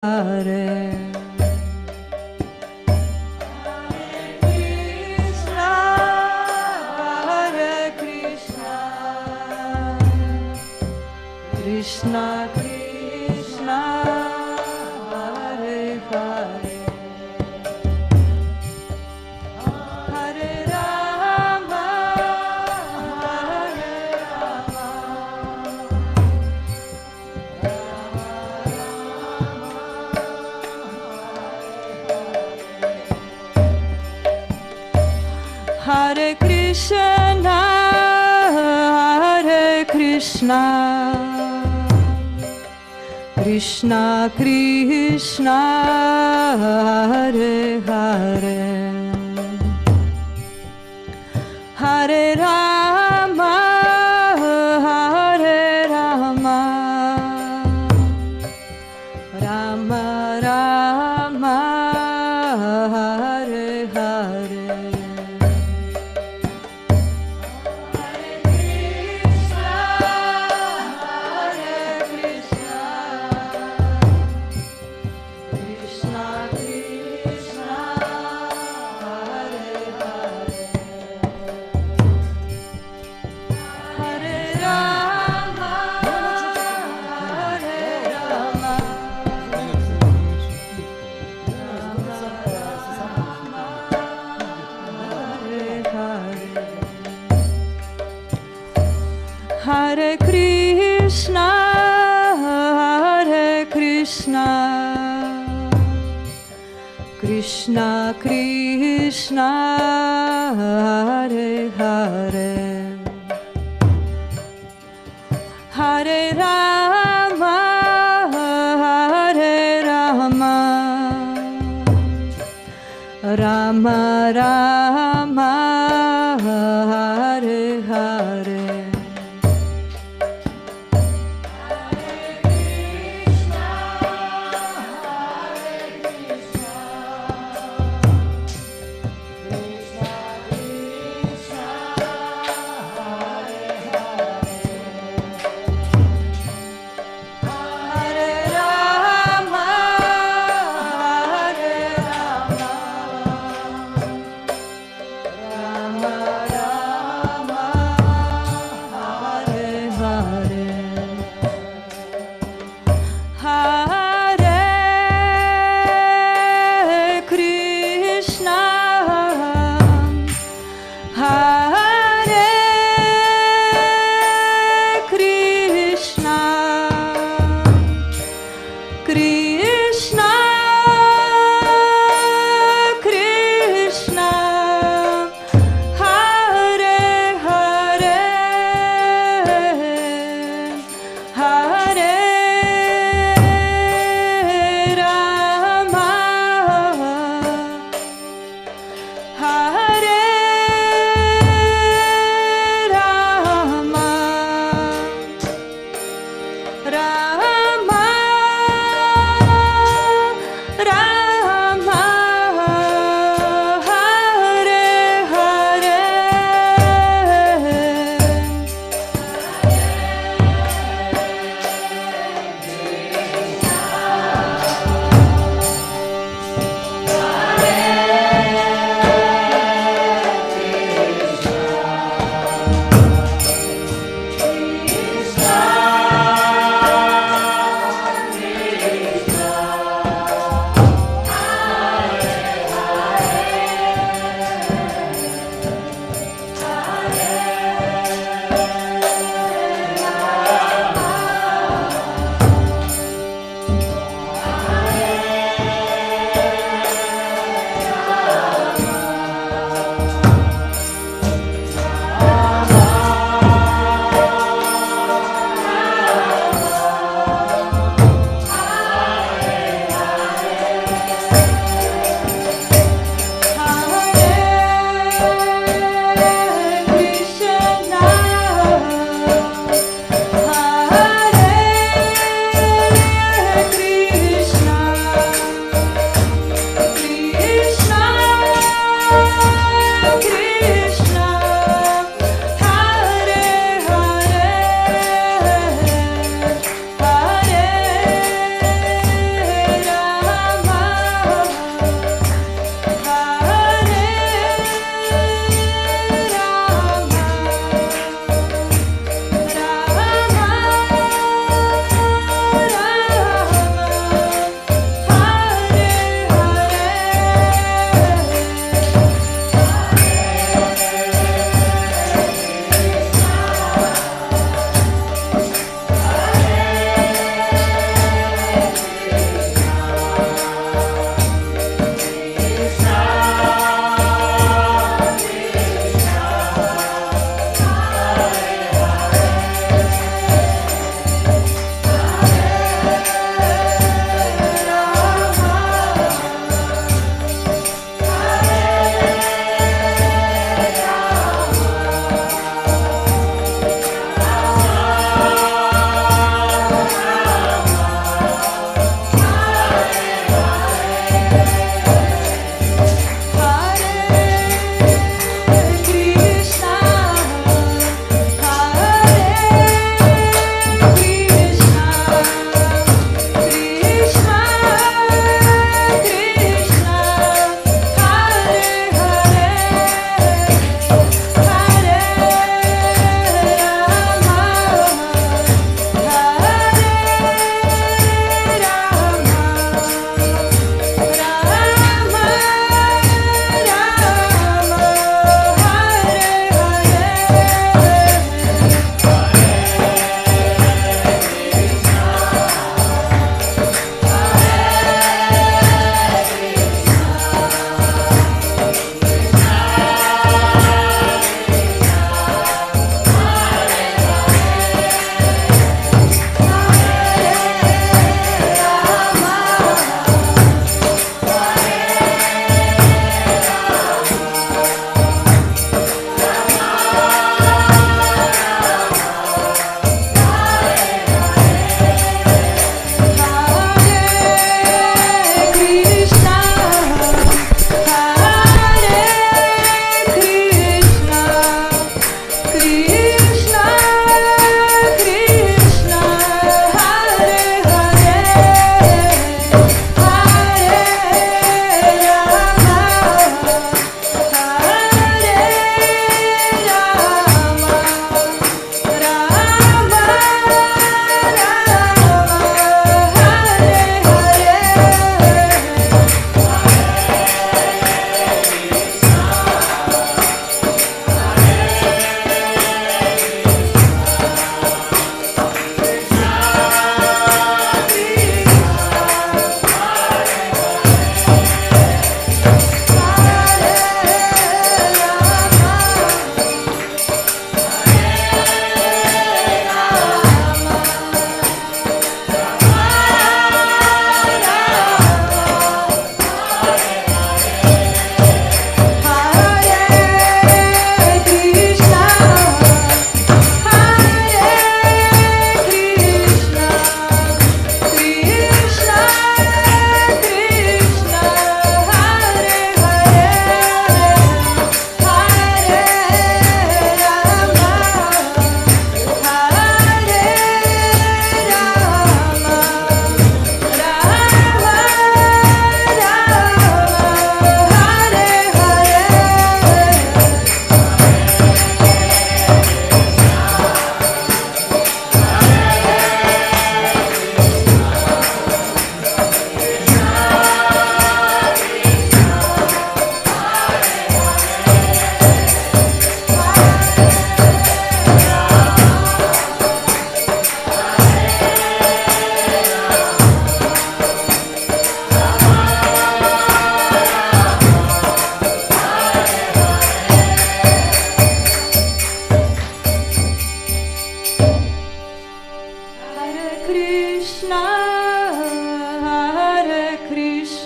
Hare Krishna Krishna Hare Hare Hare Rama Hare Rama Hare Krishna Hare Krishna Krishna Krishna Hare Hare Hare Rama Hare Rama Rama Rama Hare Hare Hare Krishna, Hare Krishna, Krishna Krishna, Hare Hare, Hare Rama, Hare Rama, Rama Rama, Hare Hare. Rama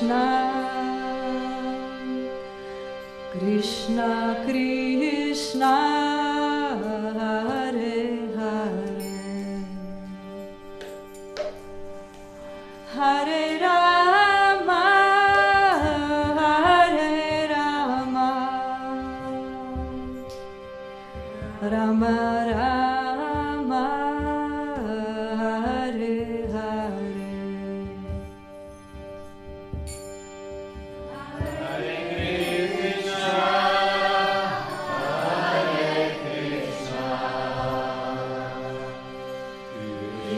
Krishna, Krishna Krishna, Hare Hare, Hare Rama, Hare Rama, Rama Rama, Hare Hare, Hare Krishna, Hare Krishna,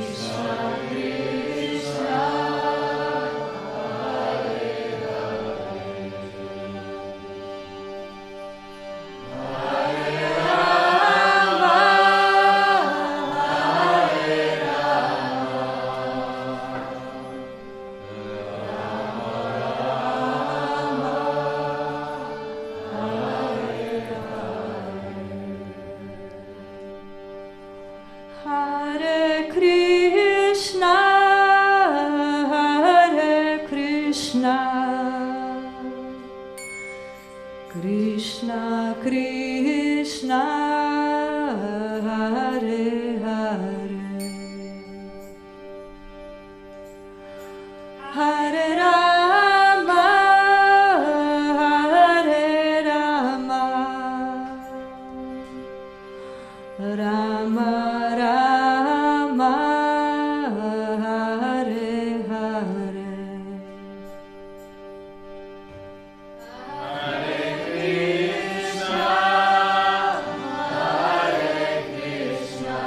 Krishna Krishna, Hare Hare, Hare Rama, Hare Hare Krishna, Hare Krishna, Krishna Krishna, Hare Hare, Hare Rama, Hare Rama, Rama Rama, Hare Hare, Hare Krishna, Hare Krishna,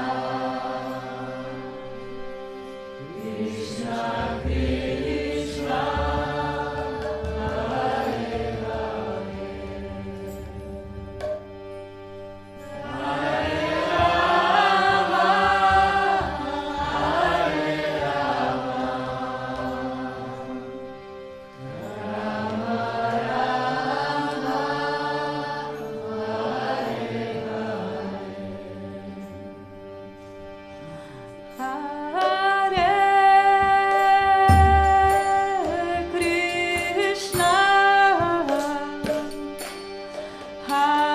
Krishna Krishna, Hare Hare, Hare Rama, Hare Rama, Rama Rama, Hare Hare Krishna, Hare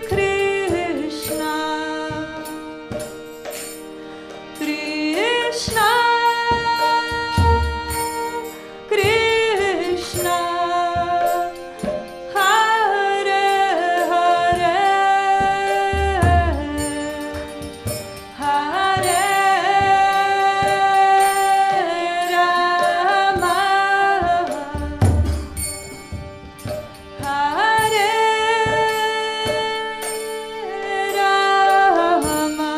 Krishna, Krishna Krishna, Hare Hare, Hare Rama, Hare Rama,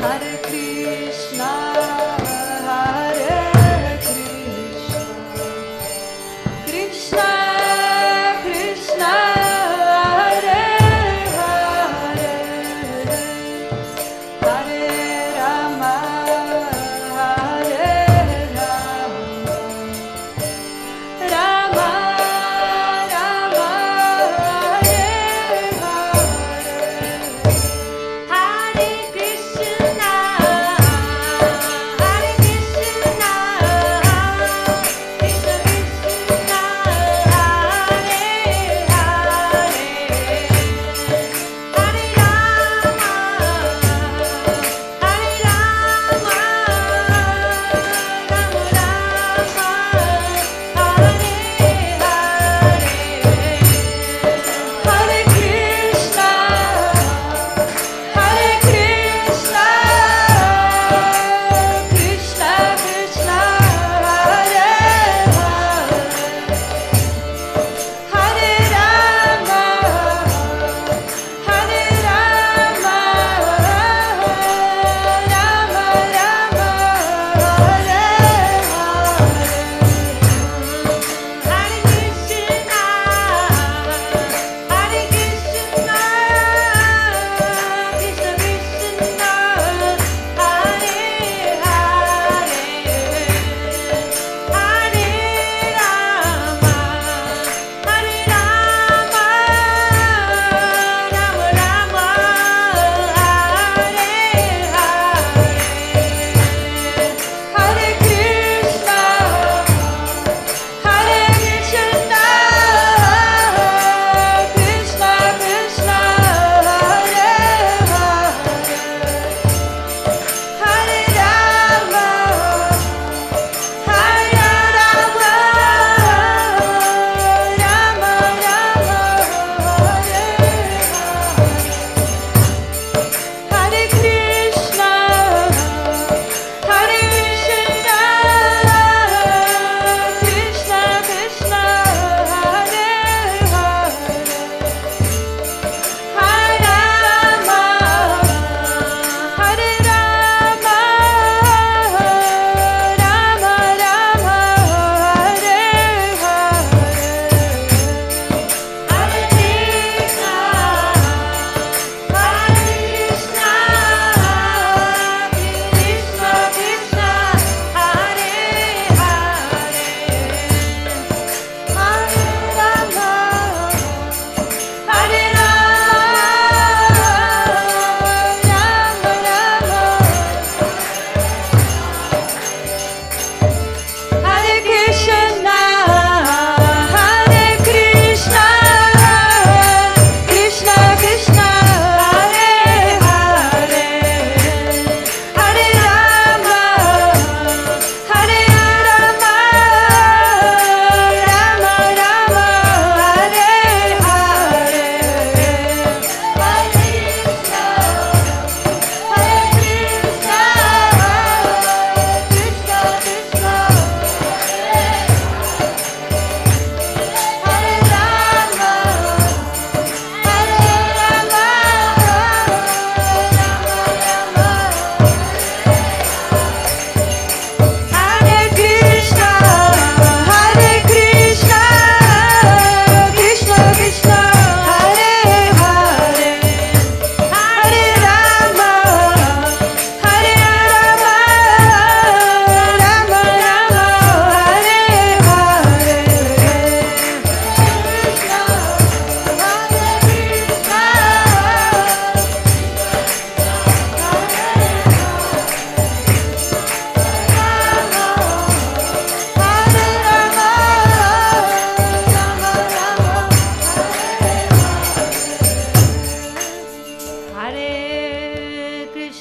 Hare Krishna, Krishna Krishna, Hare Hare, Hare Rama, Hare Rama, Rama Rama, Hare Hare, Hare Krishna, Hare Krishna, Krishna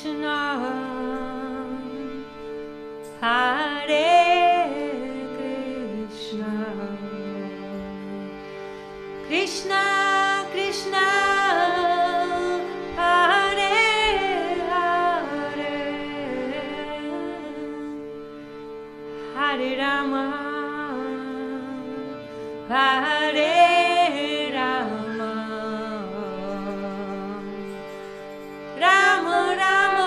Krishna, Hare Krishna, Krishna, Hare Hare, Hare Rama, Hare Rama, Rama Rama,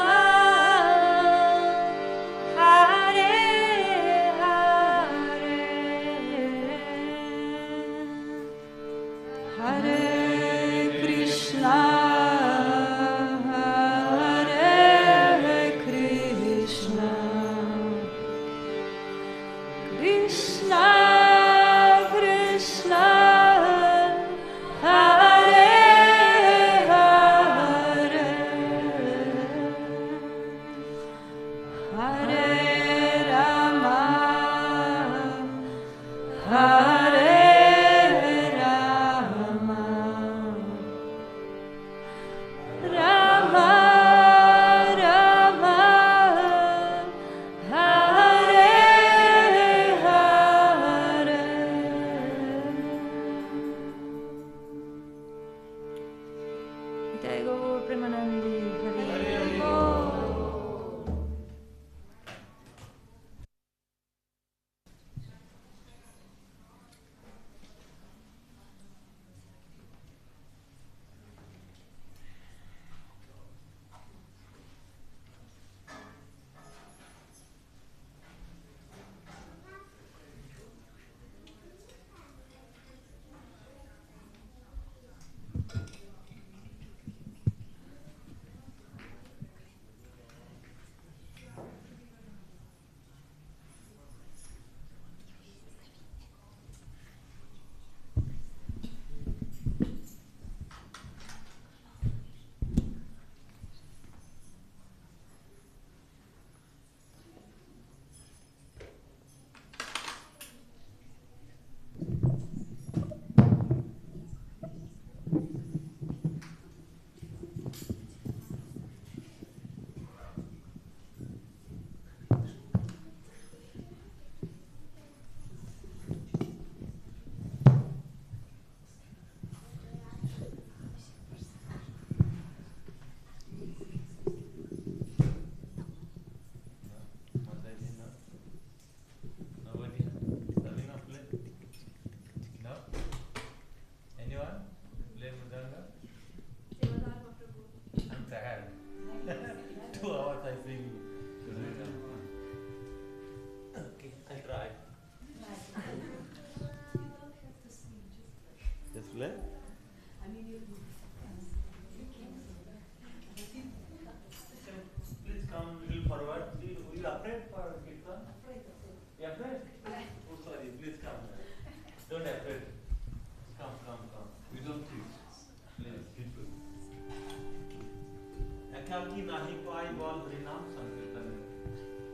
व्याख्या की नाही पाई बोल हरि नाम संकीर्तन है।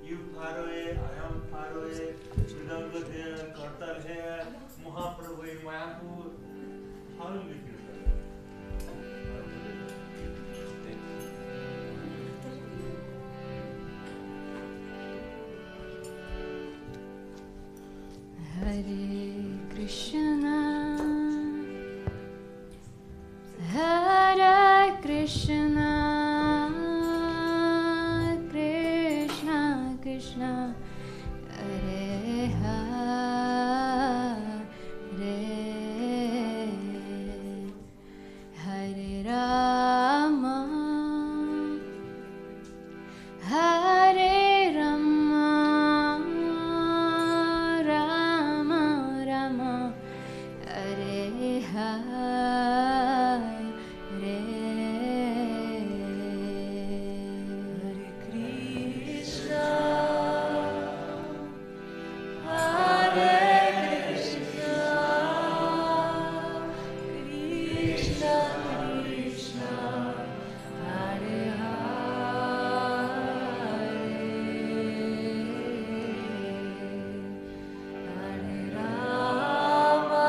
You far away, I am far away, Mridanga there, Kartal here, Mahaprabhu in Mayapur. How will we feel that? Hare Krishna, Hare Krishna, Krishna Krishna, Hare Hare, Hare-rama, Hare-rama, Rama-rama, Hare-hare. Hare Krishna, Hare Krishna, Krishna Krishna, Hare Hare-rama,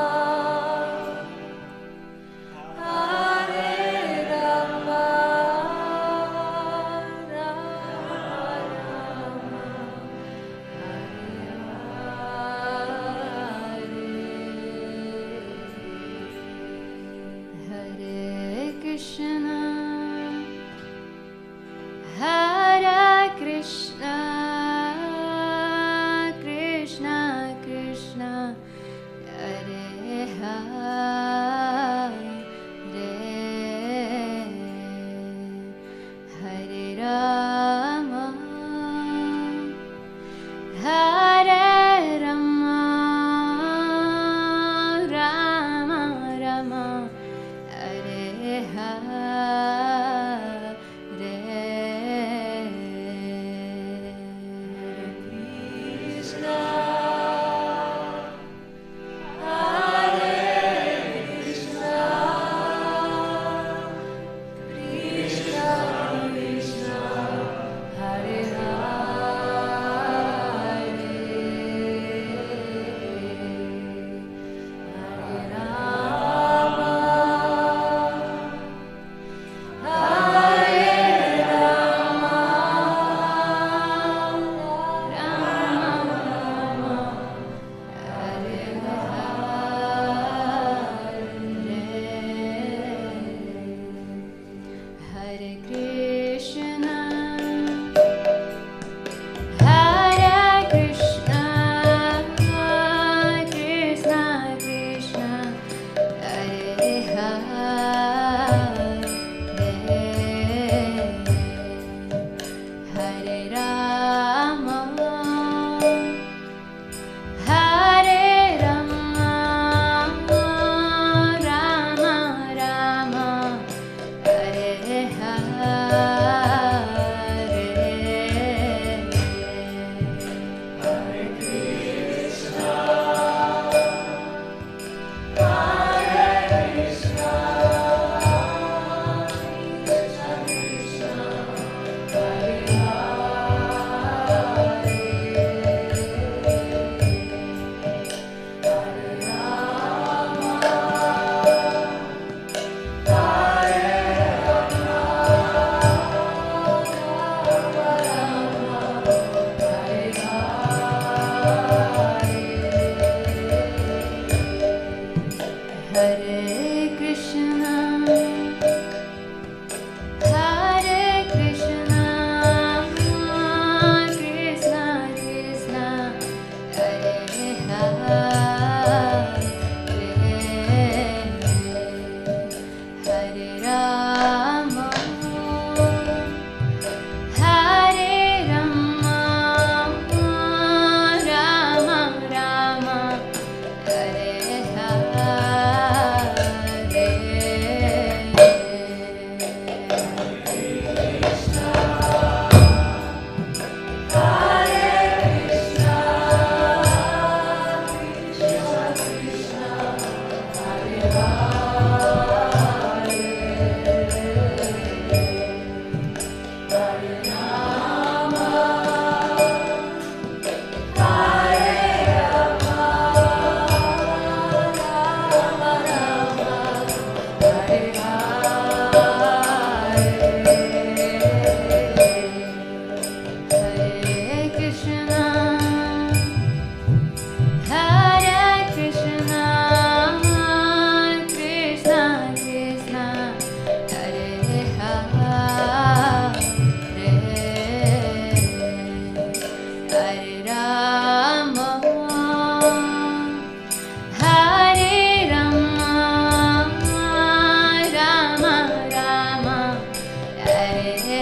Hare-rama, Hare Krishna, Hare Krishna, Krishna Krishna, Hare Hare, Hare-rama, Hare-rama, Rama-rama, Hare-hare.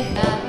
Hare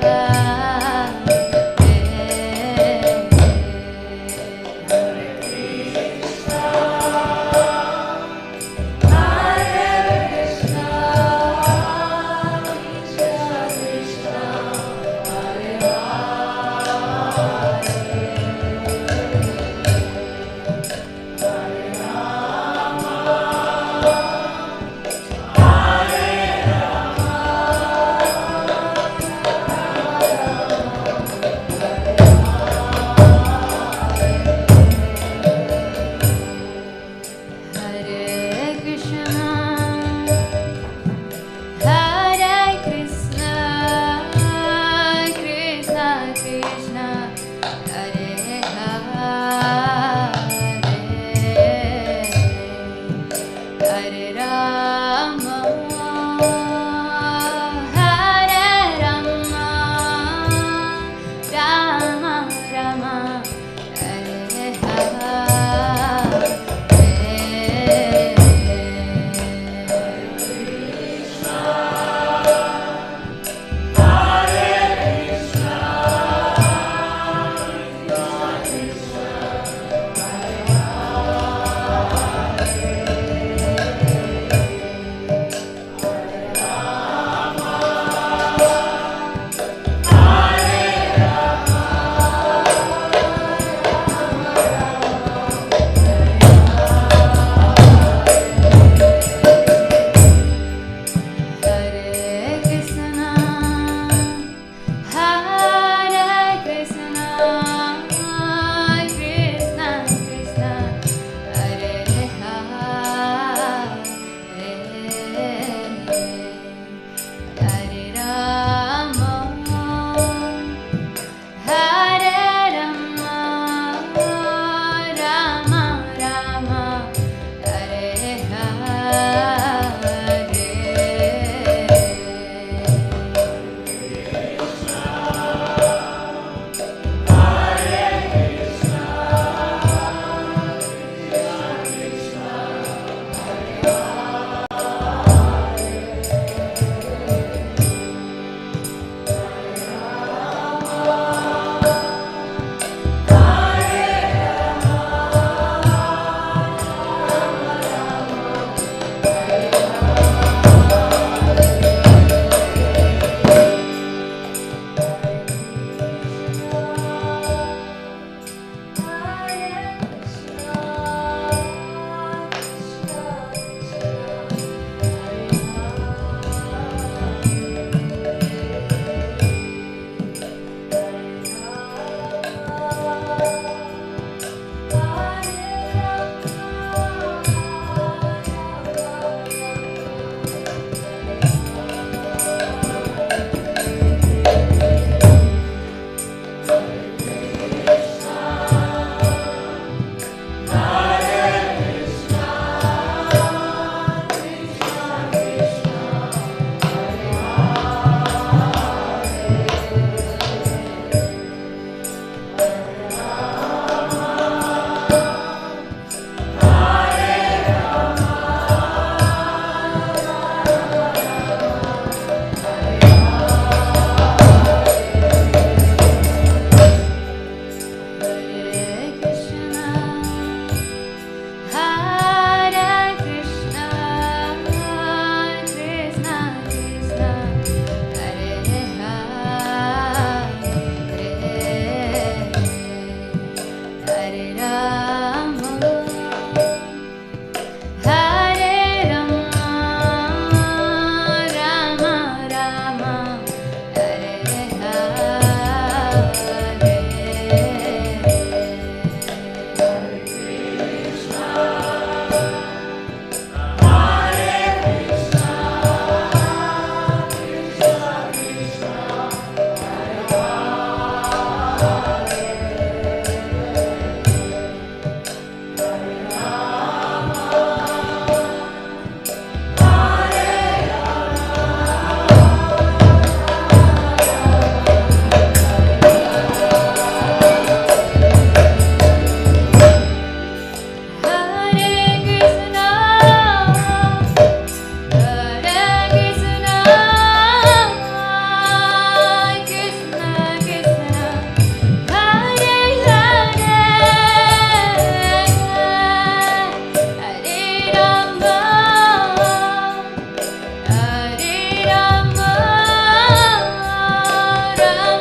Hare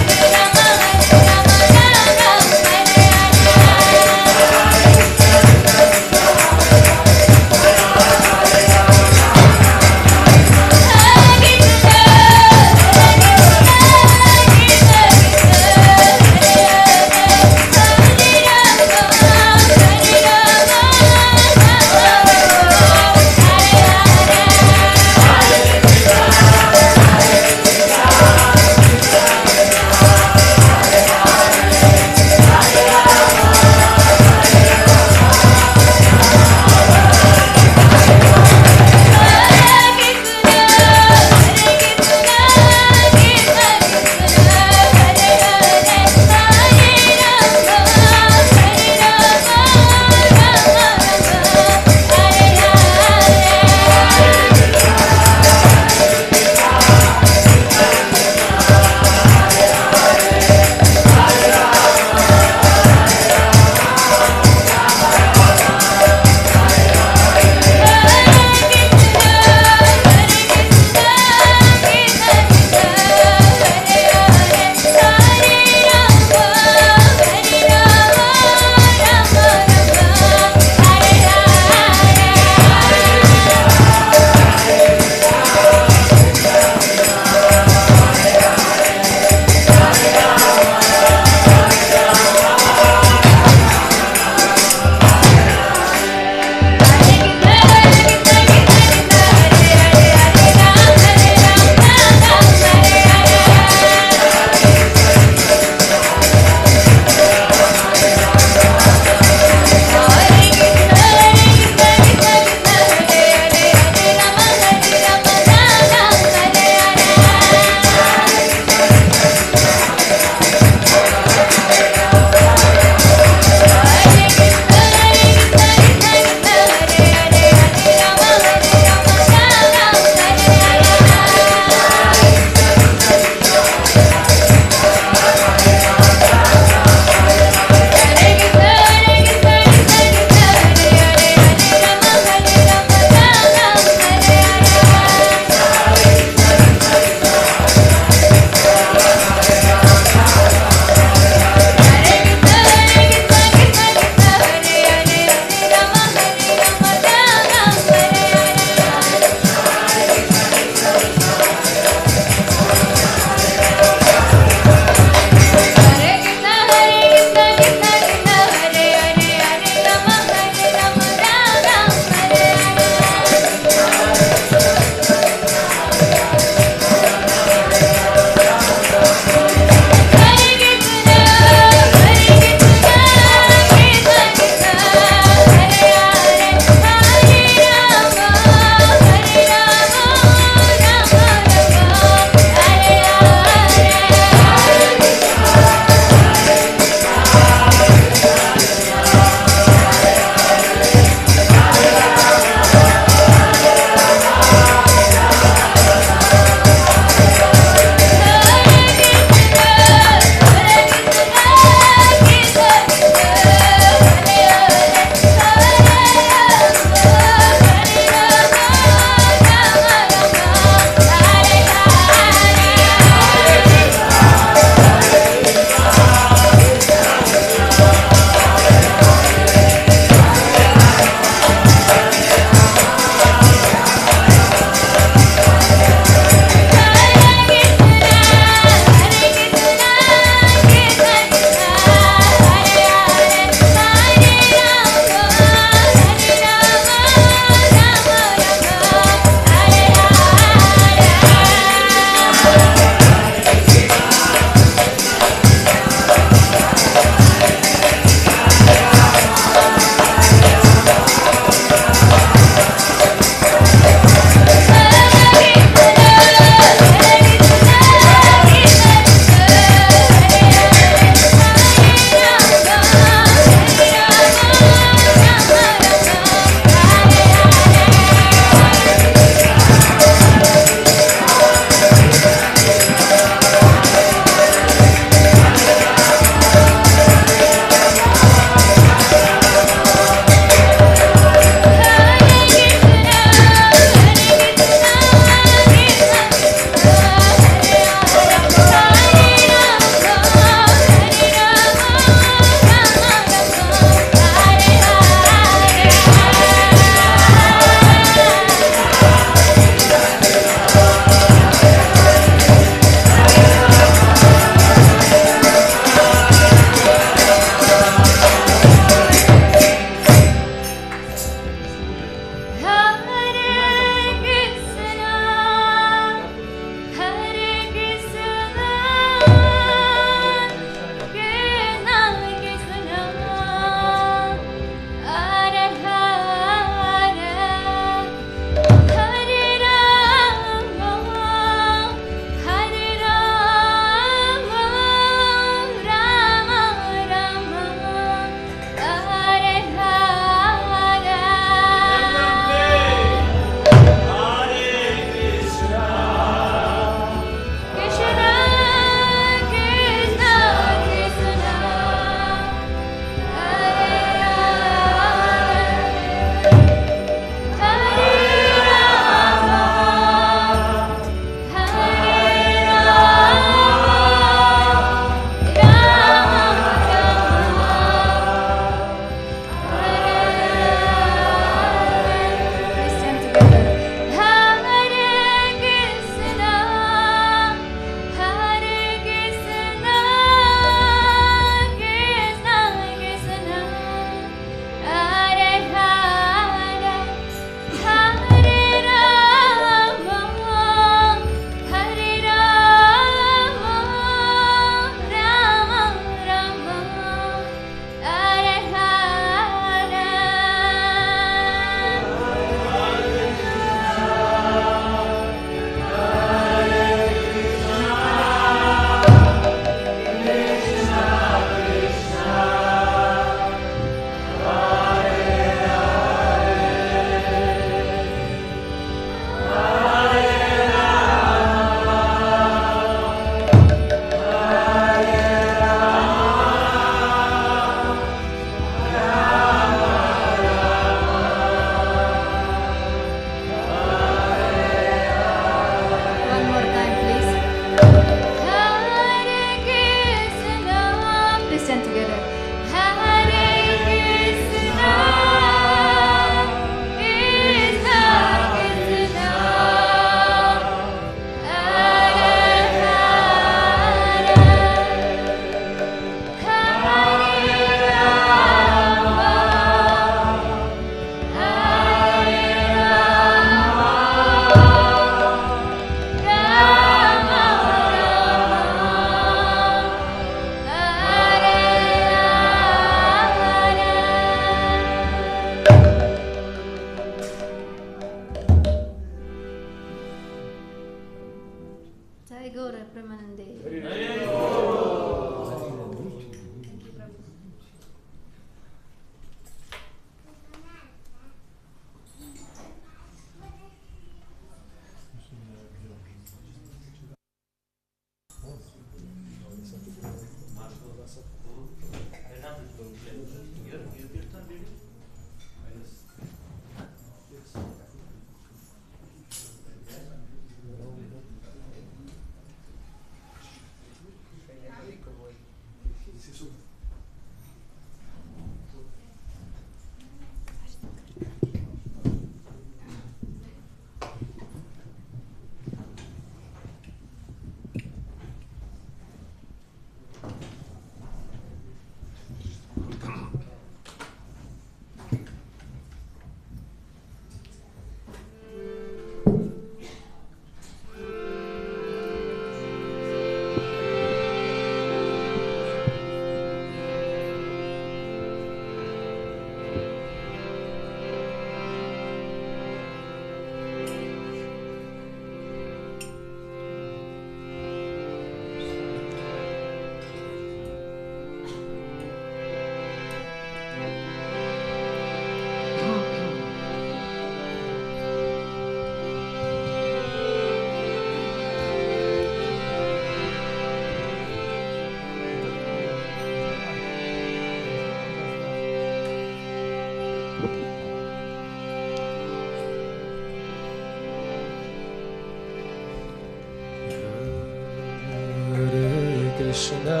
Krishna,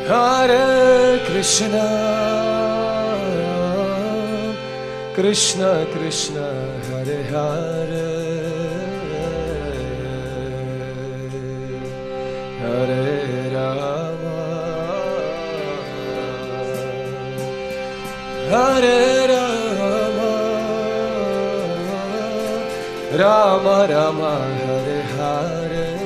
Hare Krishna, Krishna Krishna, Hare Hare, Hare Rama, Hare Rama, Rama Rama, Hare Hare.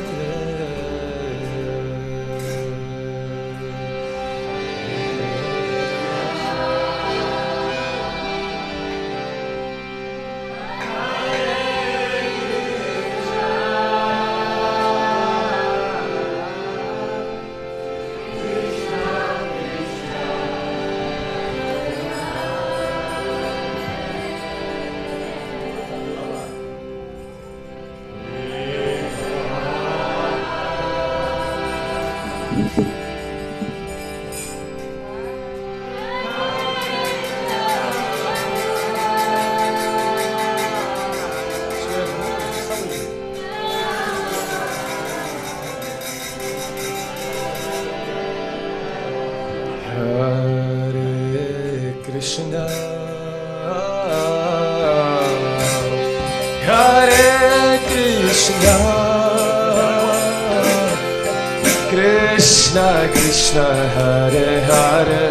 Krishna Krishna, Hare Hare,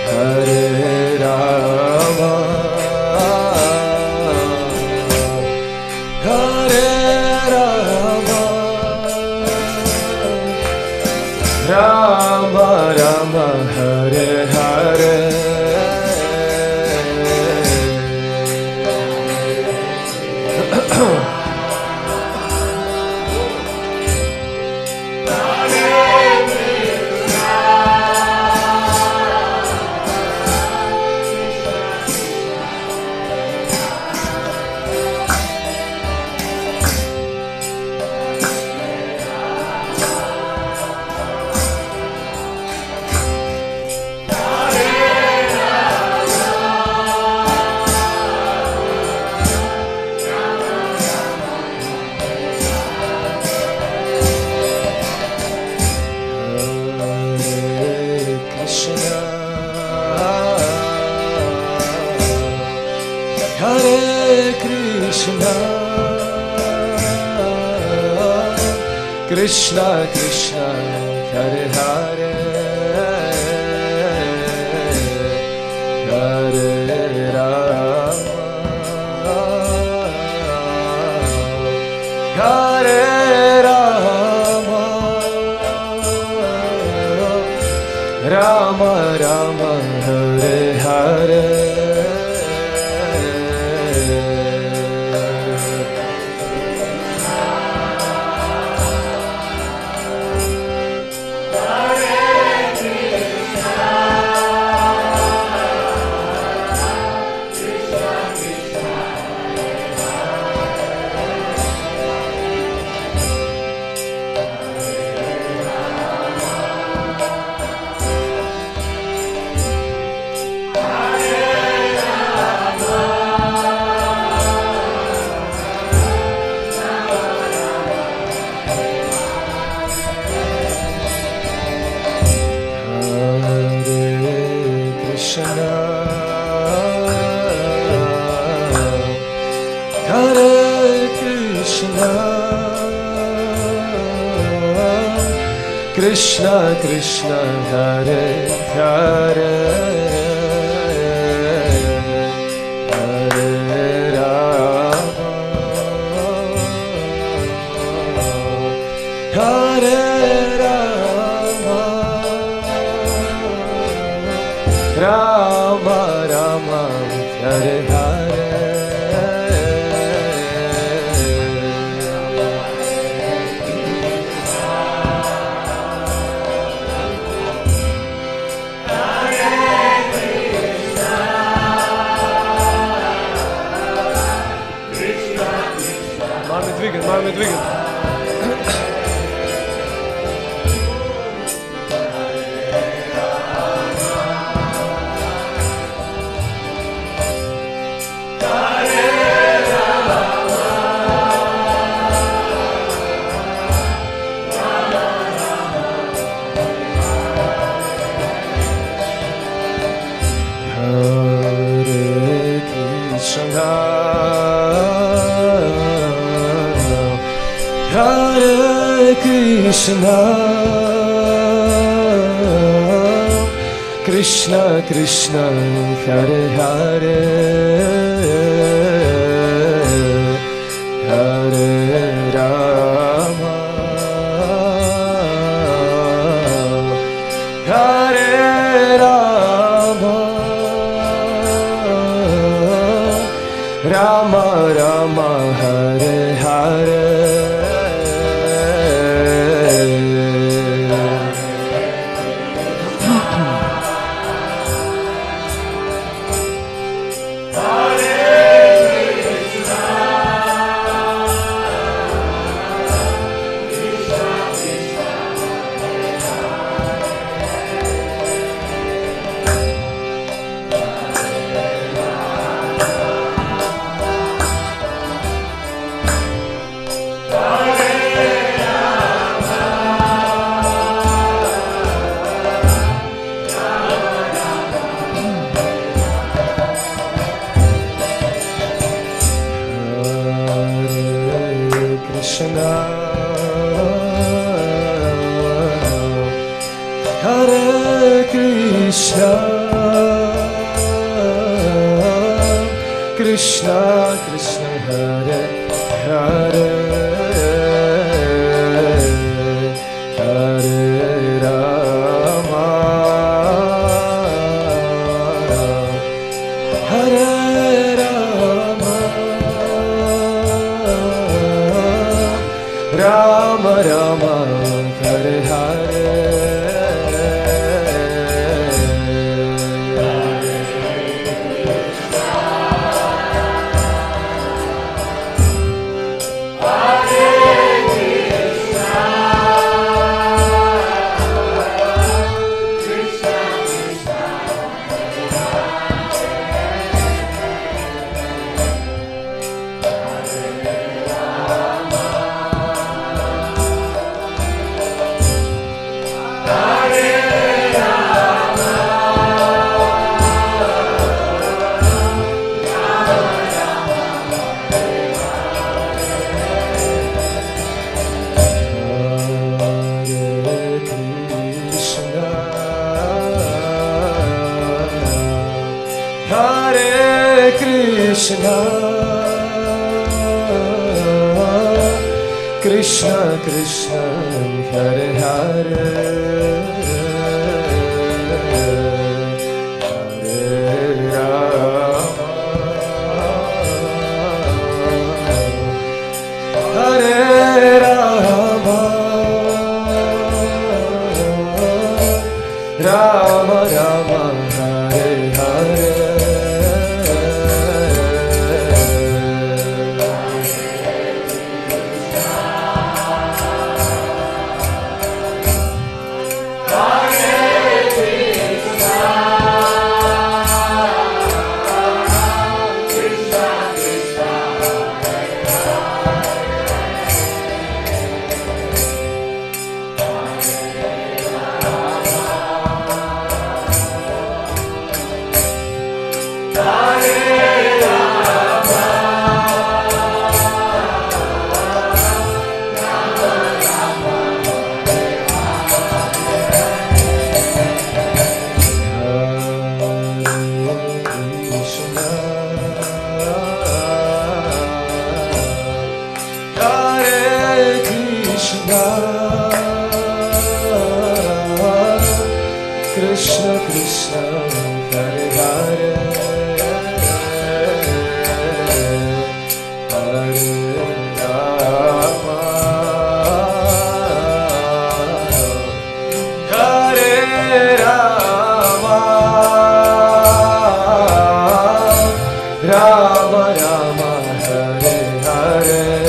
Hare Rama, Hare Rama, Rama Rama, Hare Hare. Krishna Krishna, Hare Hare, Hare Rama, Hare Rama, Rama Rama, Hare Hare. Krishna Krishna Hare Hare Hare Rama Hare Rama Rama Rama Hare Hare Malo me dvigan. Hare Krishna Krishna Krishna Hare Hare Hare Rama Hare Rama Rama Rama Hare Hare Hare Krishna Krishna Krishna Hare Hare Hare Rama Hare Rama Rama Rama Hare Hare Hare Krishna Krishna Krishna Hare Hare Hare Rama Hare Rama Rama Rama Hare Hare Krishna, Krishna Krishna, Hare Hare, Hare Rama, Hare Rama, Rama Rama, Hare Hare.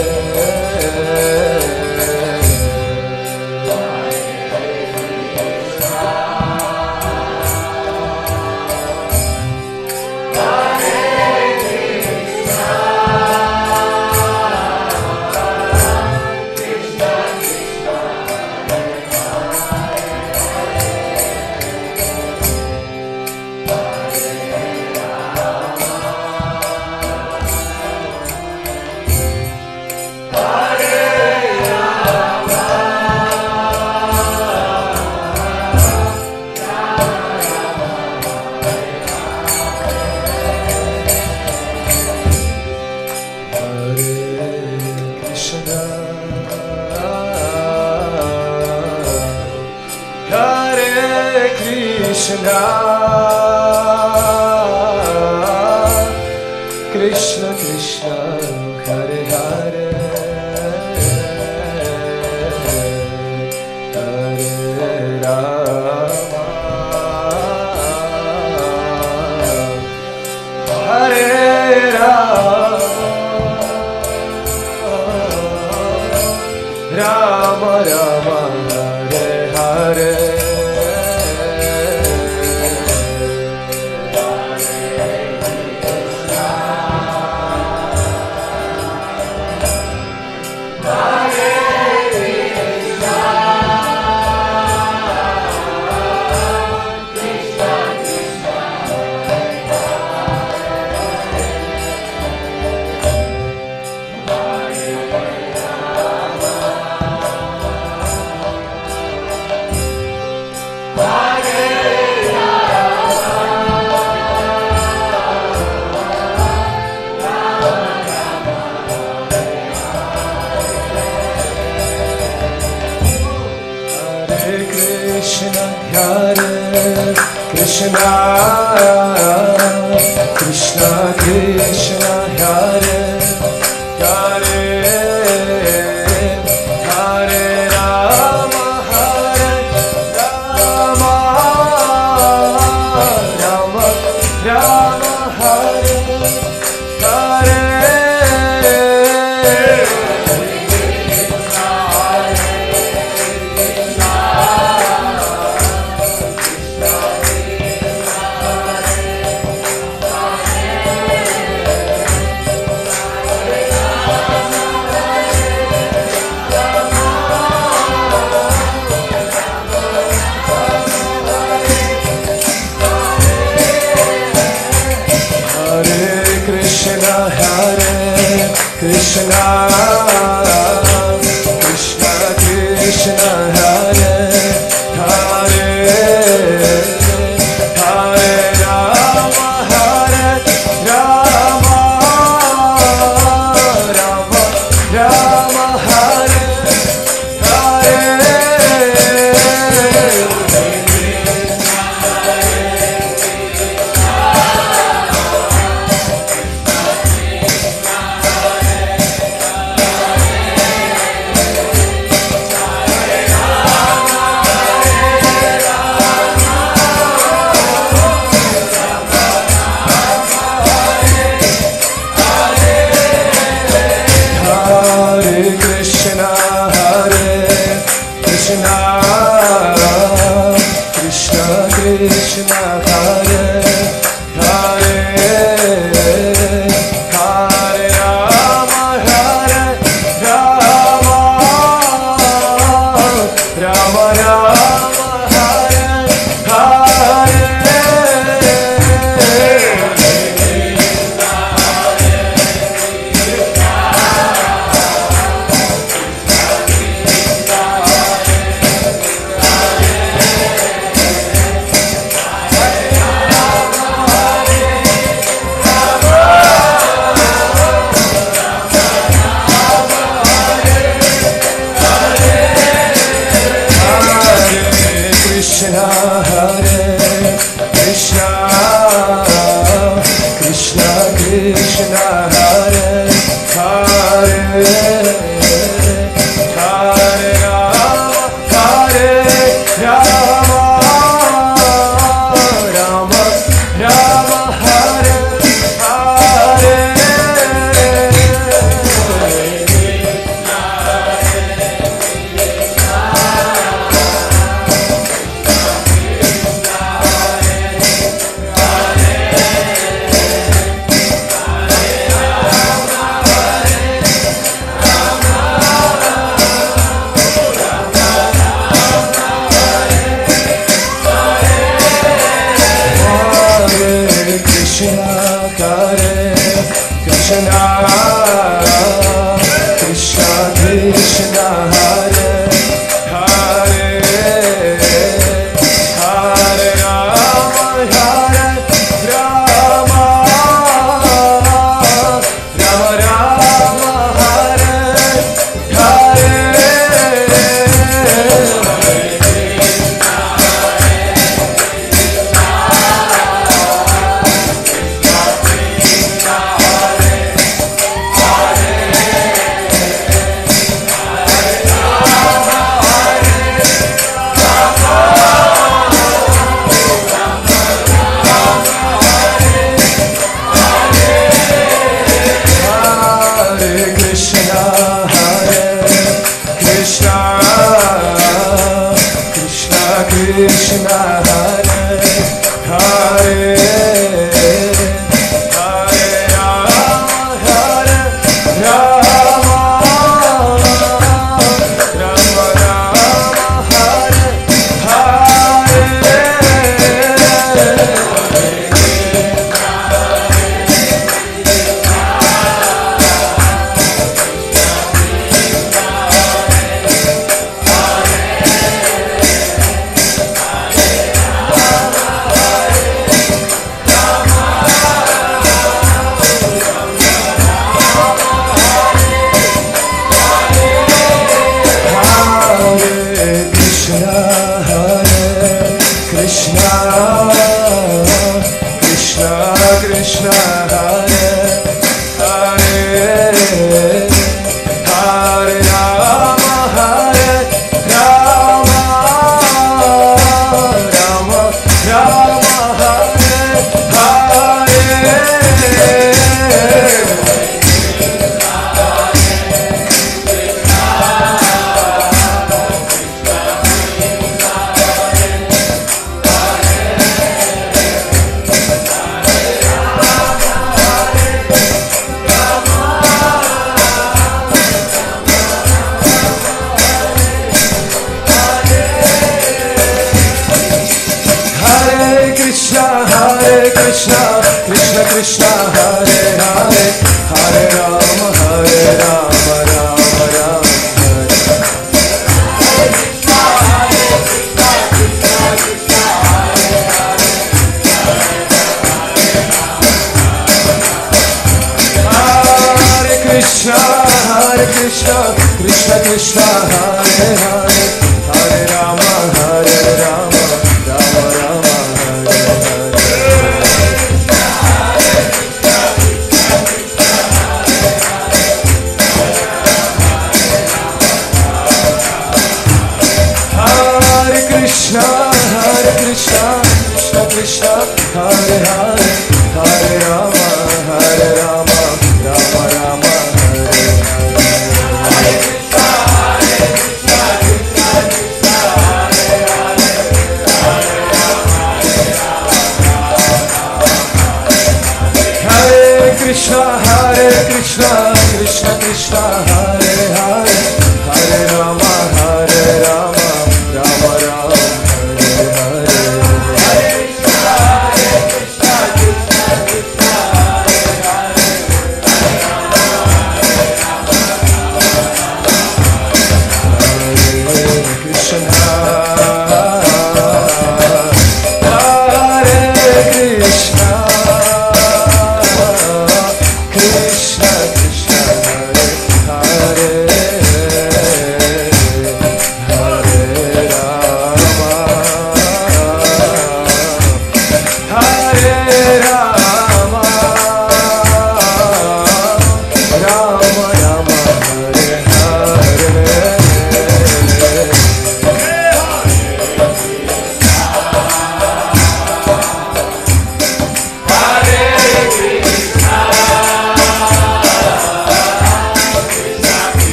Krishna Krishna, Hare Hare, Hare Rama, Hare Rama, Rama Rama, Hare Hare. Krishna, Krishna Krishna, Hare Hare, Hare Rama, Hare Rama, Rama Rama, Hare Hare. Krishna, Krishna Krishna, Hare Hare, Hare Rama, Hare Rama, Rama Rama, Hare Hare. Hare Krishna, Hare Krishna, Krishna Krishna, Hare Hare, Hare Rama, Hare Rama, Rama Rama, Hare Hare. Hare Krishna, Krishna Krishna, Hare Hare, Hare Rama, Hare Rama, Rama Rama, Hare Hare. Hare Krishna, Krishna Krishna, Hare Hare, Hare Rama, Hare Rama, Rama Rama, Hare Hare.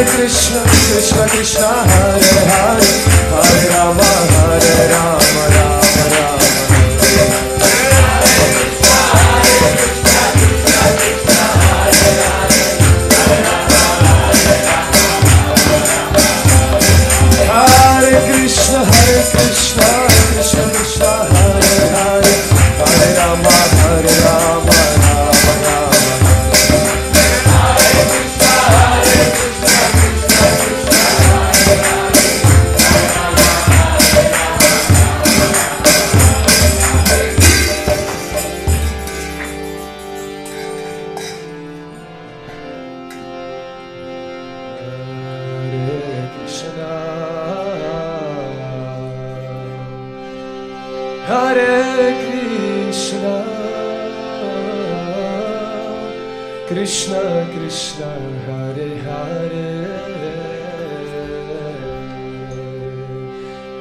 Krishna Krishna Krishna Hare Hare Hare Rama Hare Rama Rama Rama Hare Krishna Krishna Krishna Hare Hare Hare Rama Hare Rama Rama Rama Hare Krishna Krishna Krishna Hare Hare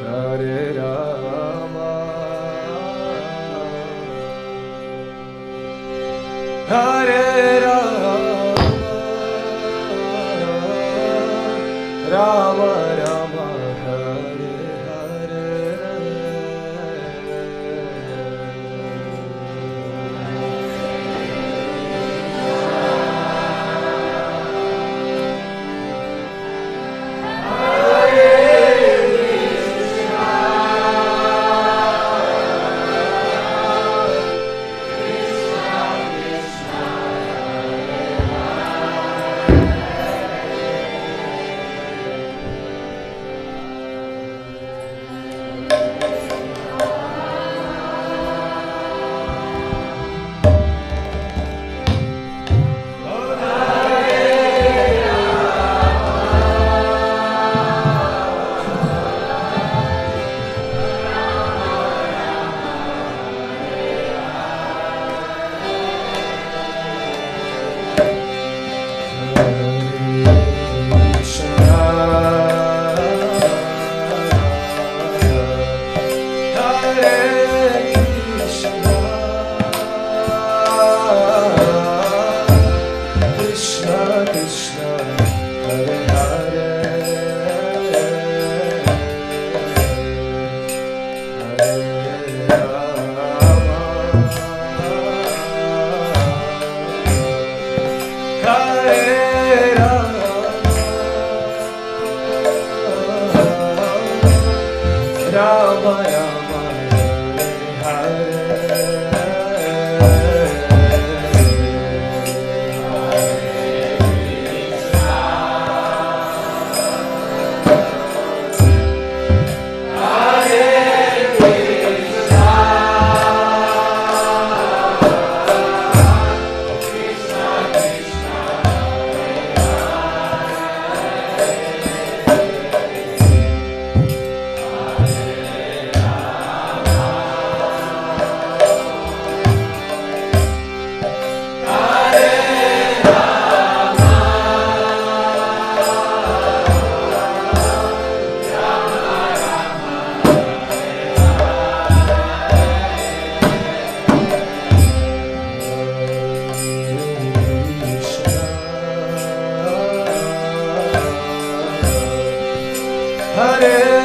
Hare Rama Hare Rama Rama Rama Hare Hare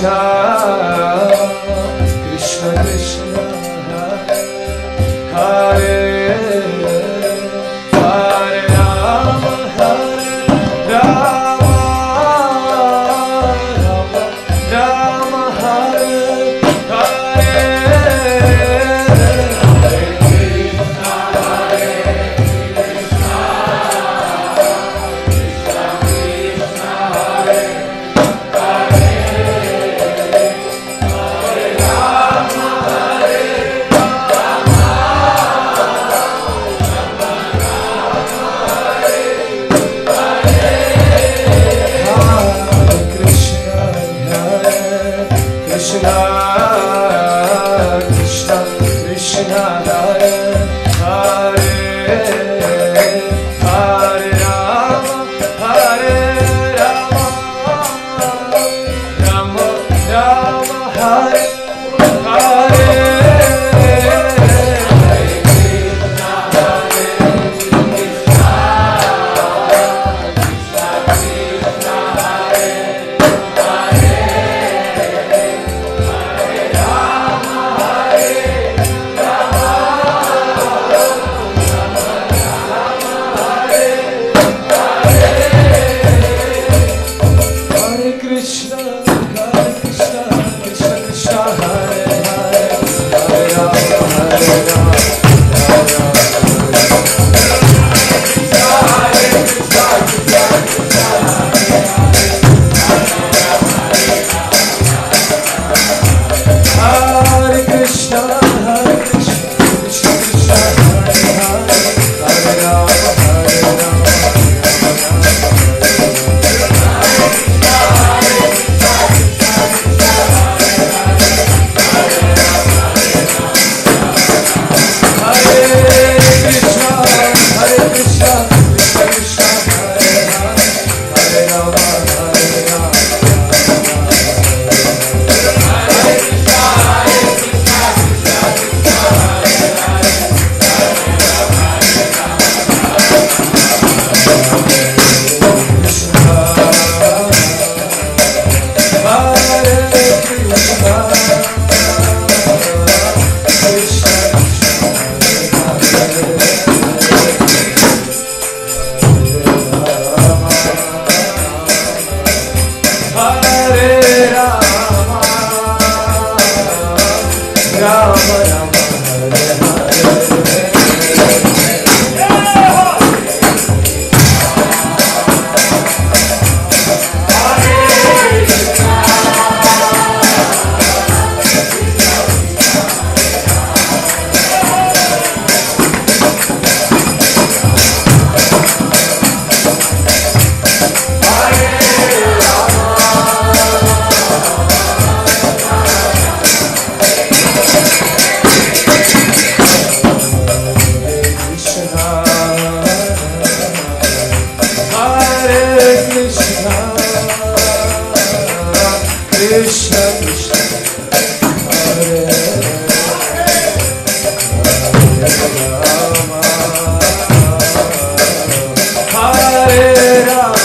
Krishna, Krishna Krishna, Hare Hare Rama, Hare Rama, Rama Hare Hare, Hare Krishna, Hare Krishna, Krishna Krishna, Hare Krishna, Krishna Krishna, Hare Hare, Hare Rama, Hare Rama, Rama Rama, Hare Hare, Hare Krishna, Hare Krishna, Krishna Krishna, Hare Hare Krishna, Hare Krishna, Krishna Krishna, Hare Hare, Hare Rama, Hare Rama, Rama Hare Krishna, Hare Krishna, Krishna Krishna, Hare Hare, Hare Rama, Hare Rama,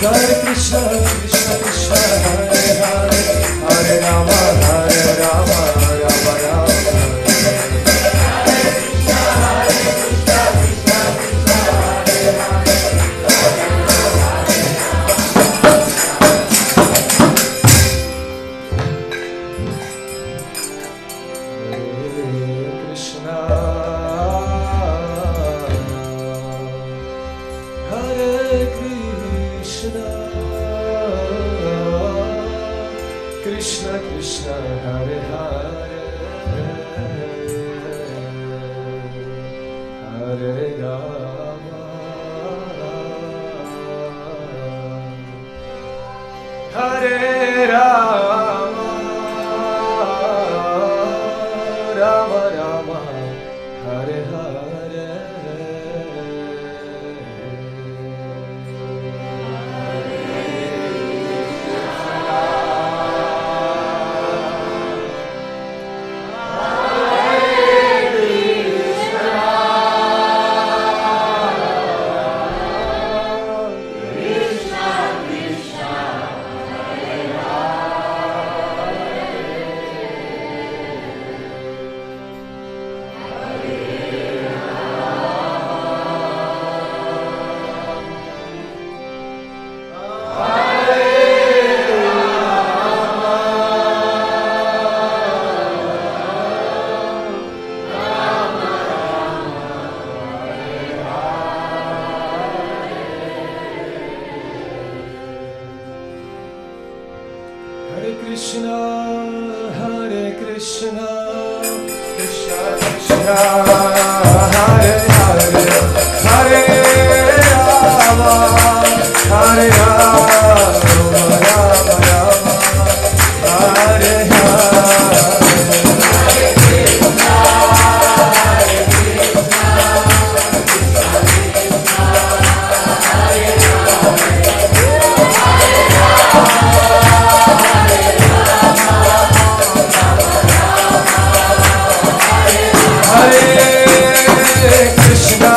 Hare Krishna, Krishna Krishna, Hare Hare, Hare Rama, Hare Rama, Rama Rama. Krishna Krishna Hare Hare Hare Rama Hare Rama Rama Rama Hare Hare Krishna, Hare Krishna, Krishna Krishna, Hare Hare, Hare Rama, Hare Rama, Rama Rama, Hare Hare. Hare Krishna,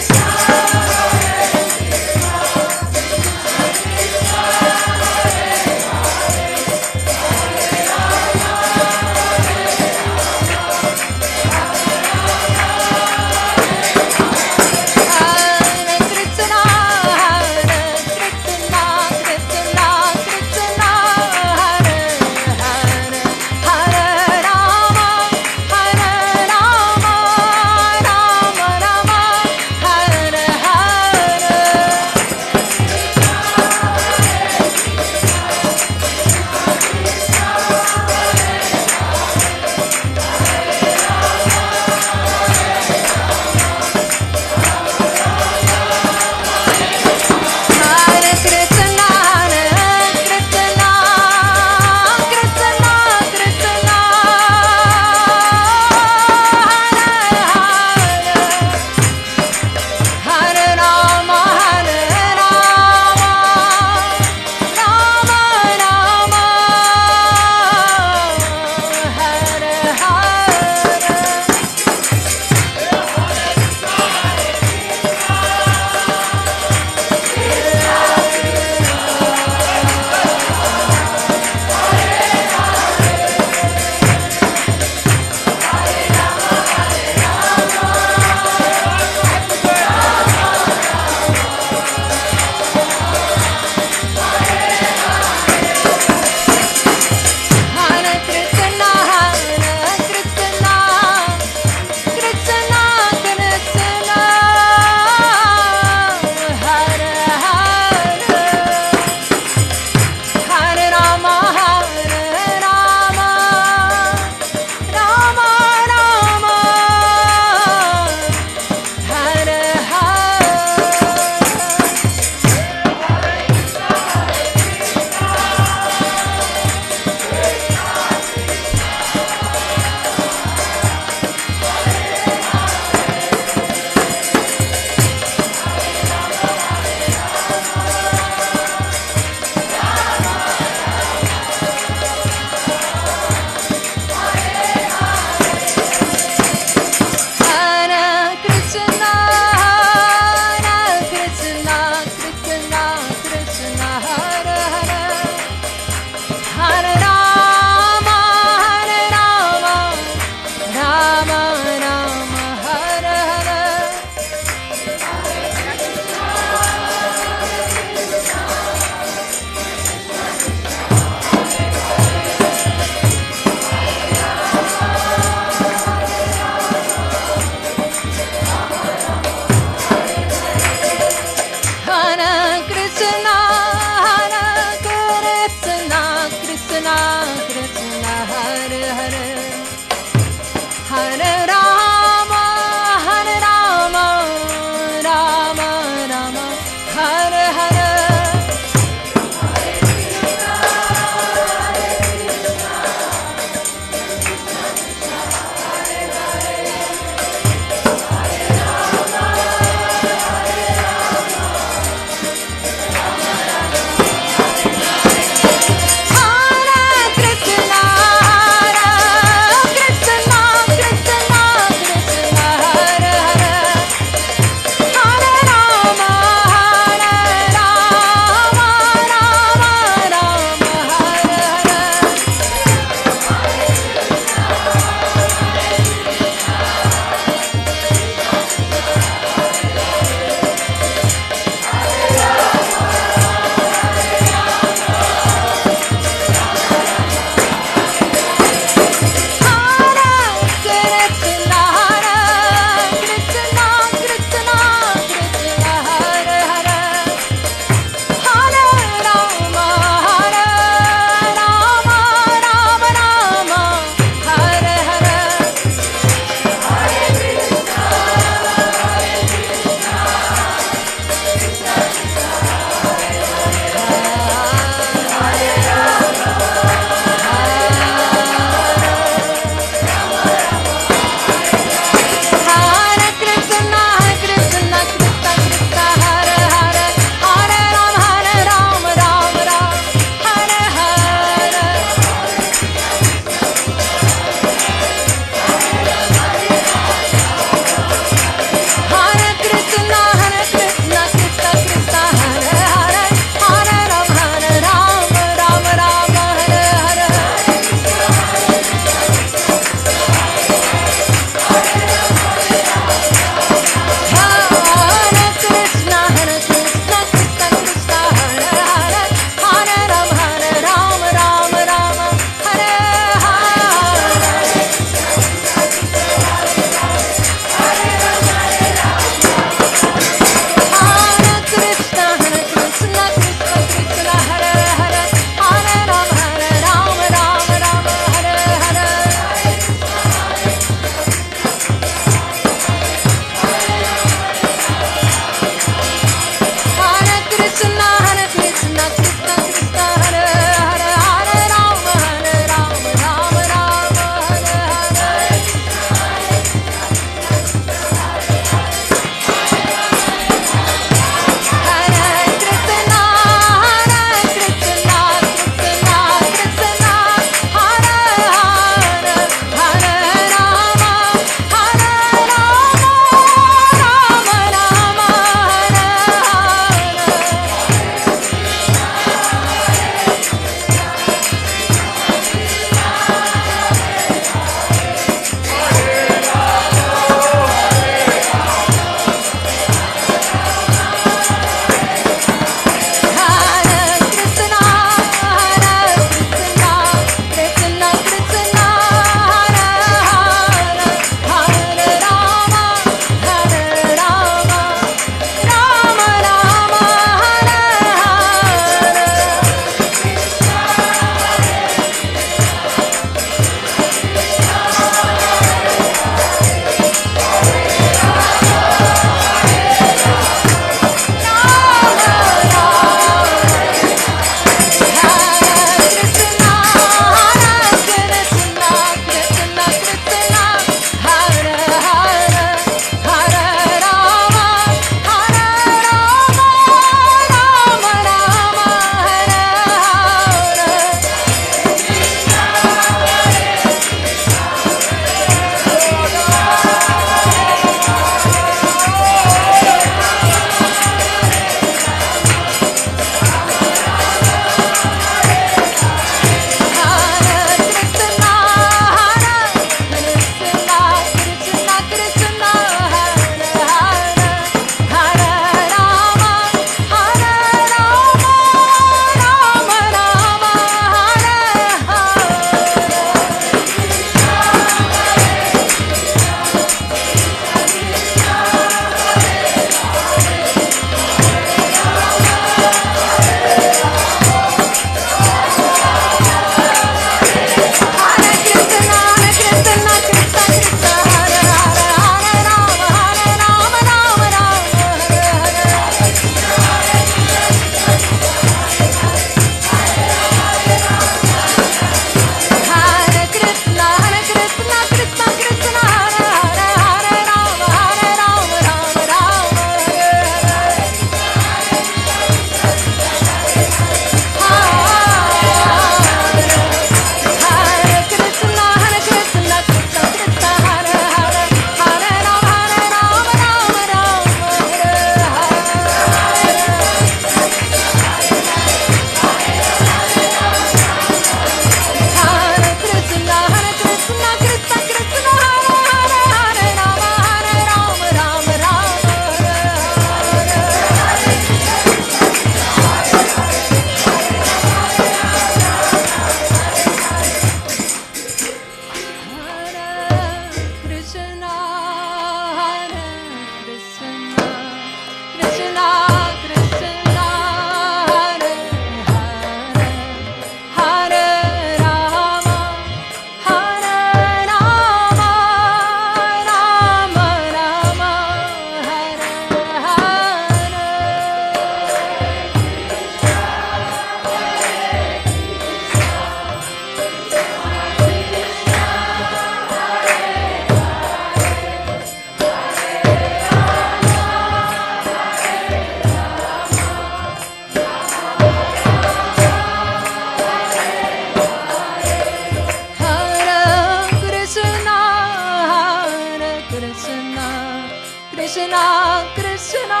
Krishna Krishna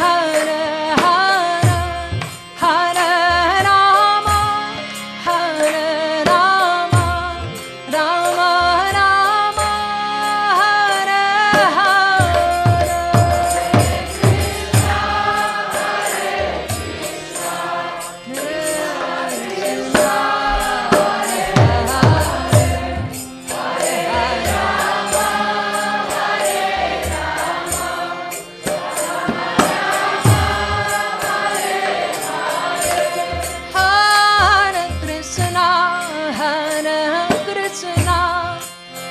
Hare Hare Hare Rama Hare Rama Rama Rama Hare Hare Hare Krishna Hare Krishna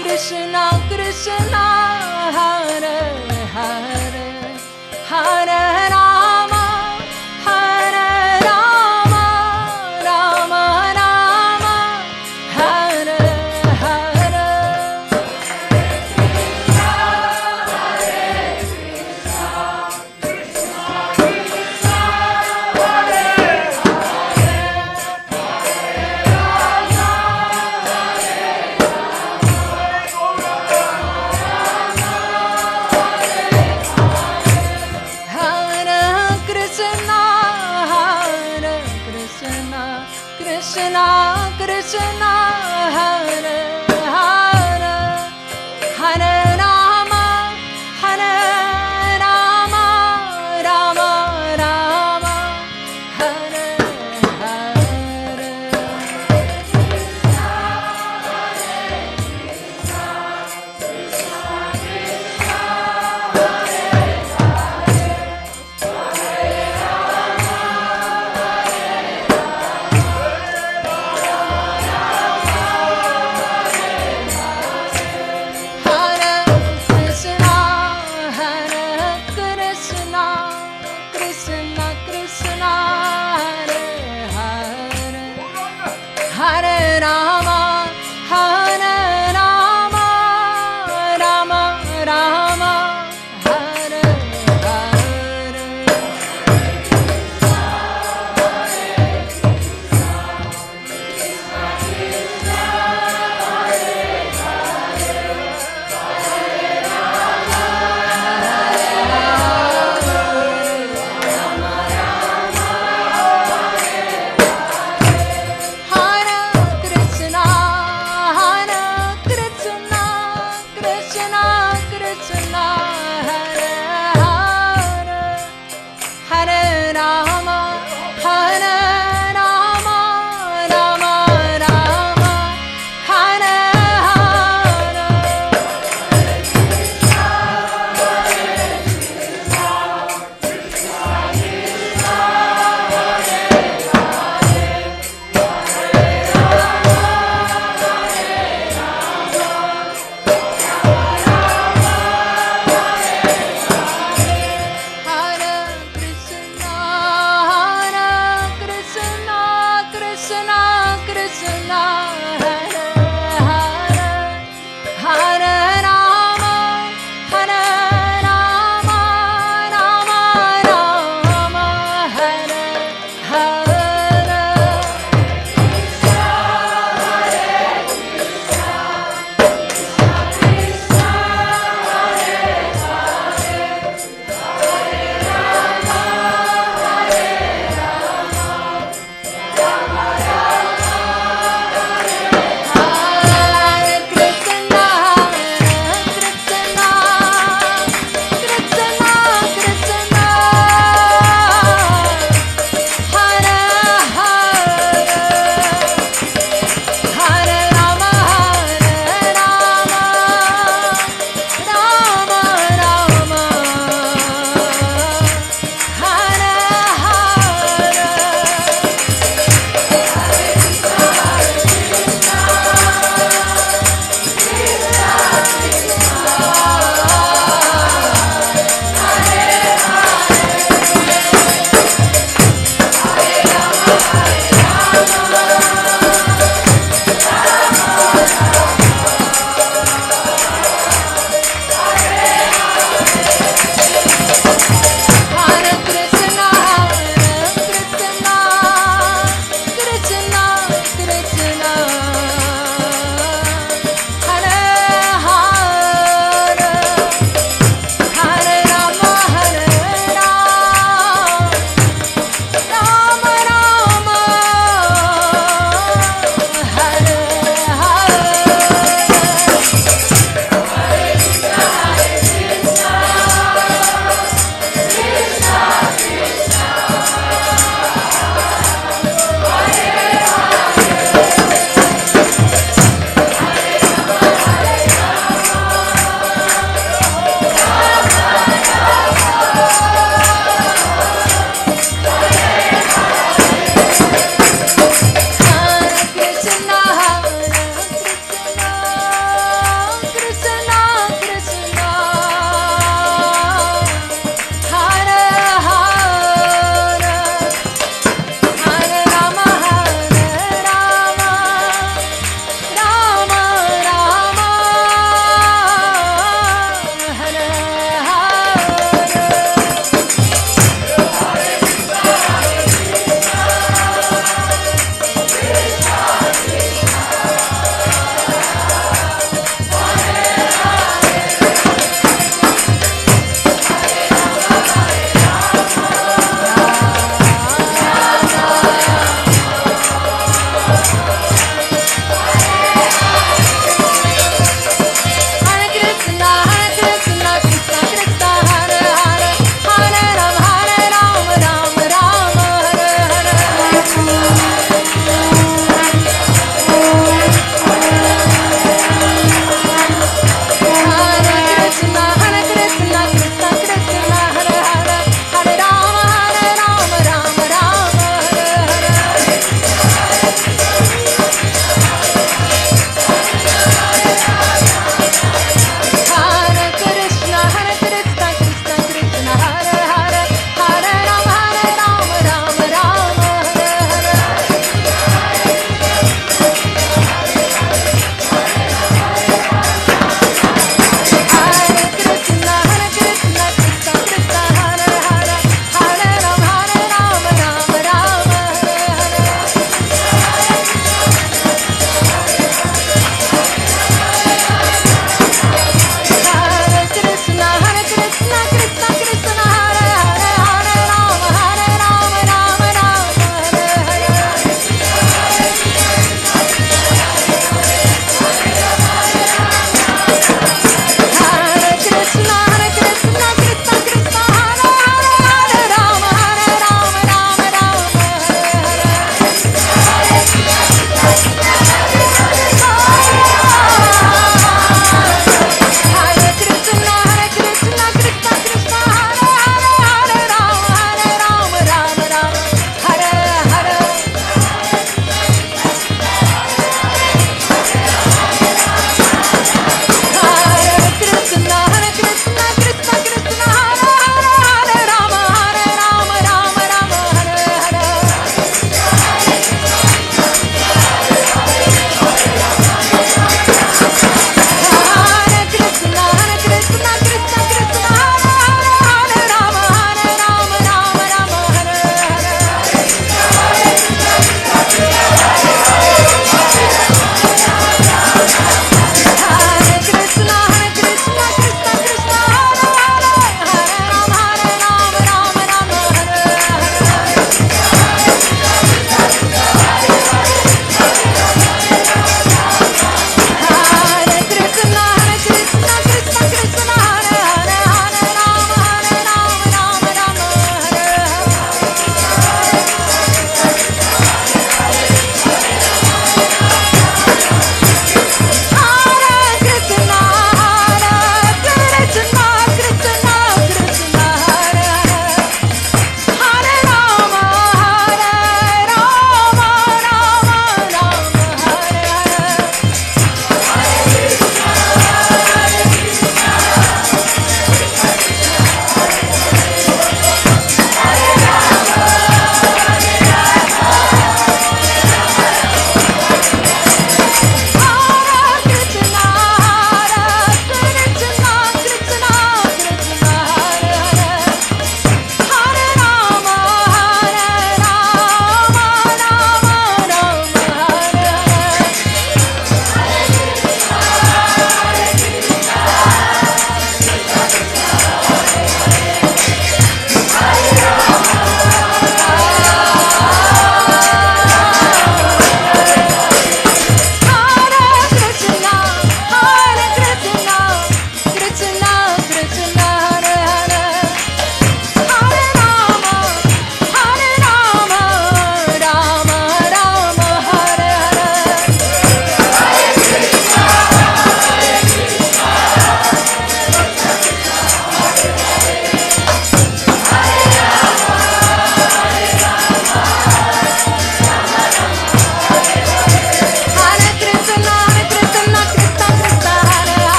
Krishna Krishna Hare Hare Hare Rama Hare Rama Rama Rama Hare Hare Hare Krishna Hare Krishna Krishna Krishna Hare Hare Hare Rama Hare Rama Rama Rama Hare Hare Hare Krishna Hare Krishna Krishna Krishna Hare Hare Hare Rama Hare Rama Rama Rama Hare Hare Hare Krishna Hare Krishna Krishna Krishna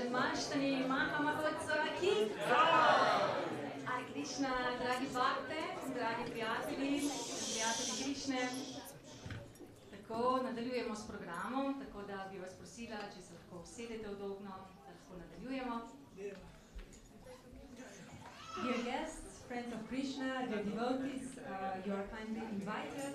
Janmaštani, Mahama Otsaki. Hare Krišna, dragi bakte, dragi prijatelji, prijatelji Krišne. Tako, nadaljujemo s programom, tako da bi vas prosila, če se lahko usedete udobno, da lahko nadaljujemo. Dear guests, friends of Krishna, dear devotees, you are kindly invited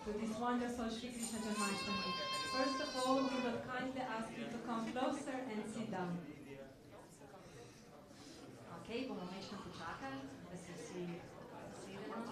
to this wonderful Shri Krishna Janmashtami. First of all, we will kindly ask you to come closer and sit down. Ok, bomo mečno počakali, da se vsi usedemo.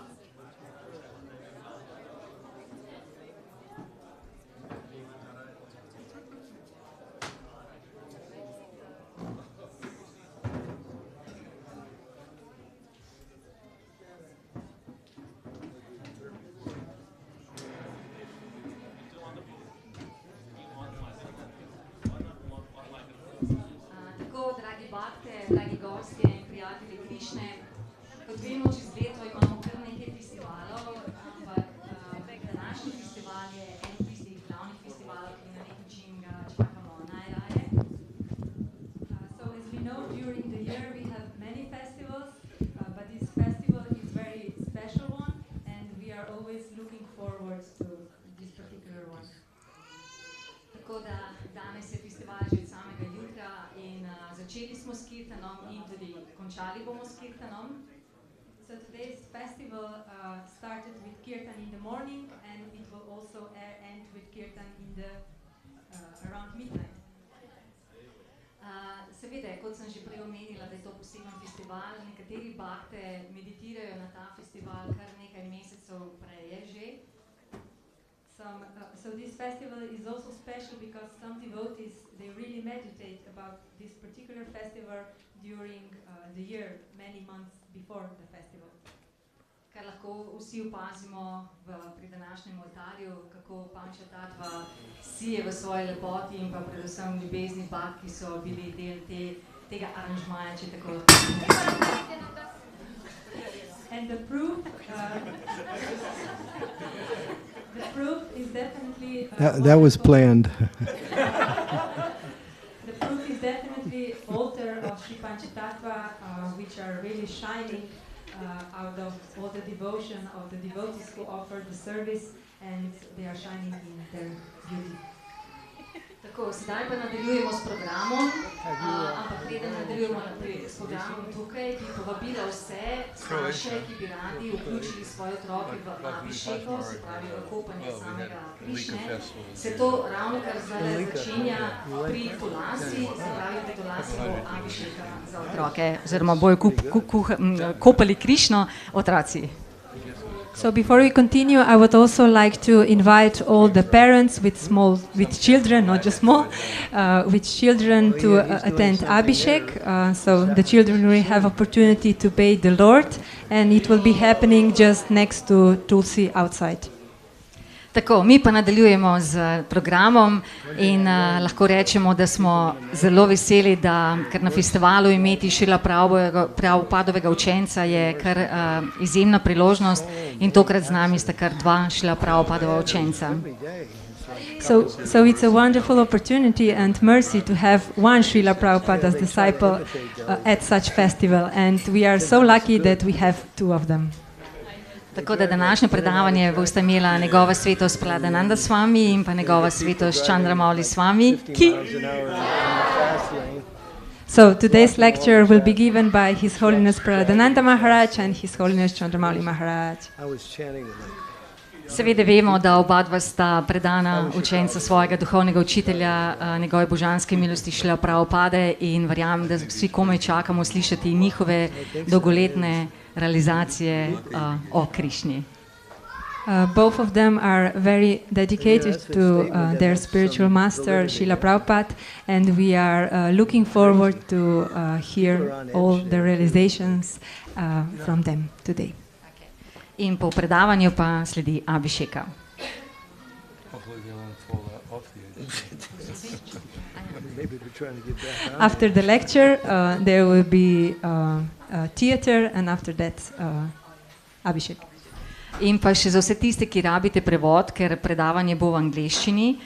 Dragi gostje in prijatelji Krišne, kot vemo, čez leto imamo kar nekaj festivalov, ampak današnji festival je en tistih glavnih festivalov, ki na nek način ga čakamo najraje. So as we know, during the year we have many festivals, but this festival is very special one, and we are always looking forward to this particular one. Tako da danes je festival že od samega jutra in začeli smo s kirtanom in tudi končali bomo s kirtanom. So today's festival started with kirtan in the morning, and it will also end with kirtan in the around midnight. Seveda, kot sem že prej omenila, da je to poseben festival, nekateri bakte meditirajo na ta festival kar nekaj mesecev prej že. So this festival is also special because some devotees, they really meditate about this particular festival during the year, many months before the festival. Kar lahko vsi opazimo pri današnjem oltarju, kako Pančatattva sije v svoji lepoti in pa predvsem ljubezni bak, ki so bili del tega aranžmaja, če tako And the proof is definitely That was planned. the proof is definitely altar of Shri Panchatattva, which are really shining out of all the devotion of the devotees who offer the service, and they are shining in their beauty. Tako, sedaj pa nadaljujemo s programom, ampak preden nadaljujemo naprej s programom tukaj, bi povabila vse starše, ki bi radi vključili svoje otroke v abhišeko, se pravi v kopanje samega Krišne. Se to ravnokar zdaj začenja pri Tulasi, se pravi pri Tulasi bo abhišeka za otroke, oziroma bojo kopali Krišno otroci. So before we continue, I would also like to invite all the parents with children, not just small, with children to attend Abhishek. So the children will have opportunity to bathe the Lord, and it will be happening just next to Tulsi outside. Tako, mi pa nadaljujemo z programom in lahko rečemo, da smo zelo veseli, da ker na festivalu imeti Šrila Prabhupadovega učenca je kar izjemna priložnost in tokrat z nami sta kar dva Šrila Prabhupadova učenca. So it's a wonderful opportunity and mercy to have one Srila Prabhupada's disciple at such festival, and we are so lucky that we have two of them. Tako da današnje predavanje bosta imela njegova svetost Pradananda Swami in pa njegova svetost Chandramauli Swami, ki... So today's lecture will be given by His Holiness Pradananda Maharaj and His Holiness Chandramauli Maharaj. Seveda vemo, da oba dva sta predana učenca svojega duhovnega učitelja, njegove božanske milosti Šrila Prabhupade, in verjamem, da vsi komaj čakamo slišati njihove dolgoletne realizacije o Krišni. Both of them are very dedicated to their spiritual master, Srila Prabhupada, and we are looking forward to hear all the realizations from them today. In po predavanju pa sledi Abhisheka. After the lecture, there will be theater, and after that, Abhishek. In pa še za vse tiste, ki rabite prevod, ker predavanje bo v angleščini,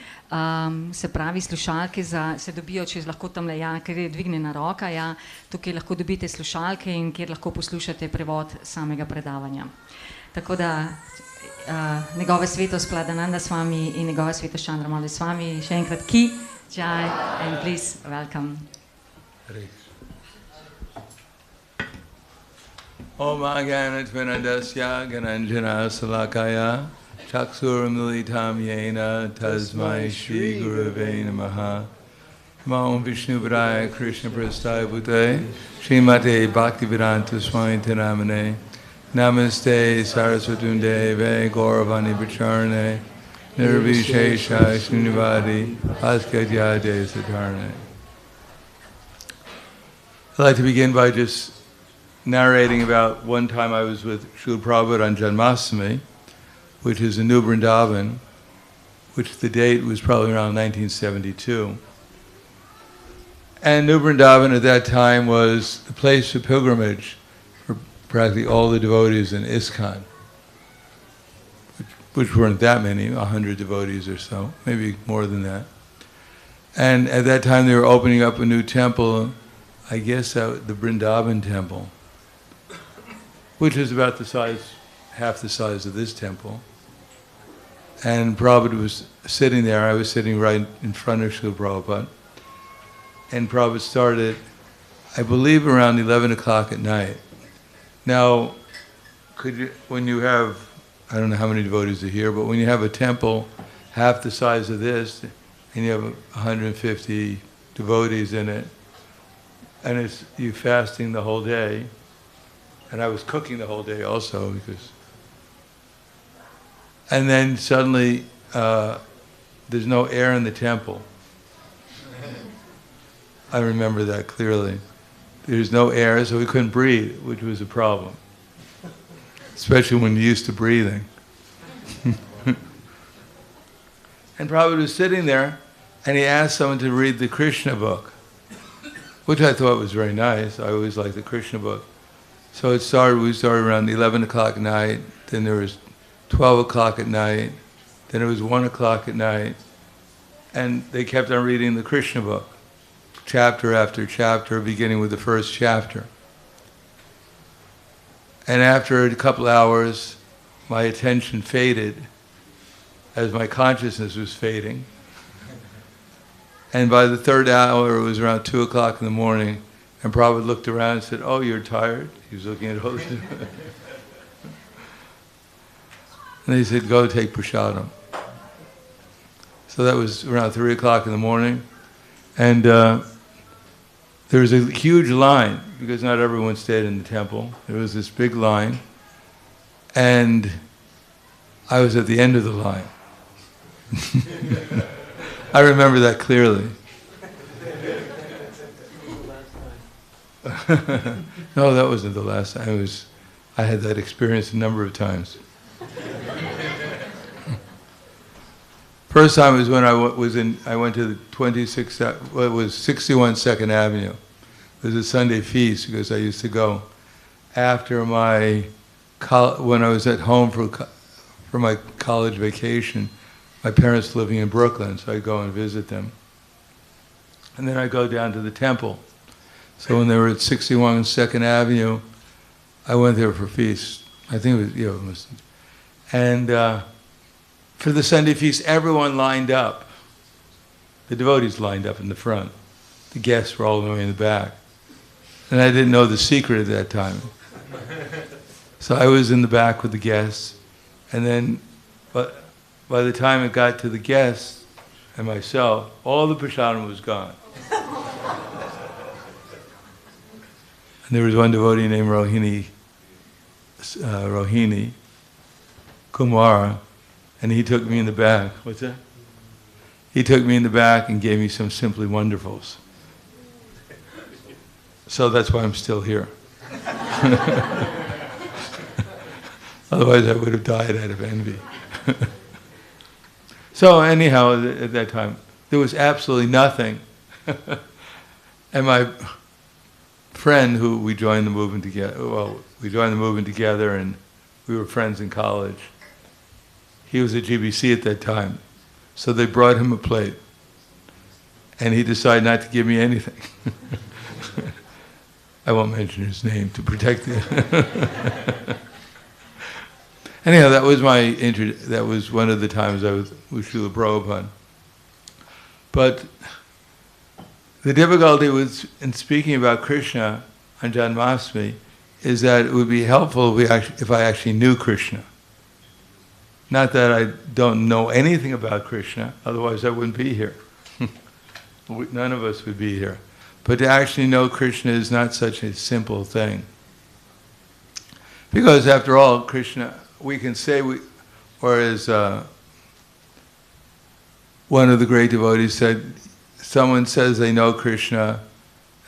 se pravi slušalke se dobijo, če lahko tamle, ja, ker je dvignjena roka, ja, tukaj lahko dobite slušalke in kjer lahko poslušate prevod samega predavanja. Tako da njegova svetost Pladananda Swami in njegova svetost Chandramauli Swami, še enkrat ki, jai, and please welcome. Om Agyanatvanadasya Gananjana Salakaya Chaksuramilitam Yena Tasmai Shri Gurave Namaha Om Vishnu Padaya Krishna Prasthaya Bhute Srimate Bhaktivedanta Swami Tinamane Namaste Saraswatunde Ve Gauravani Pacharne Nirvishesha Srinivadi Askadyade Satarne. I'd like to begin by just narrating about one time I was with Srila Prabhupada on Janmashtami, which is in New Vrindavan, which the date was probably around 1972. And New Vrindavan at that time was the place of pilgrimage for practically all the devotees in ISKCON, which weren't that many, 100 devotees or so, maybe more than that. And at that time they were opening up a new temple, I guess the Vrindavan temple, which is about the size, half the size of this temple. And Prabhupada was sitting there. I was sitting right in front of Srila Prabhupada. And Prabhupada started, I believe, around 11 o'clock at night. Now, when you have, I don't know how many devotees are here, but when you have a temple half the size of this, and you have 150 devotees in it, and you're fasting the whole day, and I was cooking the whole day also, and then suddenly there's no air in the temple. I remember that clearly. There's no air, so we couldn't breathe, which was a problem, especially when you're used to breathing. And Prabhupada was sitting there, and he asked someone to read the Krishna book, which I thought was very nice. I always liked the Krishna book. So we started around 11 o'clock at night, then there was 12 o'clock at night, then it was 1 o'clock at night, and they kept on reading the Krishna book, chapter after chapter, beginning with the first chapter. And after a couple hours, my attention faded as my consciousness was fading. And by the third hour, it was around 2 o'clock in the morning, and Prabhupada looked around and said, "Oh, you're tired?" He was looking at all this. And he said, "Go take prasadam." So that was around 3 o'clock in the morning. And there was a huge line, because not everyone stayed in the temple. There was this big line. And I was at the end of the line. I remember that clearly. No, that wasn't the last time. I had that experience a number of times. First time was when I went to the 61 2nd Avenue. It was a Sunday feast, because I used to go after when I was at home for my college vacation. My parents living in Brooklyn, so I'd go and visit them. And then I'd go down to the temple. So when they were at 61 2nd Avenue, I went there for feast. I think it was, and for the Sunday feast, everyone lined up. The devotees lined up in the front. The guests were all the way in the back. And I didn't know the secret at that time. So I was in the back with the guests, and then by the time it got to the guests and myself, all the prasadam was gone. And there was one devotee named Rohini Kumara, and he took me in the back. What's that? He took me in the back and gave me some Simply Wonderfuls. So that's why I'm still here. Otherwise I would have died out of envy. So anyhow, at that time, there was absolutely nothing. And my friend, who we joined the movement together, and We were friends in college. He was at GBC at that time. So they brought him a plate. And he decided not to give me anything. I won't mention his name to protect you. Anyhow, that was that was one of the times I was with Srila Prabhupada. But the difficulty in speaking about Krishna on Janmashtami is that it would be helpful if I actually knew Krishna. Not that I don't know anything about Krishna, otherwise I wouldn't be here. None of us would be here. But to actually know Krishna is not such a simple thing. Because after all, Krishna, we can say, or as one of the great devotees said, someone says they know Krishna,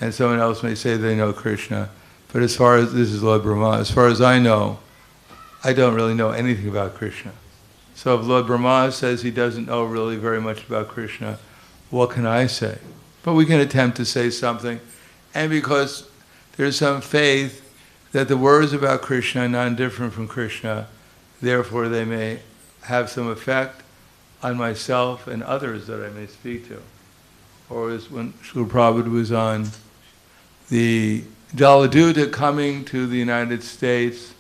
and someone else may say they know Krishna. But as far as, this is Lord Brahma, as far as I know, I don't really know anything about Krishna. So if Lord Brahma says he doesn't know really very much about Krishna, what can I say? But we can attempt to say something. And because there's some faith that the words about Krishna are non-different from Krishna, therefore they may have some effect on myself and others that I may speak to. Or as when Srila Prabhupada was on the Jaladuta coming to the United States,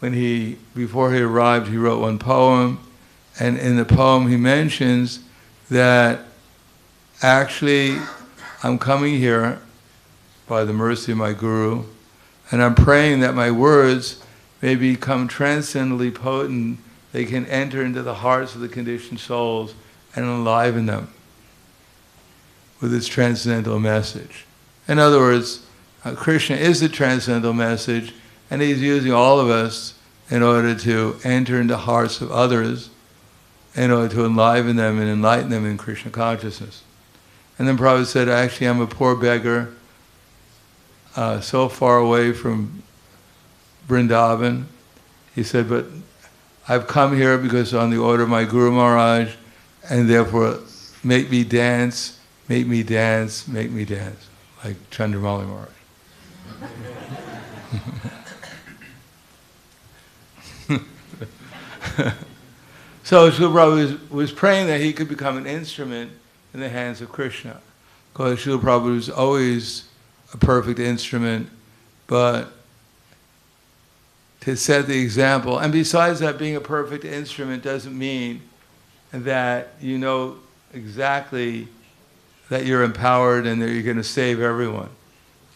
before he arrived, he wrote one poem, and in the poem he mentions that actually I'm coming here by the mercy of my Guru, and I'm praying that my words may become transcendently potent. They can enter into the hearts of the conditioned souls and enliven them with its transcendental message. In other words, Krishna is the transcendental message, and he's using all of us in order to enter into hearts of others, in order to enliven them and enlighten them in Krishna consciousness. And then Prabhupada said, actually I'm a poor beggar, so far away from Vrindavan. He said, but I've come here because on the order of my Guru Maharaj, and therefore make me dance, make me dance, make me dance, like Chandramali Maharaj. So Srila Prabhupada was praying that he could become an instrument in the hands of Krishna. Because Srila Prabhupada was always a perfect instrument, but to set the example, and besides that, being a perfect instrument doesn't mean that you know exactly that you're empowered and that you're going to save everyone.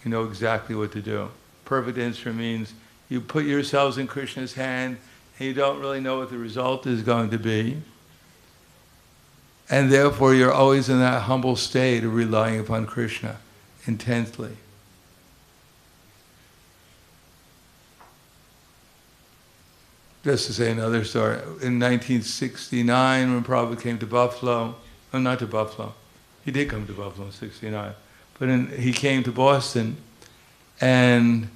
You know exactly what to do. Perfect instrument means you put yourselves in Krishna's hand and you don't really know what the result is going to be. And therefore you're always in that humble state of relying upon Krishna intensely. Just to say another story, in 1969 when Prabhupada came to Buffalo, oh not to Buffalo, he did come to Buffalo in 69, but he came to Boston, and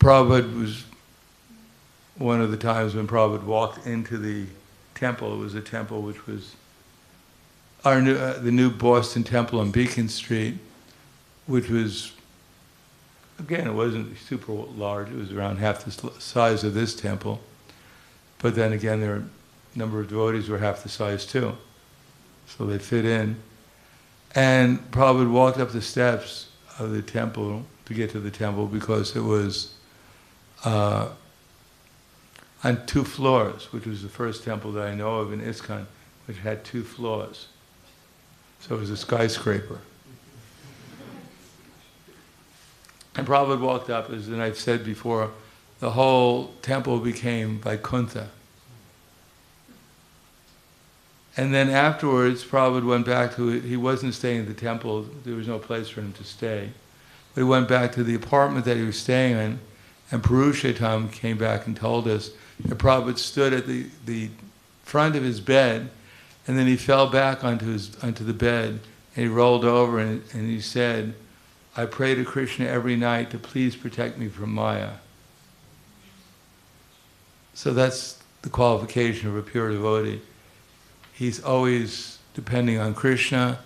Prabhupada was one of the times when Prabhupada walked into the temple. It was a temple which was the new Boston Temple on Beacon Street, which was, again, it wasn't super large. It was around half the size of this temple. But then again, there were a number of devotees who were half the size too. So they fit in. And Prabhupada walked up the steps of the temple to get to the temple because it was on 2 floors, which was the first temple that I know of in ISKCON, which had 2 floors. So it was a skyscraper. And Prabhupada walked up, as I've said before, the whole temple became Vaikuntha. And then afterwards, Prabhupada went back to it. He wasn't staying at the temple. There was no place for him to stay. But he went back to the apartment that he was staying in, and Purushottam came back and told us that Prabhupada stood at the front of his bed, and then he fell back onto the bed, and he rolled over, and he said, I pray to Krishna every night to please protect me from Maya. So that's the qualification of a pure devotee. He's always depending on Krishna,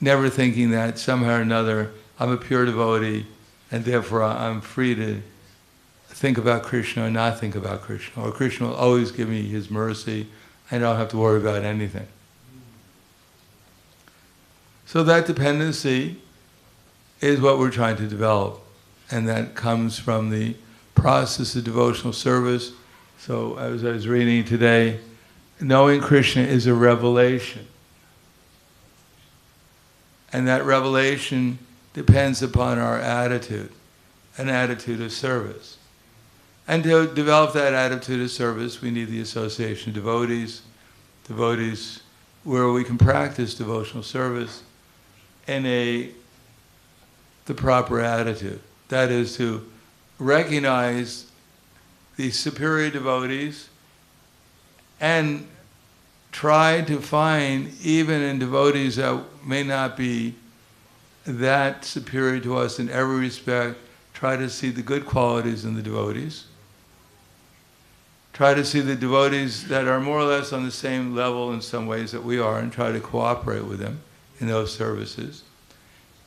never thinking that somehow or another I'm a pure devotee and therefore I'm free to think about Krishna or not think about Krishna, or Krishna will always give me his mercy, I don't have to worry about anything. So that dependency is what we're trying to develop, and that comes from the process of devotional service. So as I was reading today, knowing Krishna is a revelation. And that revelation depends upon our attitude, an attitude of service. And to develop that attitude of service, we need the association of devotees, devotees where we can practice devotional service in the proper attitude. That is to recognize the superior devotees and try to find, even in devotees that may not be that superior to us in every respect, try to see the good qualities in the devotees. Try to see the devotees that are more or less on the same level in some ways that we are, and try to cooperate with them in those services.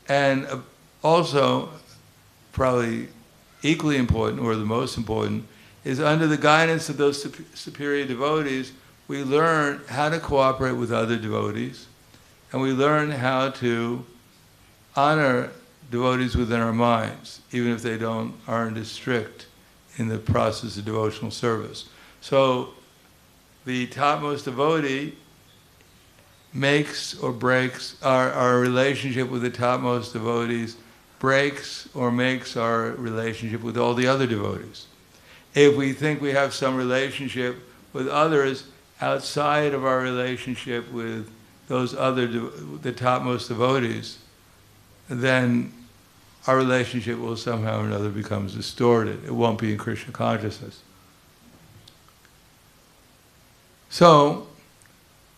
And also, probably equally important, or the most important, is under the guidance of those superior devotees, we learn how to cooperate with other devotees, and we learn how to honor devotees within our minds, even if they aren't as strict in the process of devotional service. So the topmost devotee makes or breaks our relationship with the topmost devotees, breaks or makes our relationship with all the other devotees. If we think we have some relationship with others outside of our relationship with those other, the topmost devotees, then our relationship will somehow or another become distorted. It won't be in Krishna consciousness. So,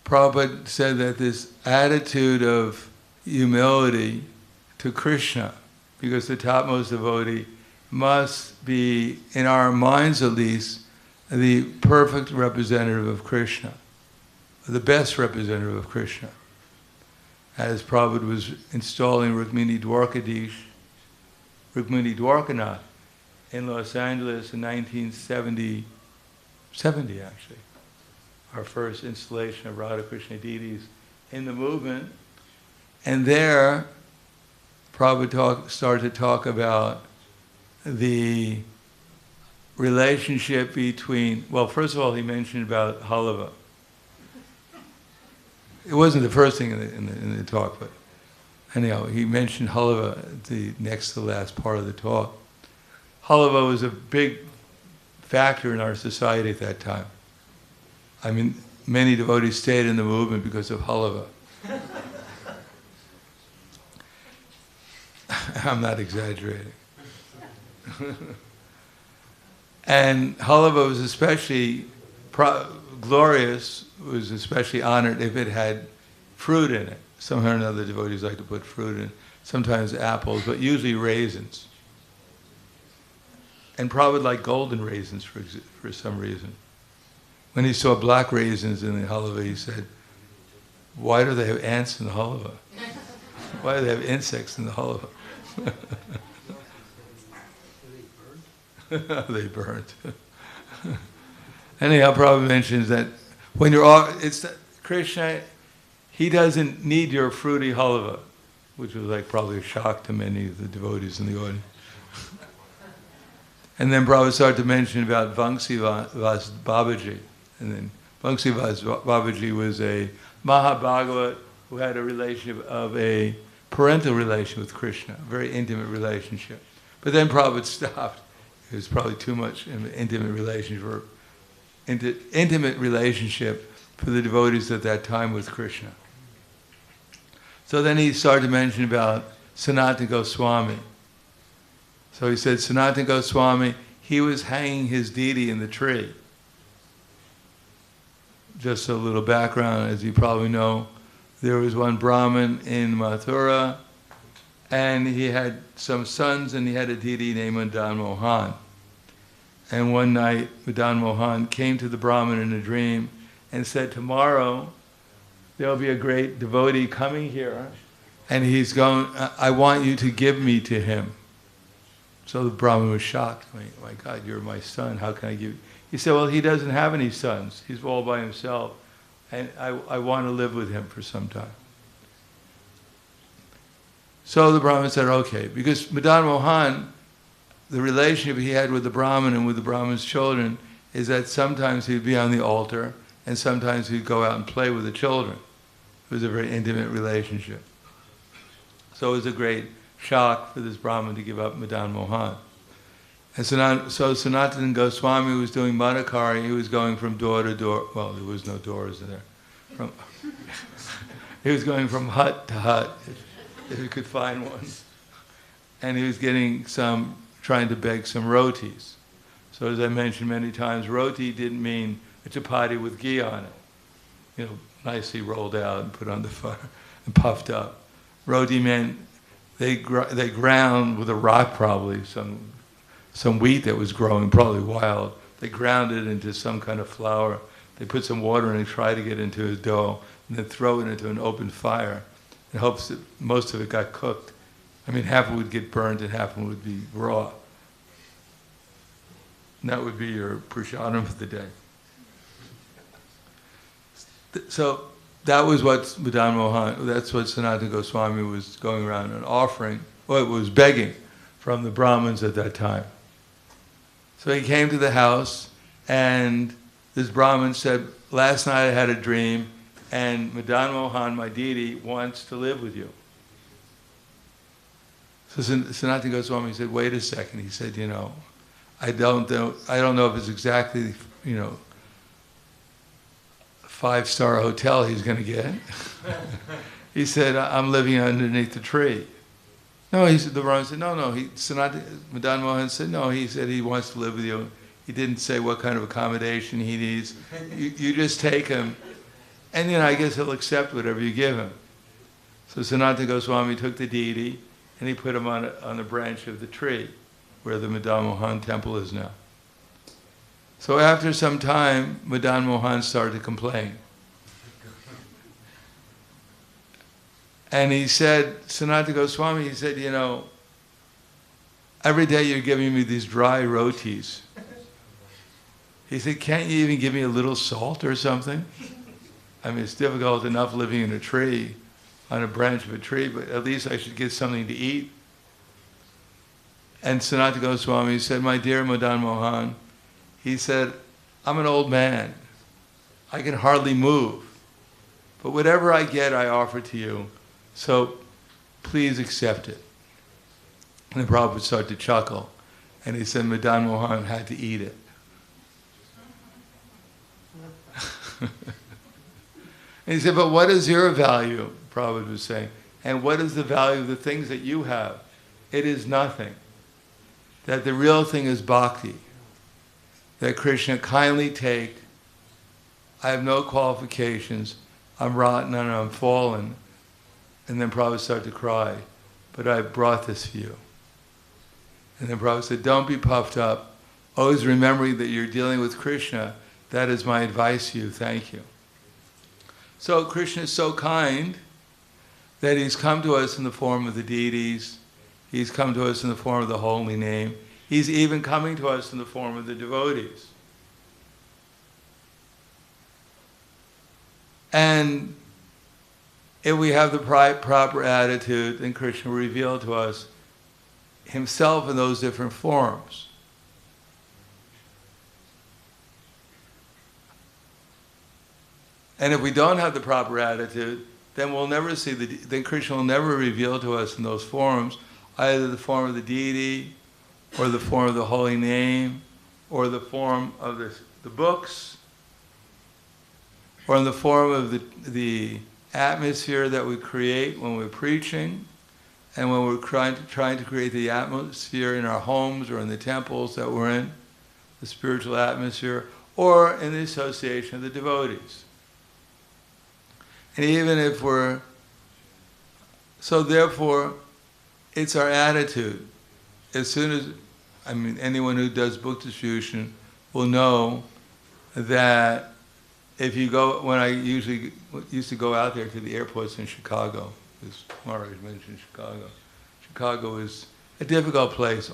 Prabhupada said that this attitude of humility to Krishna, because the topmost devotee must be, in our minds at least, the perfect representative of Krishna, the best representative of Krishna. As Prabhupada was installing Rukmini Dwarkanath in Los Angeles in 1970 actually, our first installation of Radha Krishna deities in the movement. And there, Prabhupada started to talk about the relationship between, well, first of all, he mentioned about halava. It wasn't the first thing in the talk, but anyhow, he mentioned halava at the next to the last part of the talk. Halava was a big factor in our society at that time. I mean, many devotees stayed in the movement because of halava. I'm not exaggerating. And halava was especially glorious, was especially honored if it had fruit in it. Somehow or another, devotees like to put fruit in, sometimes apples, but usually raisins. And Prabhupada liked golden raisins for some reason. When he saw black raisins in the halava, he said, "Why do they have ants in the halava? Why do they have insects in the halava?" They burnt. Anyhow, Prabhupada mentions that when Krishna, he doesn't need your fruity halava, which was like probably a shock to many of the devotees in the audience. And then Prabhupada started to mention about Vangsivas Babaji. And then Vangsivas Babaji was a Mahabhagavat who had a relationship of a parental relation with Krishna, a very intimate relationship. But then Prabhupada stopped. It was probably too much intimate relationship for the devotees at that time with Krishna. So then he started to mention about Sanatana Goswami. So he said, Sanatana Goswami, he was hanging his deity in the tree. Just a little background, as you probably know, there was one Brahmin in Mathura, and he had some sons, and he had a deity named Madan Mohan. And one night, Madan Mohan came to the Brahmin in a dream and said, tomorrow there'll be a great devotee coming here, and he's going, I want you to give me to him. So the Brahmin was shocked. My God, you're my son. How can I give you? He said, well, he doesn't have any sons. He's all by himself. And I want to live with him for some time. So the Brahmin said, okay. Because Madan Mohan, the relationship he had with the Brahmin and with the Brahmin's children is that sometimes he'd be on the altar and sometimes he'd go out and play with the children. It was a very intimate relationship. So it was a great shock for this Brahmin to give up Madan Mohan. And so Sanatana Goswami was doing Madhukari. He was going from door to door. Well, there was no doors in there. He was going from hut to hut, if you could find one. And he was getting trying to beg some rotis. So as I mentioned many times, roti didn't mean a chapati with ghee on it. Nicely rolled out and put on the fire and puffed up. Roti meant they ground with a rock probably, some wheat that was growing, probably wild. They ground it into some kind of flour. They put some water in and try to get into a dough, and then throw it into an open fire in hopes that most of it got cooked. I mean, half of it would get burned and half of it would be raw. And that would be your prasadam for the day. So that was what Madan Mohan, that's what Sanatana Goswami was going around and offering, well, it was begging from the Brahmins at that time. So he came to the house, and this Brahmin said, last night I had a dream, and Madan Mohan, my deity, wants to live with you. So Sanatana Goswami said, wait a second. He said, I don't know if it's exactly, 5-star hotel he's going to get. He said, I'm living underneath the tree. No, the Brahmin said, no. Madan Mohan said, no, he said he wants to live with you. He didn't say what kind of accommodation he needs. You just take him, and I guess he'll accept whatever you give him. So Sanatana Goswami took the deity, and he put him on a branch of the tree, where the Madan Mohan temple is now. So after some time, Madan Mohan started to complain. And he said, Sanatana Goswami, he said, every day you're giving me these dry rotis. He said, can't you even give me a little salt or something? I mean, it's difficult enough living in a tree, on a branch of a tree, but at least I should get something to eat. And Sanatana Goswami said, my dear Madan Mohan, he said, I'm an old man. I can hardly move. But whatever I get, I offer to you. So please accept it. And the Prabhupada started to chuckle. And he said Madan Mohan had to eat it. And he said, but what is your value? Prabhupada was saying. And what is the value of the things that you have? It is nothing. That the real thing is bhakti. That Krishna kindly take, I have no qualifications, I'm rotten and I'm fallen. And then Prabhupada started to cry, but I brought this for you. And then Prabhupada said, don't be puffed up. Always remembering that you're dealing with Krishna. That is my advice to you. Thank you. So Krishna is so kind that he's come to us in the form of the deities. He's come to us in the form of the holy name. He's even coming to us in the form of the devotees. And if we have the proper attitude, then Krishna will reveal to us himself in those different forms. And if we don't have the proper attitude, then we'll never see then Krishna will never reveal to us in those forms, either the form of the deity, or the form of the holy name, or the form of the books, or in the form of the atmosphere that we create when we're preaching, and when we're trying to create the atmosphere in our homes or in the temples that we're in, the spiritual atmosphere, or in the association of the devotees. And even if so therefore, it's our attitude. As soon as, anyone who does book distribution will know that if you go, when I usually used to go out there to the airports in Chicago, as Maharaj mentioned Chicago. Chicago is a difficult place.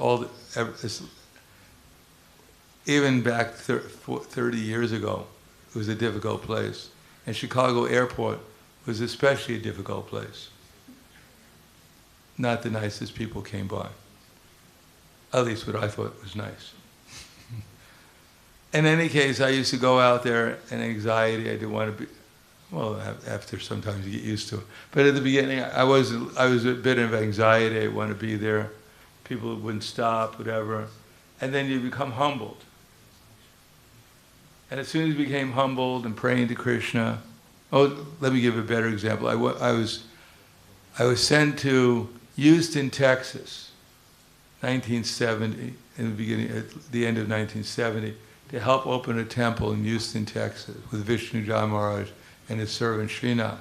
Even back 30 years ago, it was a difficult place. And Chicago Airport was especially a difficult place. Not the nicest people came by. At least what I thought was nice. In any case, I used to go out there, and anxiety, I didn't want to be, well, after sometimes you get used to it. But at the beginning, I was a bit of anxiety. I want to be there. People wouldn't stop, whatever. And then you become humbled. And as soon as you became humbled and praying to Krishna, let me give a better example. I was sent to Houston, Texas, 1970, at the end of 1970, to help open a temple in Houston, Texas, with Vishnu Jai Maharaj and his servant Srinath.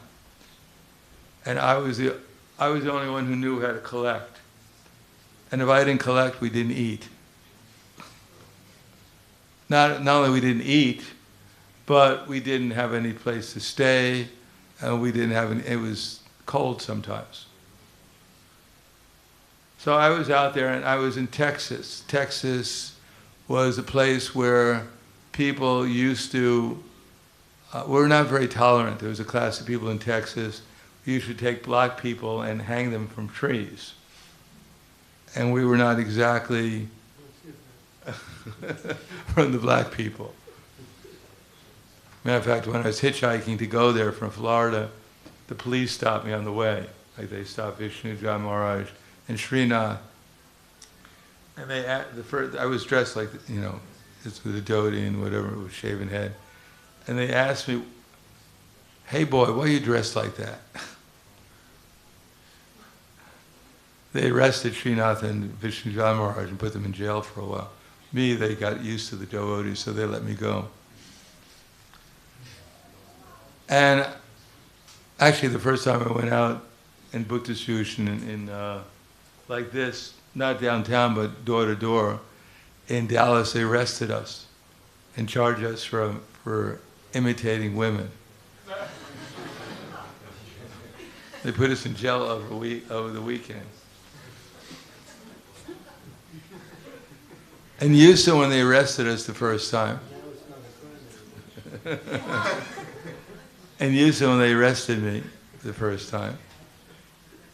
And I was the only one who knew how to collect. And if I didn't collect, we didn't eat. Not only we didn't eat, but we didn't have any place to stay, and we didn't have it was cold sometimes. So I was out there, and I was in Texas. Texas was a place where people used to, were not very tolerant. There was a class of people in Texas who used to take black people and hang them from trees. And we were not exactly from the black people. Matter of fact, when I was hitchhiking to go there from Florida, the police stopped me on the way. Like they stopped Vishnu Jai Maharaj and Srinath. And I was dressed like, it's with a dhoti and whatever, with shaven head. And they asked me, "Hey boy, why are you dressed like that?" They arrested Srinath and Vishnu Jai Maharaj and put them in jail for a while. Me, they got used to the devotees, so they let me go. And actually, the first time I went out in Bhakti in like this, not downtown, but door to door, in Dallas, they arrested us and charged us for imitating women. They put us in jail over the weekend. And Houston, when they arrested us the first time, and Houston, when they arrested me the first time,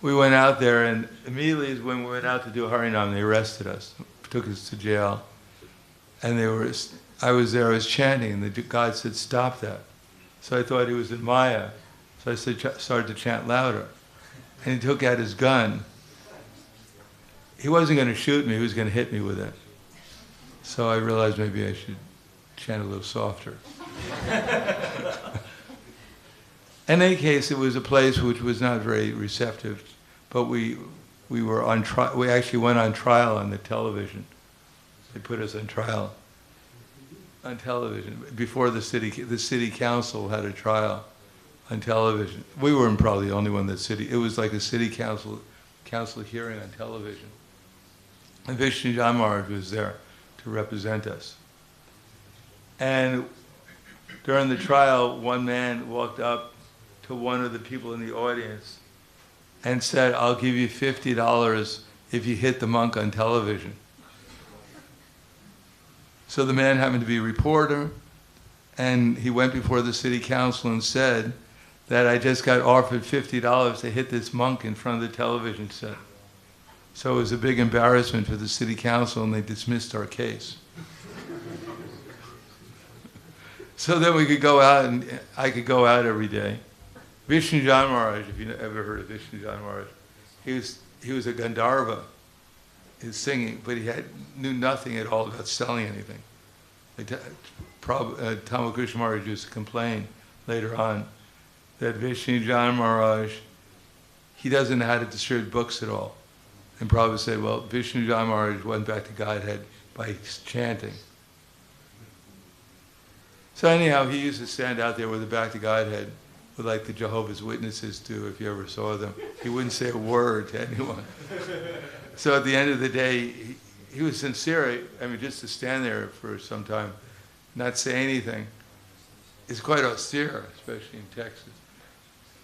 we went out there, and immediately when we went out to do Harinam, they arrested us, took us to jail, and I was there, I was chanting, and the God said, "Stop that." So I thought he was in Maya, so I started to chant louder, and he took out his gun. He wasn't going to shoot me, he was going to hit me with it. So I realized maybe I should chant a little softer. In any case, it was a place which was not very receptive, but we were on trial. We actually went on trial on the television. They put us on trial on television before the city council had a trial on television. We weren't probably the only one it was like a city council hearing on television. And Vishnu Jai Maharaj was there to represent us. And during the trial, one man walked up to one of the people in the audience and said, "I'll give you $50 if you hit the monk on television." So the man happened to be a reporter, and he went before the city council and said that I just got offered $50 to hit this monk in front of the television set. So it was a big embarrassment for the city council, and they dismissed our case. So then we could go out, and I could go out every day. Vishnu Jai Maharaj, if you ever heard of Vishnu Jai Maharaj, he was a Gandharva. He was singing, but he knew nothing at all about selling anything. Tamal Krishna Maharaj used to complain later on that Vishnu Jai Maharaj, he doesn't know how to distribute books at all. And Prabhupada said, well, Vishnu Jai Maharaj went back to Godhead by chanting. So anyhow, he used to stand out there with the back to Godhead, with like the Jehovah's Witnesses do, if you ever saw them. He wouldn't say a word to anyone. So at the end of the day, he was sincere. I mean, just to stand there for some time, not say anything, is quite austere, especially in Texas.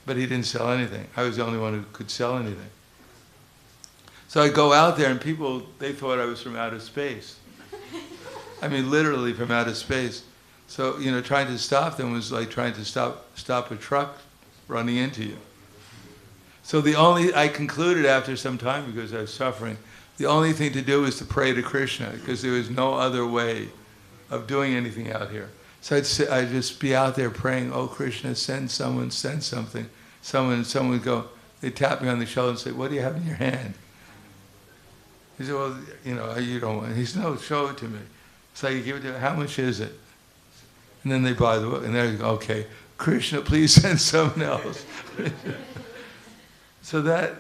But he didn't sell anything. I was the only one who could sell anything. So I'd go out there and people, they thought I was from outer space. I mean, literally from outer space. So, you know, trying to stop them was like trying to stop a truck running into you. So I concluded after some time, because I was suffering, the only thing to do was to pray to Krishna, because there was no other way of doing anything out here. So I'd just be out there praying, oh Krishna, send someone, send something. Someone would go, they'd tap me on the shoulder and say, what do you have in your hand? He said, well, you know, you don't want it. He said, no, show it to me. So you give it to me, how much is it? And then they buy the book, and they go, okay, Krishna, please send someone else. So that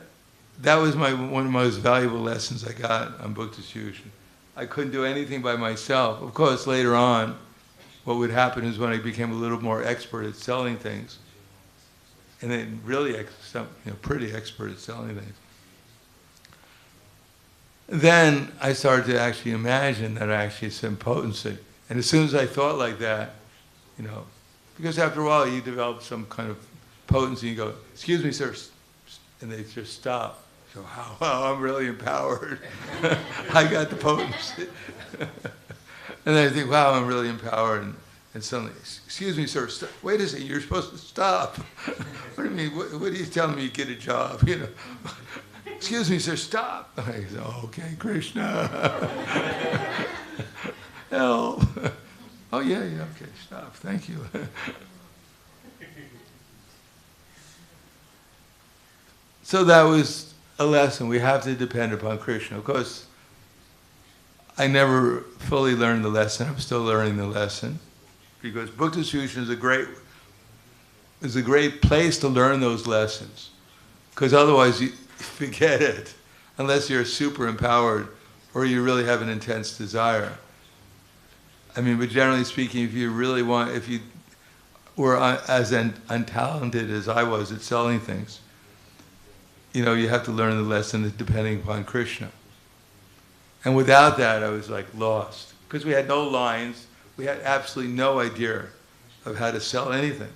was one of the most valuable lessons I got on book distribution. I couldn't do anything by myself. Of course, later on, what would happen is when I became a little more expert at selling things, and then really pretty expert at selling things, then I started to actually imagine that I actually had some potency. And as soon as I thought like that, you know, because after a while you develop some kind of potency, you go, excuse me, sir, and they just stop. So, wow, I'm really empowered. I got the potency. And then I think, wow, I'm really empowered. And suddenly, excuse me, sir, wait a second, you're supposed to stop. What do you mean? What are you telling me? Get a job, you know? Excuse me, sir, stop. I said, okay, Krishna. Help. Oh, yeah, okay, stop. Thank you. So that was a lesson. We have to depend upon Krishna. Of course, I never fully learned the lesson. I'm still learning the lesson. Because book distribution is a great place to learn those lessons. Because otherwise you forget it, unless you're super empowered or you really have an intense desire. I mean, but generally speaking, if you were as untalented as I was at selling things, you know, you have to learn the lesson depending upon Krishna. And without that, I was like lost. Because we had no lines, we had absolutely no idea of how to sell anything.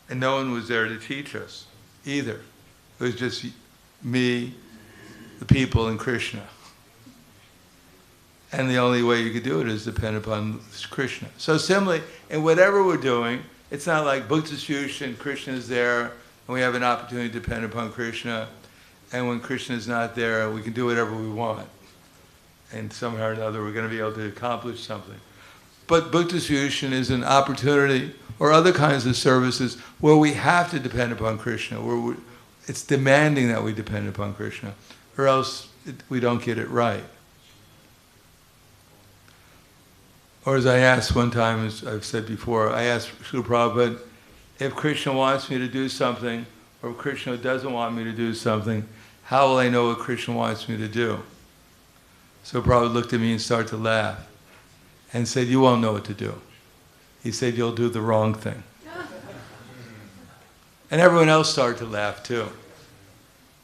And no one was there to teach us either. It was just me, the people, and Krishna. And the only way you could do it is depend upon Krishna. So similarly, in whatever we're doing, it's not like book distribution, Krishna is there, and we have an opportunity to depend upon Krishna. And when Krishna is not there, we can do whatever we want. And somehow or another, we're going to be able to accomplish something. But book distribution is an opportunity, or other kinds of services, where we have to depend upon Krishna, where it's demanding that we depend upon Krishna, or else we don't get it right. Or as I asked one time, as I've said before, I asked Srila Prabhupada, if Krishna wants me to do something, or if Krishna doesn't want me to do something, how will I know what Krishna wants me to do? So Prabhupada looked at me and started to laugh and said, you won't know what to do. He said, you'll do the wrong thing. And everyone else started to laugh too,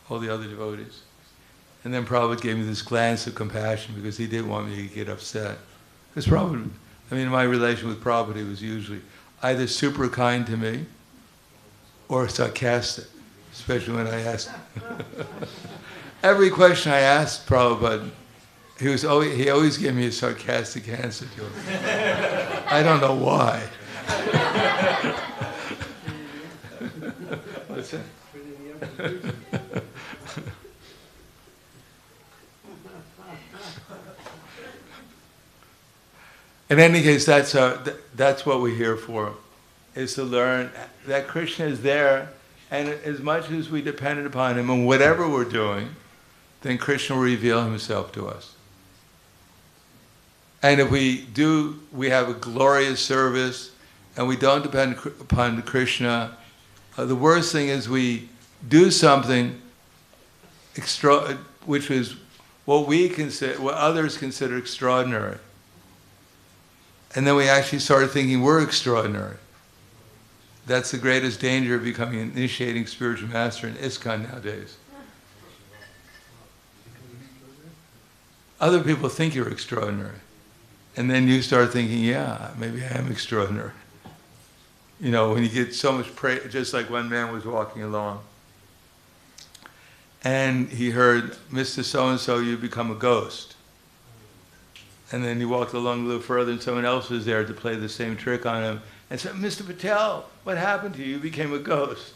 all the other devotees. And then Prabhupada gave me this glance of compassion because he didn't want me to get upset. Because Prabhupada, my relation with Prabhupada was usually either super kind to me or sarcastic, especially when I asked. Every question I asked Prabhupada, he always gave me a sarcastic answer to it. I don't know why. What's that? In any case, that's what we're here for, is to learn that Krishna is there, and as much as we depend upon him in whatever we're doing, then Krishna will reveal himself to us. And if we have a glorious service, and we don't depend upon Krishna, the worst thing is we do something which is what others consider extraordinary. And then we actually started thinking we're extraordinary. That's the greatest danger of becoming an initiating spiritual master in ISKCON nowadays. Other people think you're extraordinary. And then you start thinking, yeah, maybe I am extraordinary. You know, when you get so much praise, just like one man was walking along. and he heard, Mr. So-and-so, you become a ghost. And then he walked along a little further and someone else was there to play the same trick on him and said, Mr. Patel, what happened to you? You became a ghost.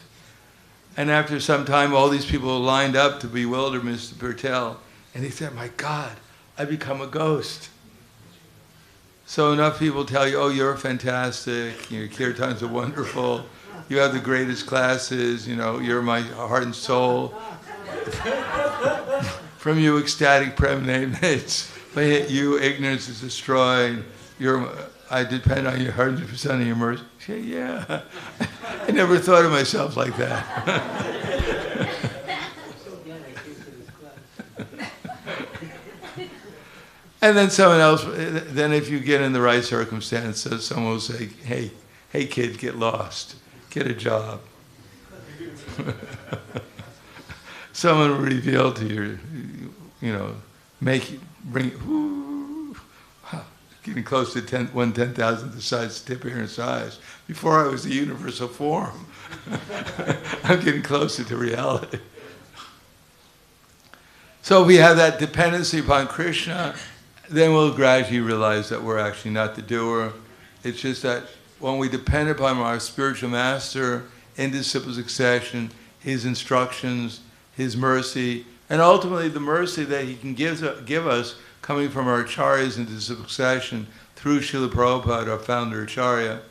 And after some time, all these people lined up to bewilder Mr. Patel. And he said, my God, I become a ghost. So enough people tell you, oh, you're fantastic, your kirtans are wonderful, you have the greatest classes, you know, you're my heart and soul. From you, ecstatic preemanates. But you, ignorance is destroyed. I depend on you 100% of your mercy. Yeah, I never thought of myself like that. And then someone else, then if you get in the right circumstances, someone will say, hey kid, get lost, get a job. Someone will reveal to you, getting close to 1/10,000th the size, tip here in size. Before I was the universal form. I'm getting closer to reality. So if we have that dependency upon Krishna, then we'll gradually realize that we're actually not the doer. It's just that when we depend upon our spiritual master in disciple succession, his instructions, his mercy, and ultimately the mercy that he can give us coming from our acharyas in disciple succession through Srila Prabhupada, our founder acharya,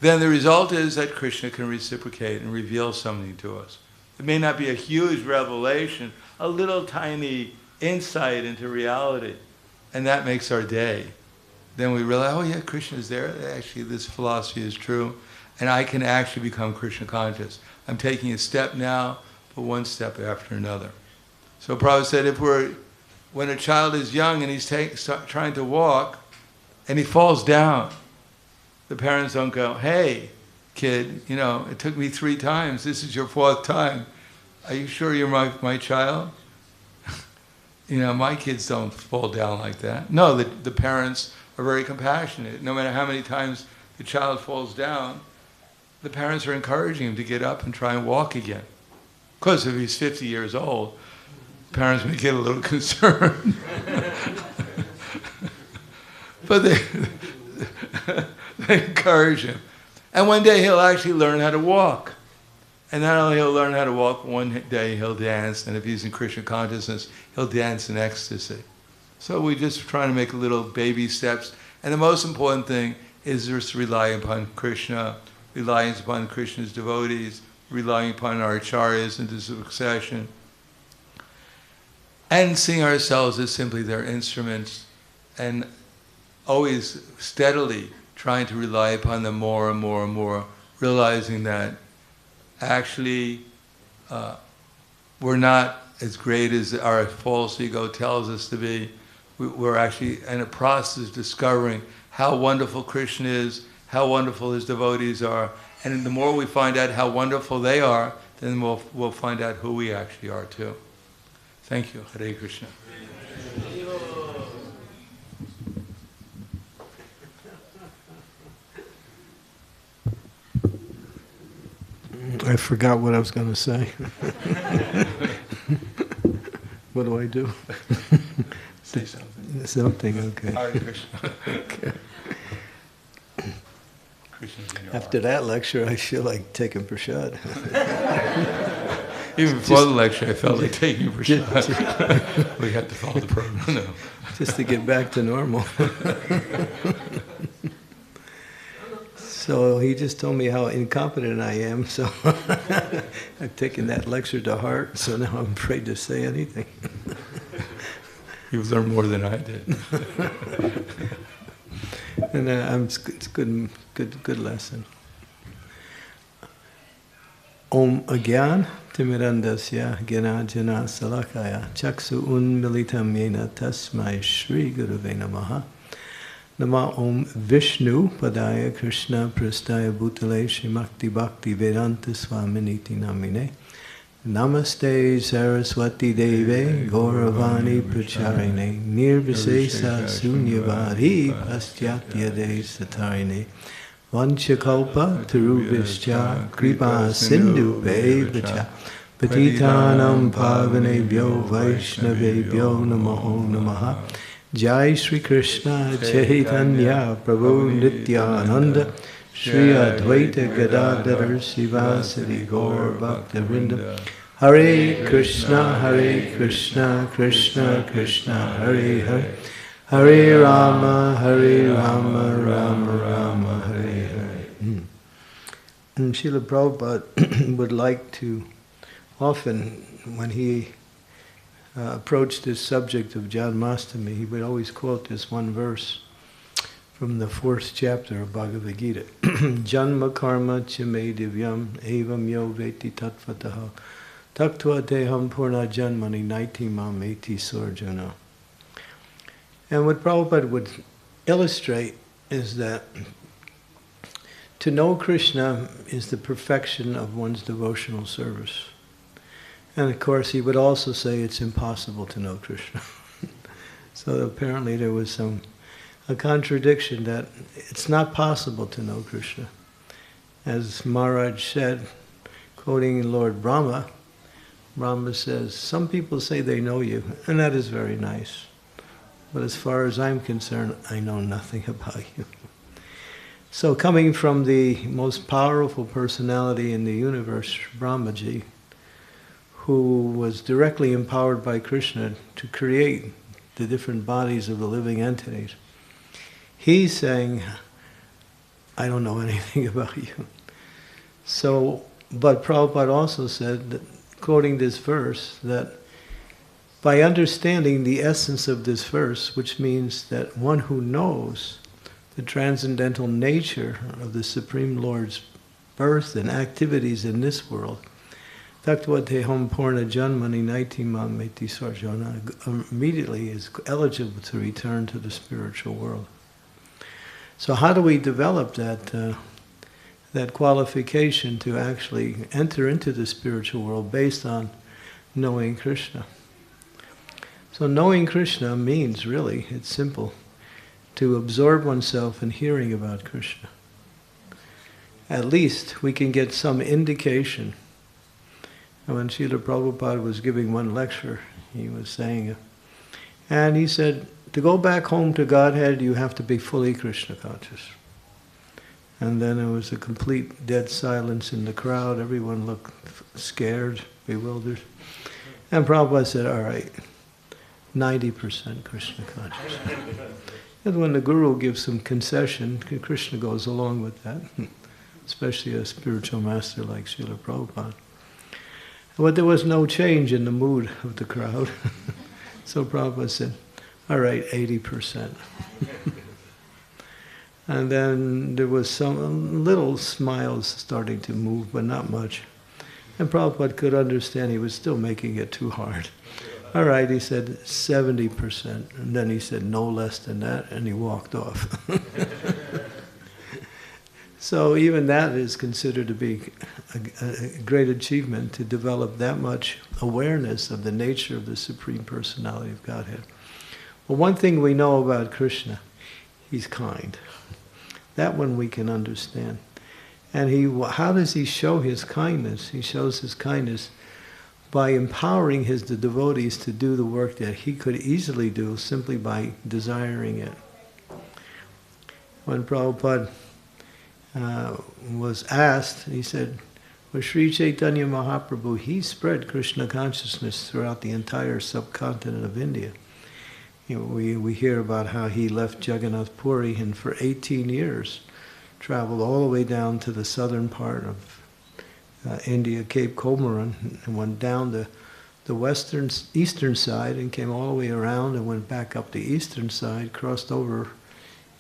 then the result is that Krishna can reciprocate and reveal something to us. It may not be a huge revelation, a little tiny insight into reality, and that makes our day. Then we realize, oh yeah, Krishna is there. Actually, this philosophy is true, and I can actually become Krishna conscious. I'm taking a step now, but one step after another. So Prabhupada said, when a child is young and he's trying to walk, and he falls down, the parents don't go, hey, kid, it took me 3 times. This is your 4th time. Are you sure you're my child? My kids don't fall down like that. No, the parents are very compassionate. No matter how many times the child falls down, the parents are encouraging him to get up and try and walk again. Of course, if he's 50 years old, parents may get a little concerned. But they encourage him. And one day he'll actually learn how to walk. And not only he'll learn how to walk, one day he'll dance, and if he's in Krishna consciousness, he'll dance in ecstasy. So we just try to make little baby steps. And the most important thing is just relying upon Krishna, relying upon Krishna's devotees, relying upon our acharyas into succession, and seeing ourselves as simply their instruments, and always steadily trying to rely upon them more and more and more, realizing that actually we're not as great as our false ego tells us to be. We're actually in a process of discovering how wonderful Krishna is, how wonderful his devotees are, and the more we find out how wonderful they are, then we'll find out who we actually are too. Thank you. Hare Krishna. I forgot what I was going to say. What do I do? Say something. Something, okay. Hare Krishna. Okay. After that lecture, I feel like taking prashad. Even before the lecture, I felt like taking prashad. We had to follow the program. No. Just to get back to normal. So he just told me how incompetent I am, so I've taken that lecture to heart, so now I'm afraid to say anything. You've learned more than I did. And it's good lesson. Om Agyan Timirandasya Gyanajana Salakaya Chaksu Unmilitam Yena Tasmai Shri Gurave Namaha Nama Om Vishnu Padaya Krishna Prastaya Bhutale Shrimakti Bhakti Vedanta Swaminiti Namine Namaste Saraswati Deve Gauravani Pracharine Nirvisesa Sunyavadi Pastyatya De Satarine Vanchakalpa Tarubhischa Kripa Sindhu Bevacha Patitanam pavanebhyo vaishnavebhyo namo namaha. Jai Shri Krishna Chaitanya Prabhu Nityananda Shri Advaita Gadadhar Sivasadi Gaur Bhaktivinoda. Hare Krishna Krishna Krishna Hare Hare, Hare Rama Rama Rama Hare Hare. And Srila Prabhupada would like to often, when he approached this subject of Janmashtami, he would always quote this one verse from the 4th chapter of Bhagavad Gita. Janma karma chime divyam evam yo veti tattvataha taktva deham purna janmani naitimam eti sorjana. And what Prabhupada would illustrate is that to know Krishna is the perfection of one's devotional service. And of course, he would also say it's impossible to know Krishna. So apparently there was a contradiction that it's not possible to know Krishna. As Maharaj said, quoting Lord Brahma, Brahma says, some people say they know you, and that is very nice. But as far as I'm concerned, I know nothing about you. So coming from the most powerful personality in the universe, Brahmaji, who was directly empowered by Krishna to create the different bodies of the living entities, he's saying, I don't know anything about you. So, but Prabhupada also said, that, quoting this verse, that by understanding the essence of this verse, which means that one who knows the transcendental nature of the Supreme Lord's birth and activities in this world, Taktva-teham purna janmani naitimam eti sarjana, immediately is eligible to return to the spiritual world. So how do we develop that qualification to actually enter into the spiritual world based on knowing Krishna? So knowing Krishna means, really, it's simple, to absorb oneself in hearing about Krishna. At least we can get some indication. And when Srila Prabhupada was giving one lecture, he was saying, and he said, to go back home to Godhead, you have to be fully Krishna conscious. And then there was a complete dead silence in the crowd. Everyone looked scared, bewildered. And Prabhupada said, all right, 90% Krishna conscious. And when the Guru gives some concession, Krishna goes along with that, especially a spiritual master like Srila Prabhupada. But there was no change in the mood of the crowd. So Prabhupada said, all right, 80%. And then there was some little smiles starting to move, but not much. And Prabhupada could understand he was still making it too hard. All right, he said 70%. And then he said no less than that, and he walked off. So even that is considered to be a great achievement, to develop that much awareness of the nature of the Supreme Personality of Godhead. Well, one thing we know about Krishna, he's kind. That one we can understand. And how does he show his kindness? He shows his kindness by empowering the devotees to do the work that he could easily do simply by desiring it. When Prabhupada was asked, he said, well, Sri Chaitanya Mahaprabhu, he spread Krishna consciousness throughout the entire subcontinent of India. You know, we hear about how he left Jagannath Puri and for 18 years traveled all the way down to the southern part of India, Cape Comorin, and went down the eastern side and came all the way around and went back up the eastern side, crossed over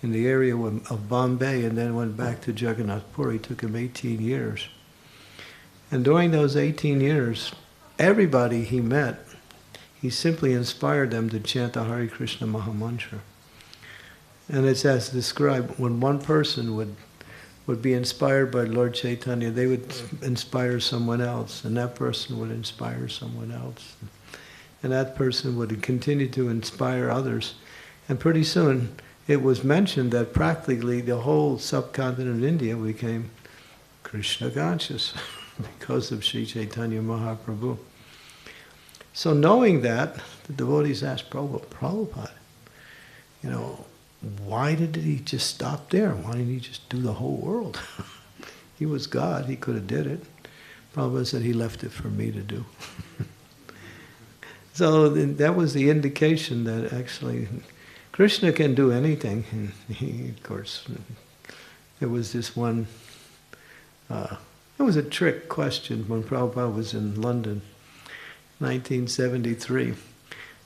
in the area of Bombay, and then went back to Jagannath Puri. It took him 18 years. And during those 18 years, everybody he met, he simply inspired them to chant the Hare Krishna Mahamantra. And it's as described, when one person would be inspired by Lord Chaitanya, they would inspire someone else, and that person would inspire someone else. And that person would continue to inspire others. And pretty soon, it was mentioned that practically the whole subcontinent of India became Krishna conscious. because of Sri Chaitanya Mahaprabhu. So knowing that, the devotees asked Prabhupada, why did he just stop there? Why didn't he just do the whole world? He was God, he could have did it. Prabhupada said he left it for me to do. So that was the indication that actually Krishna can do anything. And he, of course, there was this one, it was a trick question when Prabhupada was in London, 1973.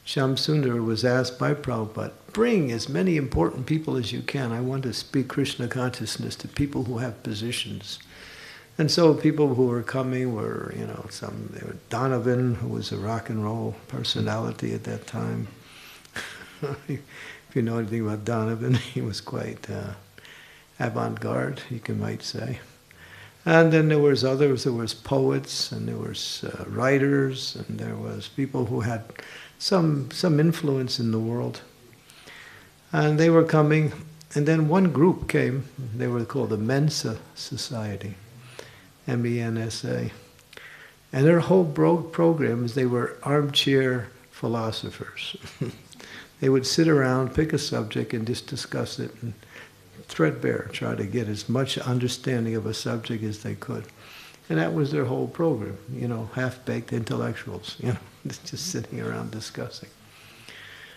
Shamsundar was asked by Prabhupada, bring as many important people as you can. I want to speak Krishna consciousness to people who have positions. And so people who were coming were, there were Donovan, who was a rock and roll personality at that time. If you know anything about Donovan, he was quite avant-garde, you might say. And then there was others, there was poets, and there was writers, and there was people who had some influence in the world. And they were coming, and then one group came, they were called the Mensa Society, M-E-N-S-A. And their whole program is they were armchair philosophers. They would sit around, pick a subject, and just discuss it, and threadbare, try to get as much understanding of a subject as they could. And that was their whole program, half-baked intellectuals, just sitting around discussing.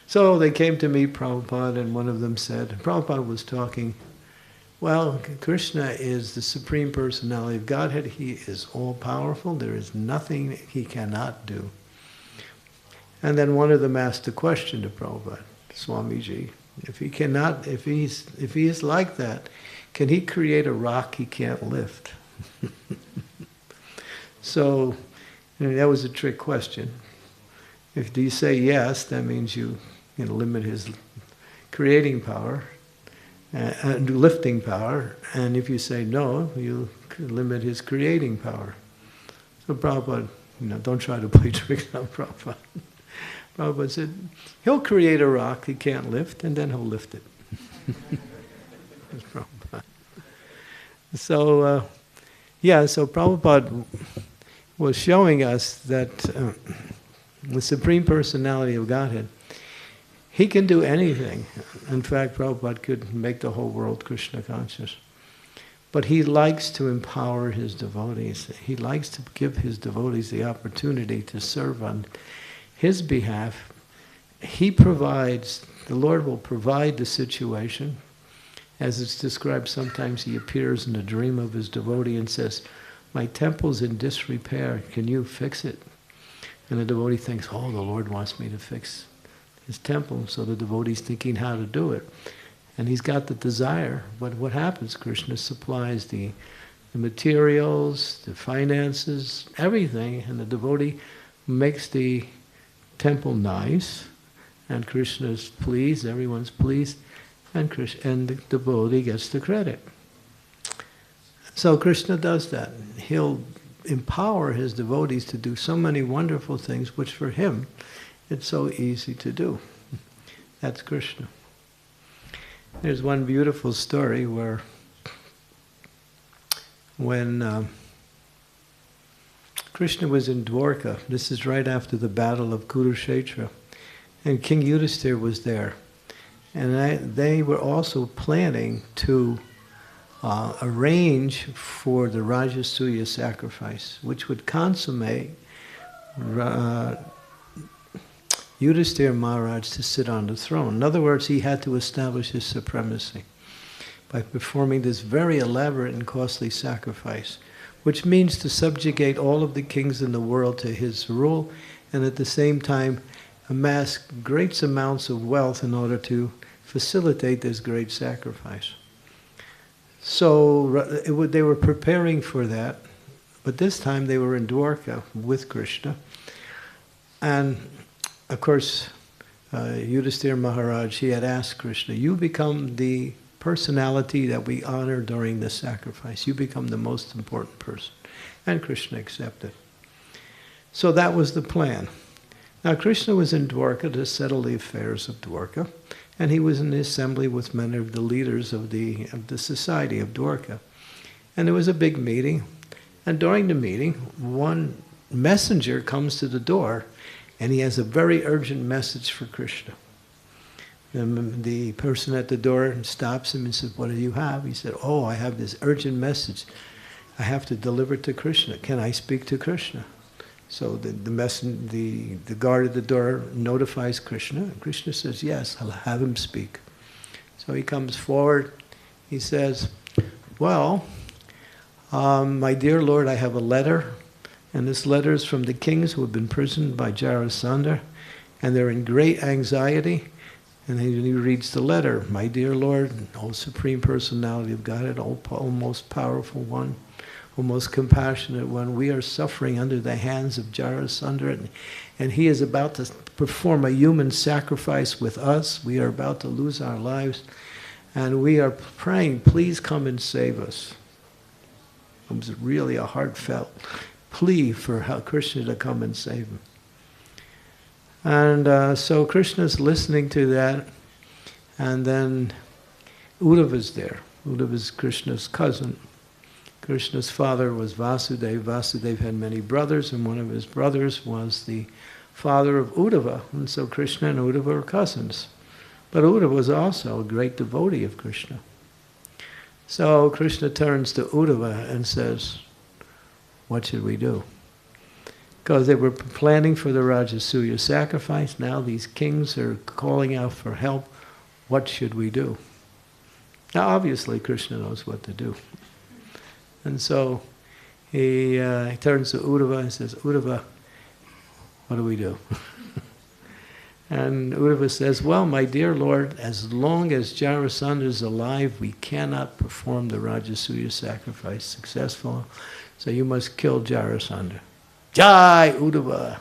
So they came to meet Prabhupada, and one of them said, Prabhupada was talking, well, Krishna is the Supreme Personality of Godhead. He is all-powerful. There is nothing he cannot do. And then one of them asked a question to Prabhupada, Swamiji, if he is like that, can he create a rock he can't lift? So that was a trick question. If you say yes, that means you limit his creating power and lifting power, and if you say no, you limit his creating power. So Prabhupada, don't try to play tricks on Prabhupada. Prabhupada said, he'll create a rock he can't lift, and then he'll lift it. That's Prabhupada. So, so Prabhupada was showing us that the Supreme Personality of Godhead, he can do anything. In fact, Prabhupada could make the whole world Krishna conscious. But he likes to empower his devotees. He likes to give his devotees the opportunity to serve on his behalf. He provides, the Lord will provide the situation. As it's described, sometimes he appears in a dream of his devotee and says, my temple's in disrepair, can you fix it? And the devotee thinks, oh, the Lord wants me to fix his temple, so the devotee's thinking how to do it. And he's got the desire, but what happens? Krishna supplies the materials, the finances, everything, and the devotee makes the temple nice, and Krishna's pleased, everyone's pleased, and the devotee gets the credit. So Krishna does that. He'll empower his devotees to do so many wonderful things, which for him, it's so easy to do. That's Krishna. There's one beautiful story where when Krishna was in Dwarka, this is right after the battle of Kurukshetra, and King Yudhisthira was there. And they were also planning to arrange for the Rajasuya sacrifice, which would consummate Yudhisthira Maharaj to sit on the throne. In other words, he had to establish his supremacy by performing this very elaborate and costly sacrifice, which means to subjugate all of the kings in the world to his rule, and at the same time amass great amounts of wealth in order to facilitate this great sacrifice. So they were preparing for that, but this time they were in Dwarka with Krishna. And of course, Yudhisthira Maharaj, he had asked Krishna, you become the personality that we honor during the sacrifice. You become the most important person. And Krishna accepted. So that was the plan. Now Krishna was in Dwarka to settle the affairs of Dwarka, and he was in the assembly with many of the leaders of the society of Dwarka. And there was a big meeting, And during the meeting, one messenger comes to the door, and he has a very urgent message for Krishna. The person at the door stops him and says, "What do you have?" He said, "Oh, I have this urgent message. I have to deliver it to Krishna. Can I speak to Krishna?" So the guard at the door notifies Krishna, and Krishna says, "Yes, I'll have him speak." So he comes forward. He says, "Well, my dear Lord, I have a letter, and this letter is from the kings who have been imprisoned by Jarasandha, and they're in great anxiety." And he reads the letter. "My dear Lord, O Supreme Personality of Godhead, O most powerful one, O most compassionate one, we are suffering under the hands of Jarasandha, and he is about to perform a human sacrifice with us. We are about to lose our lives, and we are praying, please come and save us." It was really a heartfelt plea for Krishna to come and save him. And so Krishna's listening to that, and then Uddhava's there. Uddhava is Krishna's cousin. Krishna's father was Vasudeva. Vasudeva had many brothers, and one of his brothers was the father of Uddhava. And so Krishna and Uddhava are cousins. But Uddhava was also a great devotee of Krishna. So Krishna turns to Uddhava and says, "What should we do?" Because they were planning for the Rajasuya sacrifice. Now these kings are calling out for help. What should we do? Now obviously Krishna knows what to do. And so he turns to Uddhava and says, "Uddhava, what do we do?" And Uddhava says, "Well, my dear Lord, as long as Jarasandha is alive, we cannot perform the Rajasuya sacrifice successfully. So you must kill Jarasandha." Jai Uddhava!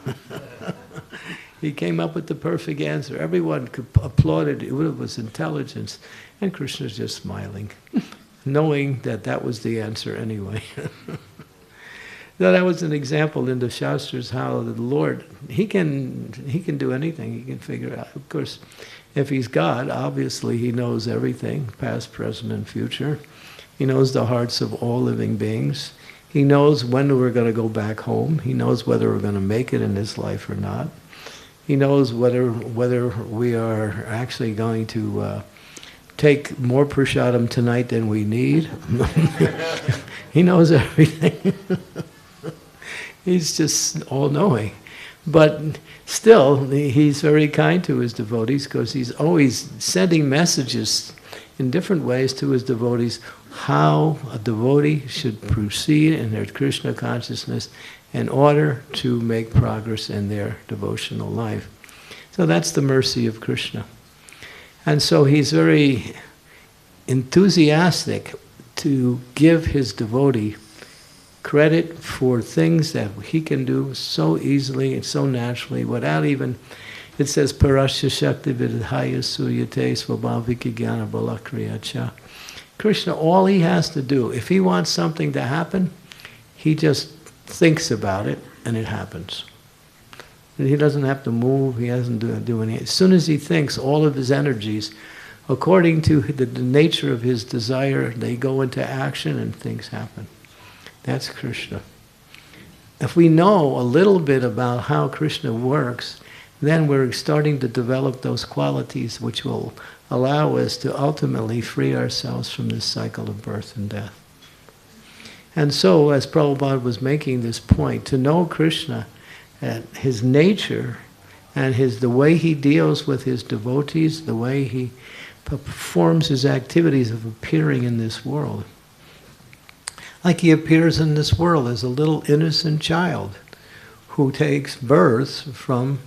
He came up with the perfect answer. Everyone applauded Uddhava's intelligence, and Krishna's just smiling, knowing that that was the answer anyway. Now that was an example in the Shastras how the Lord, he can do anything. He can figure it out. Of course, if he's God, obviously he knows everything, past, present, and future. He knows the hearts of all living beings. He knows when we're going to go back home. He knows whether we're going to make it in this life or not. He knows whether we are actually going to take more prasadam tonight than we need. He knows everything. He's just all-knowing. But still, he's very kind to his devotees because he's always sending messages in different ways to his devotees how a devotee should proceed in their Krishna consciousness in order to make progress in their devotional life. So that's the mercy of Krishna. And so he's very enthusiastic to give his devotee credit for things that he can do so easily and so naturally without even, it says, Parasya Shakti Vidhaya Suyate Svabhavika Jnana Balakriyacha. Krishna, all he has to do, if he wants something to happen, he just thinks about it and it happens. And he doesn't have to move, he doesn't do anything. As soon as he thinks, all of his energies, according to the nature of his desire, they go into action and things happen. That's Krishna. If we know a little bit about how Krishna works, then we're starting to develop those qualities which will allow us to ultimately free ourselves from this cycle of birth and death. And so, as Prabhupada was making this point, to know Krishna, his nature, and the way he deals with his devotees, the way he performs his activities of appearing in this world. Like he appears in this world as a little innocent child who takes birth from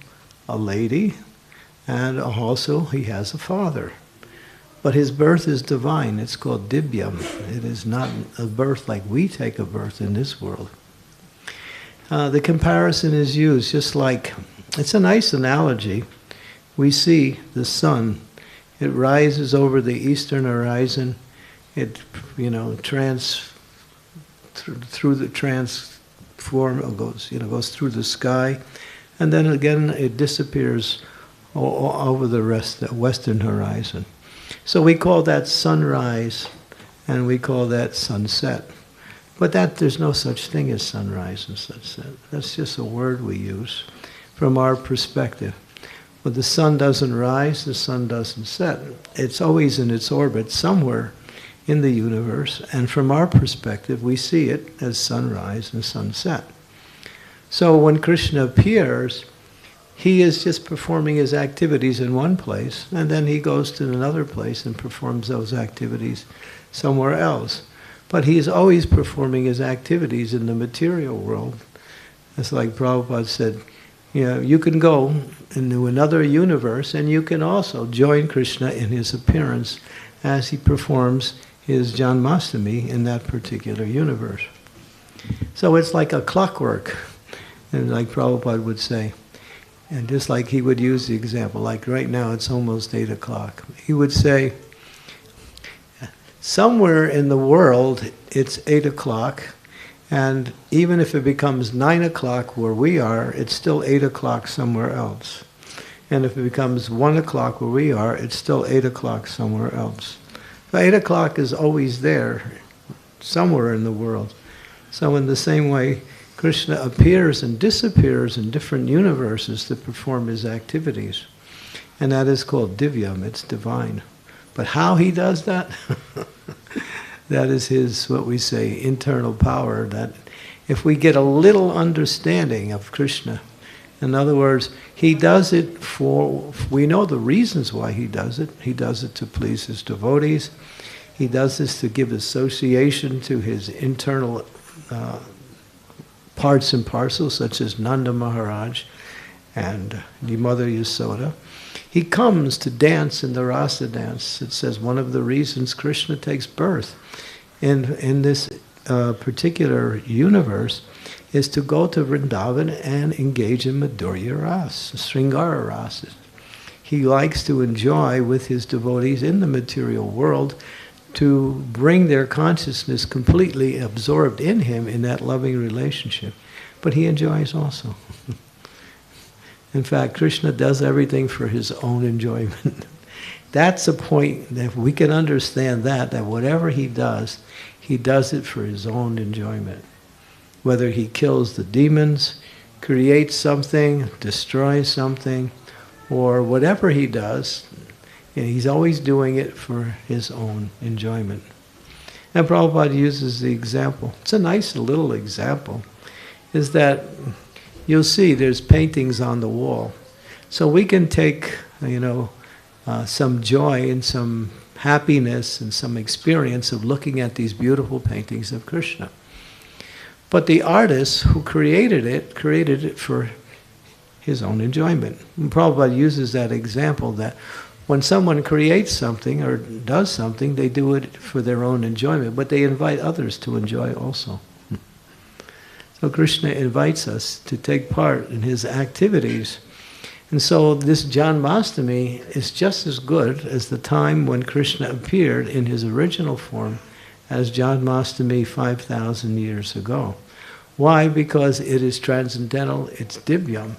a lady, and also he has a father. But his birth is divine. It's called Divyam. It is not a birth like we take a birth in this world. The comparison is used just like, it's a nice analogy. We see the sun. It rises over the eastern horizon. It, goes through the sky, and then again it disappears over the western horizon. So we call that sunrise, and we call that sunset. But there's no such thing as sunrise and sunset. That's just a word we use from our perspective. But the sun doesn't rise, the sun doesn't set. It's always in its orbit somewhere in the universe, and from our perspective, we see it as sunrise and sunset. So when Krishna appears, he is just performing his activities in one place, and then he goes to another place and performs those activities somewhere else. But he is always performing his activities in the material world. It's like Prabhupada said, you can go into another universe and you can also join Krishna in his appearance as he performs his Janmashtami in that particular universe. So it's like a clockwork, and like Prabhupada would say. And just like he would use the example, like right now it's almost 8 o'clock. He would say, somewhere in the world it's 8 o'clock, and even if it becomes 9 o'clock where we are, it's still 8 o'clock somewhere else. And if it becomes 1 o'clock where we are, it's still 8 o'clock somewhere else. So 8 o'clock is always there, somewhere in the world. So in the same way, Krishna appears and disappears in different universes to perform his activities. And that is called divyam, it's divine. But how he does that, that is his, what we say, internal power, that if we get a little understanding of Krishna, in other words, he does it we know the reasons why he does it. He does it to please his devotees. He does this to give association to his internal parts and parcels, such as Nanda Maharaj and the Mother Yasoda. He comes to dance in the rasa dance. It says one of the reasons Krishna takes birth in this particular universe is to go to Vrindavan and engage in Madhurya Ras, Sringara Ras. He likes to enjoy with his devotees in the material world to bring their consciousness completely absorbed in him in that loving relationship. But he enjoys also. In fact, Krishna does everything for his own enjoyment. That's a point that if we can understand that whatever he does it for his own enjoyment. Whether he kills the demons, creates something, destroys something, or whatever he does, he's always doing it for his own enjoyment. And Prabhupada uses the example. It's a nice little example. Is that you'll see there's paintings on the wall. So we can take, some joy and some happiness and some experience of looking at these beautiful paintings of Krishna. But the artist who created it for his own enjoyment. And Prabhupada uses that example that when someone creates something or does something, they do it for their own enjoyment, but they invite others to enjoy also. So Krishna invites us to take part in his activities. And so this Janmashtami is just as good as the time when Krishna appeared in his original form as Janmashtami 5,000 years ago. Why? Because it is transcendental, it's divyam.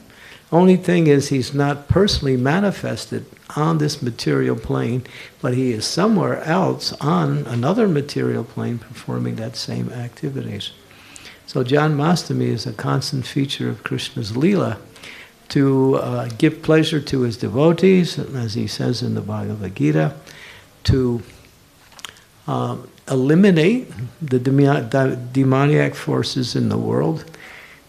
Only thing is he's not personally manifested on this material plane, but he is somewhere else on another material plane performing that same activities. So Janmashtami is a constant feature of Krishna's Leela to give pleasure to his devotees, as he says in the Bhagavad Gita, to eliminate the demoniac forces in the world.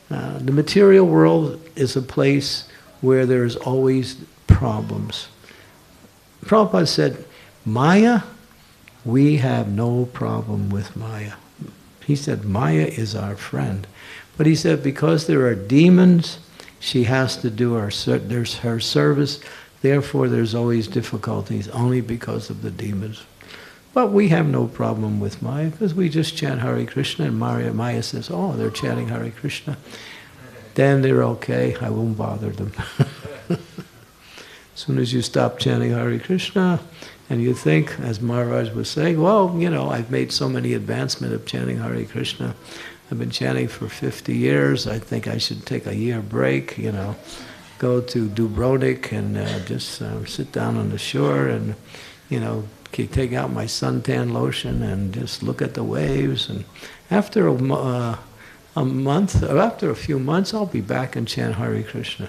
The material world is a place where there's always problems. Prabhupada said, Maya, we have no problem with Maya. He said, Maya is our friend. But he said, because there are demons, she has to do her service. Therefore, there's always difficulties, only because of the demons. But we have no problem with Maya, because we just chant Hare Krishna, and Maya says, oh, they're chanting Hare Krishna. Then they're okay, I won't bother them. As soon as you stop chanting Hare Krishna, and you think, as Maharaj was saying, well, I've made so many advancement of chanting Hare Krishna. I've been chanting for 50 years. I think I should take a year break, go to Dubrovnik and just sit down on the shore and, take out my suntan lotion and just look at the waves. And after a month, or after a few months, I'll be back and chant Hare Krishna.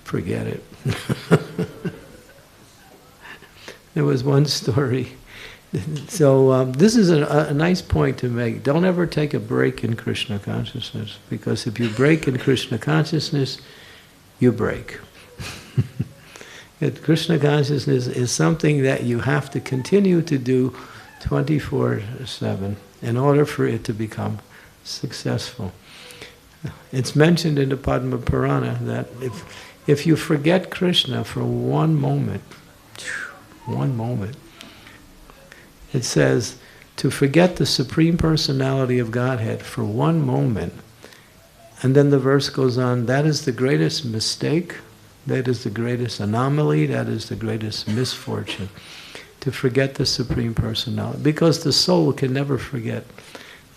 Forget it. There was one story. So this is a nice point to make. Don't ever take a break in Krishna consciousness, because if you break in Krishna consciousness, you break. Krishna consciousness is something that you have to continue to do 24/7 in order for it to become successful. It's mentioned in the Padma Purana that if you forget Krishna for one moment, it says to forget the Supreme Personality of Godhead for one moment, and then the verse goes on, that is the greatest mistake, that is the greatest anomaly, that is the greatest misfortune, to forget the Supreme Personality, because the soul can never forget.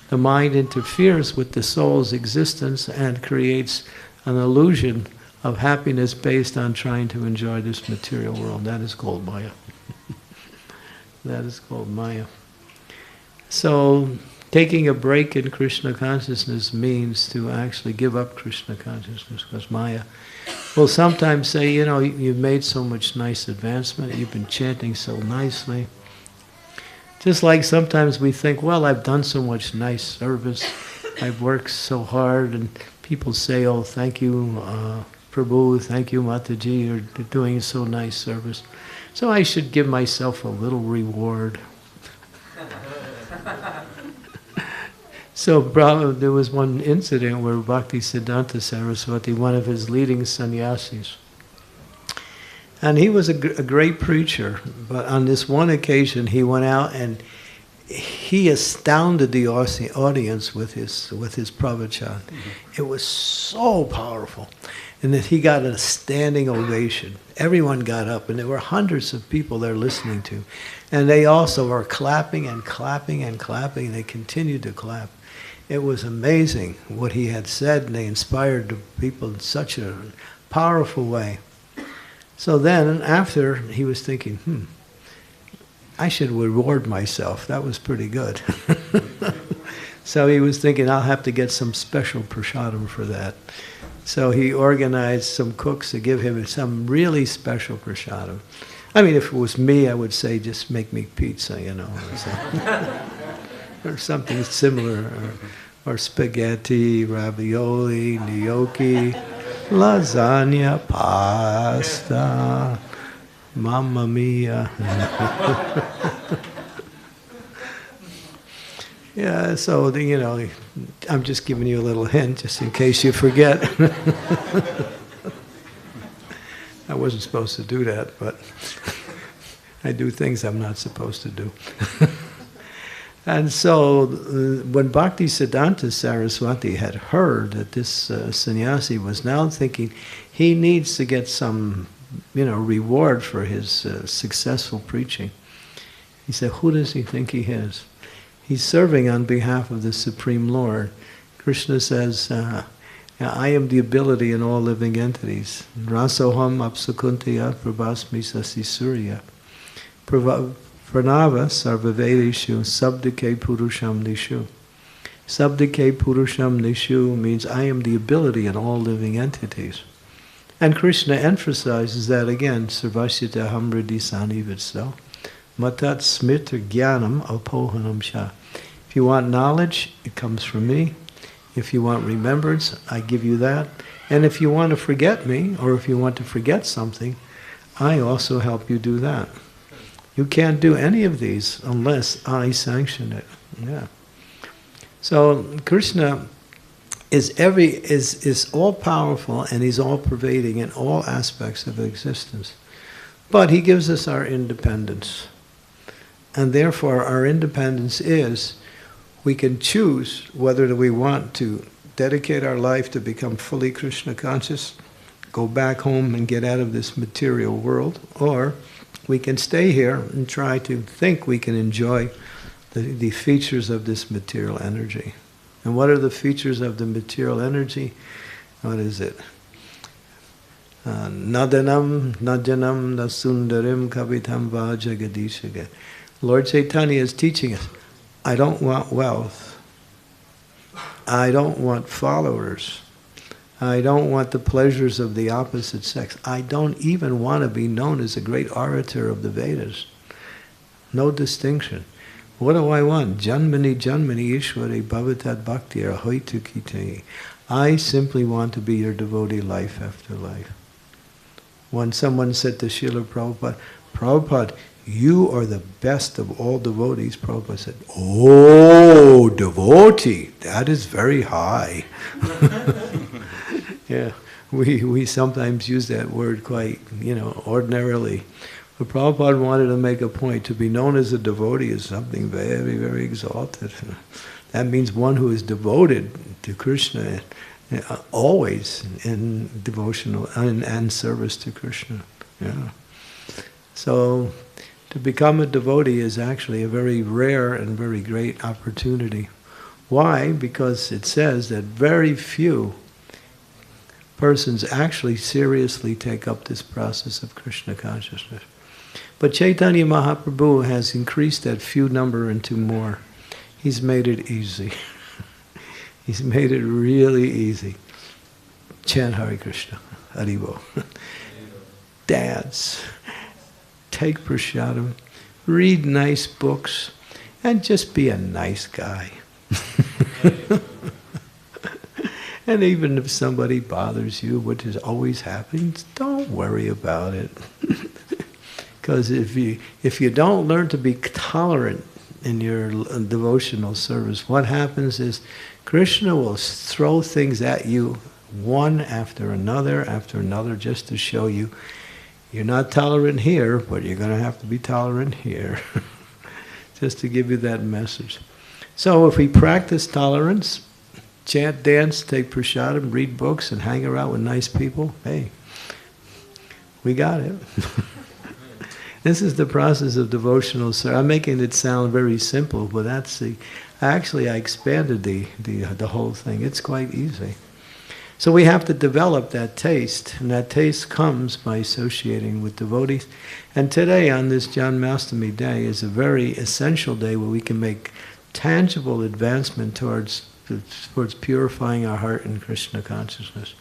The mind interferes with the soul's existence and creates an illusion of happiness based on trying to enjoy this material world. That is called Maya. That is called Maya. So, taking a break in Krishna consciousness means to actually give up Krishna consciousness, because Maya will sometimes say, you know, you've made so much nice advancement, you've been chanting so nicely. Just like sometimes we think, well, I've done so much nice service, I've worked so hard, and people say, oh, thank you, Prabhu, thank you, Mataji, you're doing so nice service. So I should give myself a little reward. So there was one incident where Bhaktisiddhanta Saraswati, one of his leading sannyasis, and he was a great preacher, but on this one occasion he went out and he astounded the audience with his pravachan. It was so powerful. And that he got a standing ovation. Everyone got up, and there were hundreds of people there listening to. And they also were clapping and clapping and clapping, and they continued to clap. It was amazing what he had said, and they inspired the people in such a powerful way. So then, after, he was thinking, I should reward myself. That was pretty good. So he was thinking, I'll have to get some special prasadam for that. So he organized some cooks to give him some really special prasadam. I mean, if it was me, I would say, just make me pizza, you know, or something similar, or spaghetti, ravioli, gnocchi, lasagna, pasta, mamma mia. Yeah, so, you know, I'm just giving you a little hint, just in case you forget. I wasn't supposed to do that, but I do things I'm not supposed to do. And so, when Bhaktisiddhanta Saraswati had heard that this sannyasi was now thinking he needs to get some, you know, reward for his successful preaching, he said, who does he think he is? He's serving on behalf of the Supreme Lord. Krishna says, I am the ability in all living entities. Rasoham apsukuntaya prabhasmi sasi surya. Pranava sarvavedishu sabdike purusham nishu. Sabdike purusham nishu means I am the ability in all living entities. And Krishna emphasizes that again, sarvasyata hamridi sanivitso. Matat smita jnanam apohanam sha. If you want knowledge, it comes from me. If you want remembrance, I give you that. And if you want to forget me, or if you want to forget something, I also help you do that. You can't do any of these unless I sanction it. Yeah. So Krishna is all powerful, and he's all pervading in all aspects of existence. But he gives us our independence. And therefore our independence is we can choose whether we want to dedicate our life to become fully Krishna conscious, go back home and get out of this material world, or we can stay here and try to think we can enjoy the features of this material energy. And what are the features of the material energy? What is it? Nadanam, najanam, nasundarim, kavitam va jagadishaga. Lord Chaitanya is teaching us, I don't want wealth. I don't want followers. I don't want the pleasures of the opposite sex. I don't even want to be known as a great orator of the Vedas. No distinction. What do I want? Janmani janmani ishwari bhavatad bhakti ahoitu kite. I simply want to be your devotee life after life. When someone said to Srila Prabhupada, Prabhupada, you are the best of all devotees, Prabhupada said, oh, devotee, that is very high. Yeah, we sometimes use that word quite, ordinarily. But Prabhupada wanted to make a point. To be known as a devotee is something very, very exalted. That means one who is devoted to Krishna always in devotional and service to Krishna. Yeah. So to become a devotee is actually a very rare and very great opportunity. Why? Because it says that very few persons actually seriously take up this process of Krishna consciousness. But Chaitanya Mahaprabhu has increased that few number into more. He's made it easy. He's made it really easy. Chant Hare Krishna, Haribo. Dance. Take prasadam. Read nice books. And just be a nice guy. And even if somebody bothers you, which is always happens, don't worry about it. Because if you don't learn to be tolerant in your devotional service, what happens is Krishna will throw things at you one after another, just to show you you're not tolerant here, but you're going to have to be tolerant here. Just to give you that message. So if we practice tolerance, chant, dance, take prasadam, read books, and hang around with nice people, hey, we got it. This is the process of devotional service. I'm making it sound very simple, but that's actually I expanded the whole thing. It's quite easy. So we have to develop that taste, and that taste comes by associating with devotees. And today, on this Janmashtami day, is a very essential day where we can make tangible advancement towards purifying our heart in Krishna consciousness.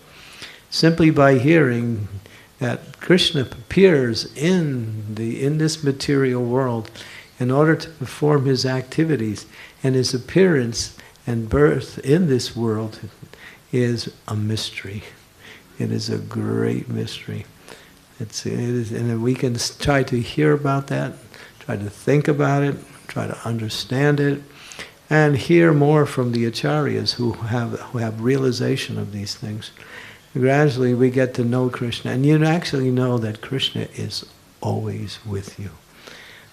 Simply by hearing that Krishna appears in this material world in order to perform his activities, and his appearance and birth in this world is a mystery. It is a great mystery. And we can try to hear about that, try to think about it, try to understand it, and hear more from the acharyas who have realization of these things. Gradually we get to know Krishna, and you actually know that Krishna is always with you.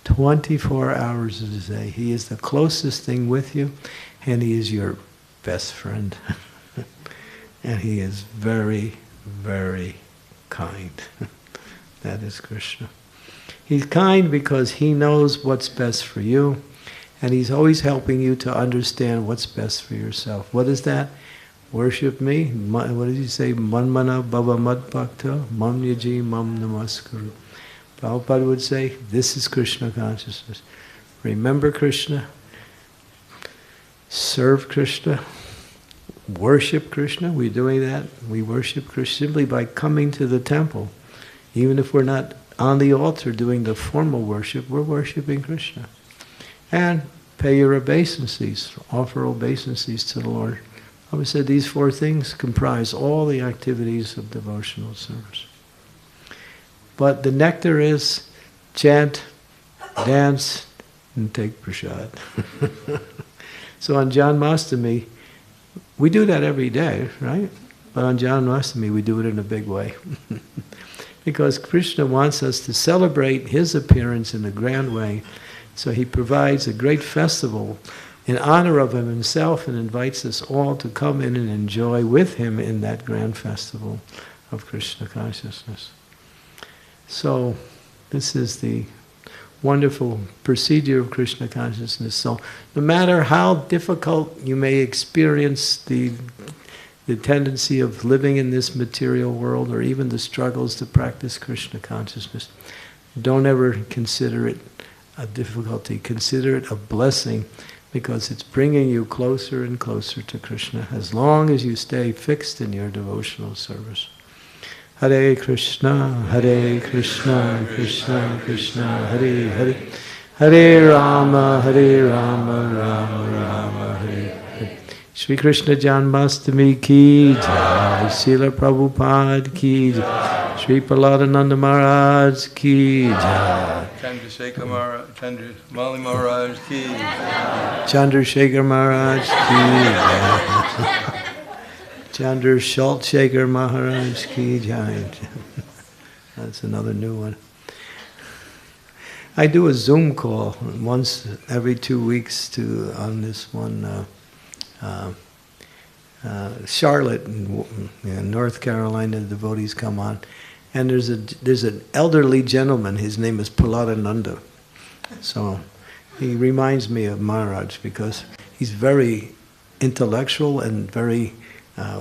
24 hours of the day. He is the closest thing with you, and he is your best friend. And he is very, very kind. That is Krishna. He's kind because he knows what's best for you, and he's always helping you to understand what's best for yourself. What is that? Worship me. What did he say? Manmana bhava mad bhakta, mam yaji mam namaskuru. Prabhupada would say, this is Krishna consciousness. Remember Krishna, serve Krishna, worship Krishna. We're doing that. We worship Krishna simply by coming to the temple. Even if we're not on the altar doing the formal worship, we're worshiping Krishna. And pay your obeisances, offer obeisances to the Lord. I would say these four things comprise all the activities of devotional service. But the nectar is chant, dance, and take prasad. So on Janmashtami, we do that every day, right? But on Janmashtami, we do it in a big way. Because Krishna wants us to celebrate his appearance in a grand way. So he provides a great festival in honor of him himself, and invites us all to come in and enjoy with him in that grand festival of Krishna consciousness. So this is the wonderful procedure of Krishna consciousness. So no matter how difficult you may experience the tendency of living in this material world, or even the struggles to practice Krishna consciousness, don't ever consider it a difficulty. Consider it a blessing, because it's bringing you closer and closer to Krishna as long as you stay fixed in your devotional service. Hare Krishna, Krishna Krishna, Hare Hare, Hare Rama, Rama Rama, Hare Hare. Shri Krishna Janmastami ki jai, Srila Prabhupada ki jai, Shri Prahladananda Maharaj ki jai, Chandrasekhar Mali Maharaj ki jai, Chandrasekhar Maharaj ki jai, Chandrasekhar Maharaj ki jai. That's another new one. I do a Zoom call once every 2 weeks on this one. Charlotte in North Carolina, the devotees come on, and there's an elderly gentleman. His name is Prahladananda. So he reminds me of Maharaj because he's very intellectual and very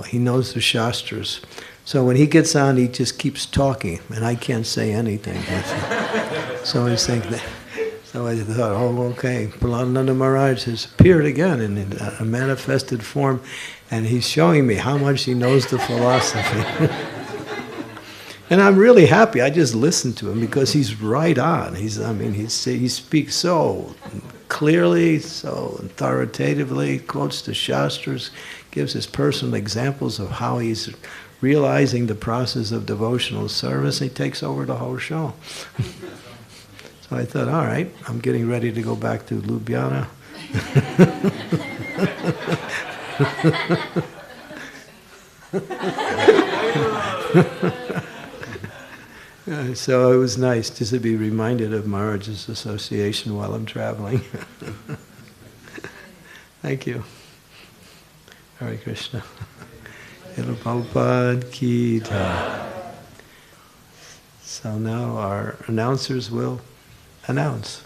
he knows the Shastras. So when he gets on, he just keeps talking, and I can't say anything. So I think that. So I thought, oh, okay, Prahladananda Maharaj has appeared again in a manifested form, and he's showing me how much he knows the philosophy. And I'm really happy. I just listen to him because he's right on. He speaks so clearly, so authoritatively, quotes the Shastras, gives his personal examples of how he's realizing the process of devotional service. He takes over the whole show. So I thought, all right, I'm getting ready to go back to Ljubljana. So it was nice just to be reminded of Maharaj's association while I'm traveling. Thank you. Hare Krishna. Srila Prabhupada ki jai. So now our announcers will announce.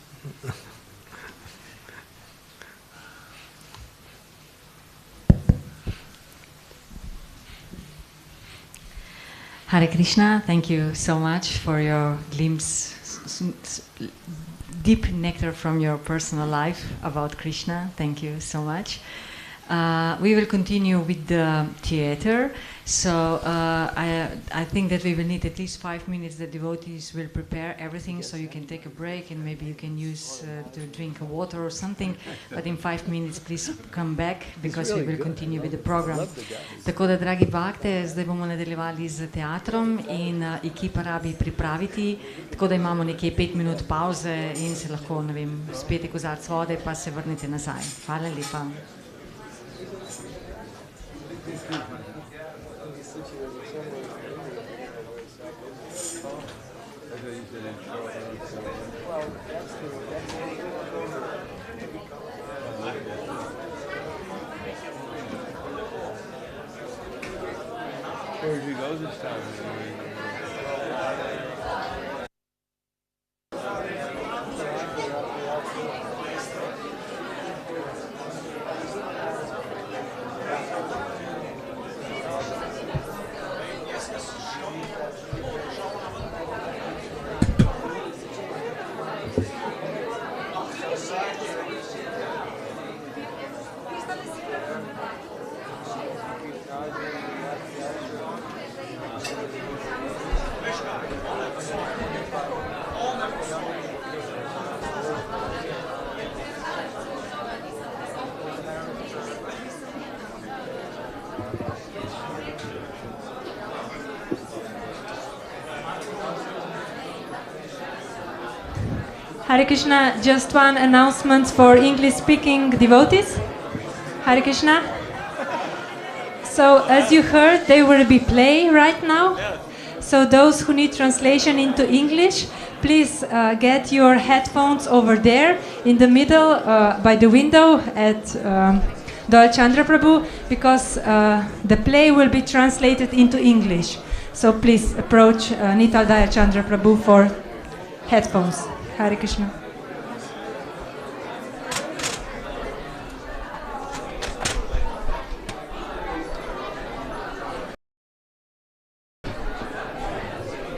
Hare Krishna, thank you so much for your glimpse, deep nectar from your personal life about Krishna. Thank you so much. We will continue with the theater. So I think that we will need at least 5 minutes. The devotees will prepare everything, so you can take a break and maybe you can use to drink a water or something. But in 5 minutes, please come back because we will continue with the program. Tako da, dragi bakte, zdaj bomo nadaljevali z teatrom in ekipa rabi pripraviti, tako da imamo nekje 5 minut pauze in se lahko, ne vem, spijete kozarec vode pa se vrnete nazaj. Hvala lepa. Where did you go this time? Hare Krishna, just one announcement for English-speaking devotees. Hare Krishna. So, as you heard, there will be play right now. So those who need translation into English, please get your headphones over there in the middle by the window at Dal Chandra Prabhu, because the play will be translated into English. So please approach Nital Daya Chandra Prabhu for headphones. Hare Krishna.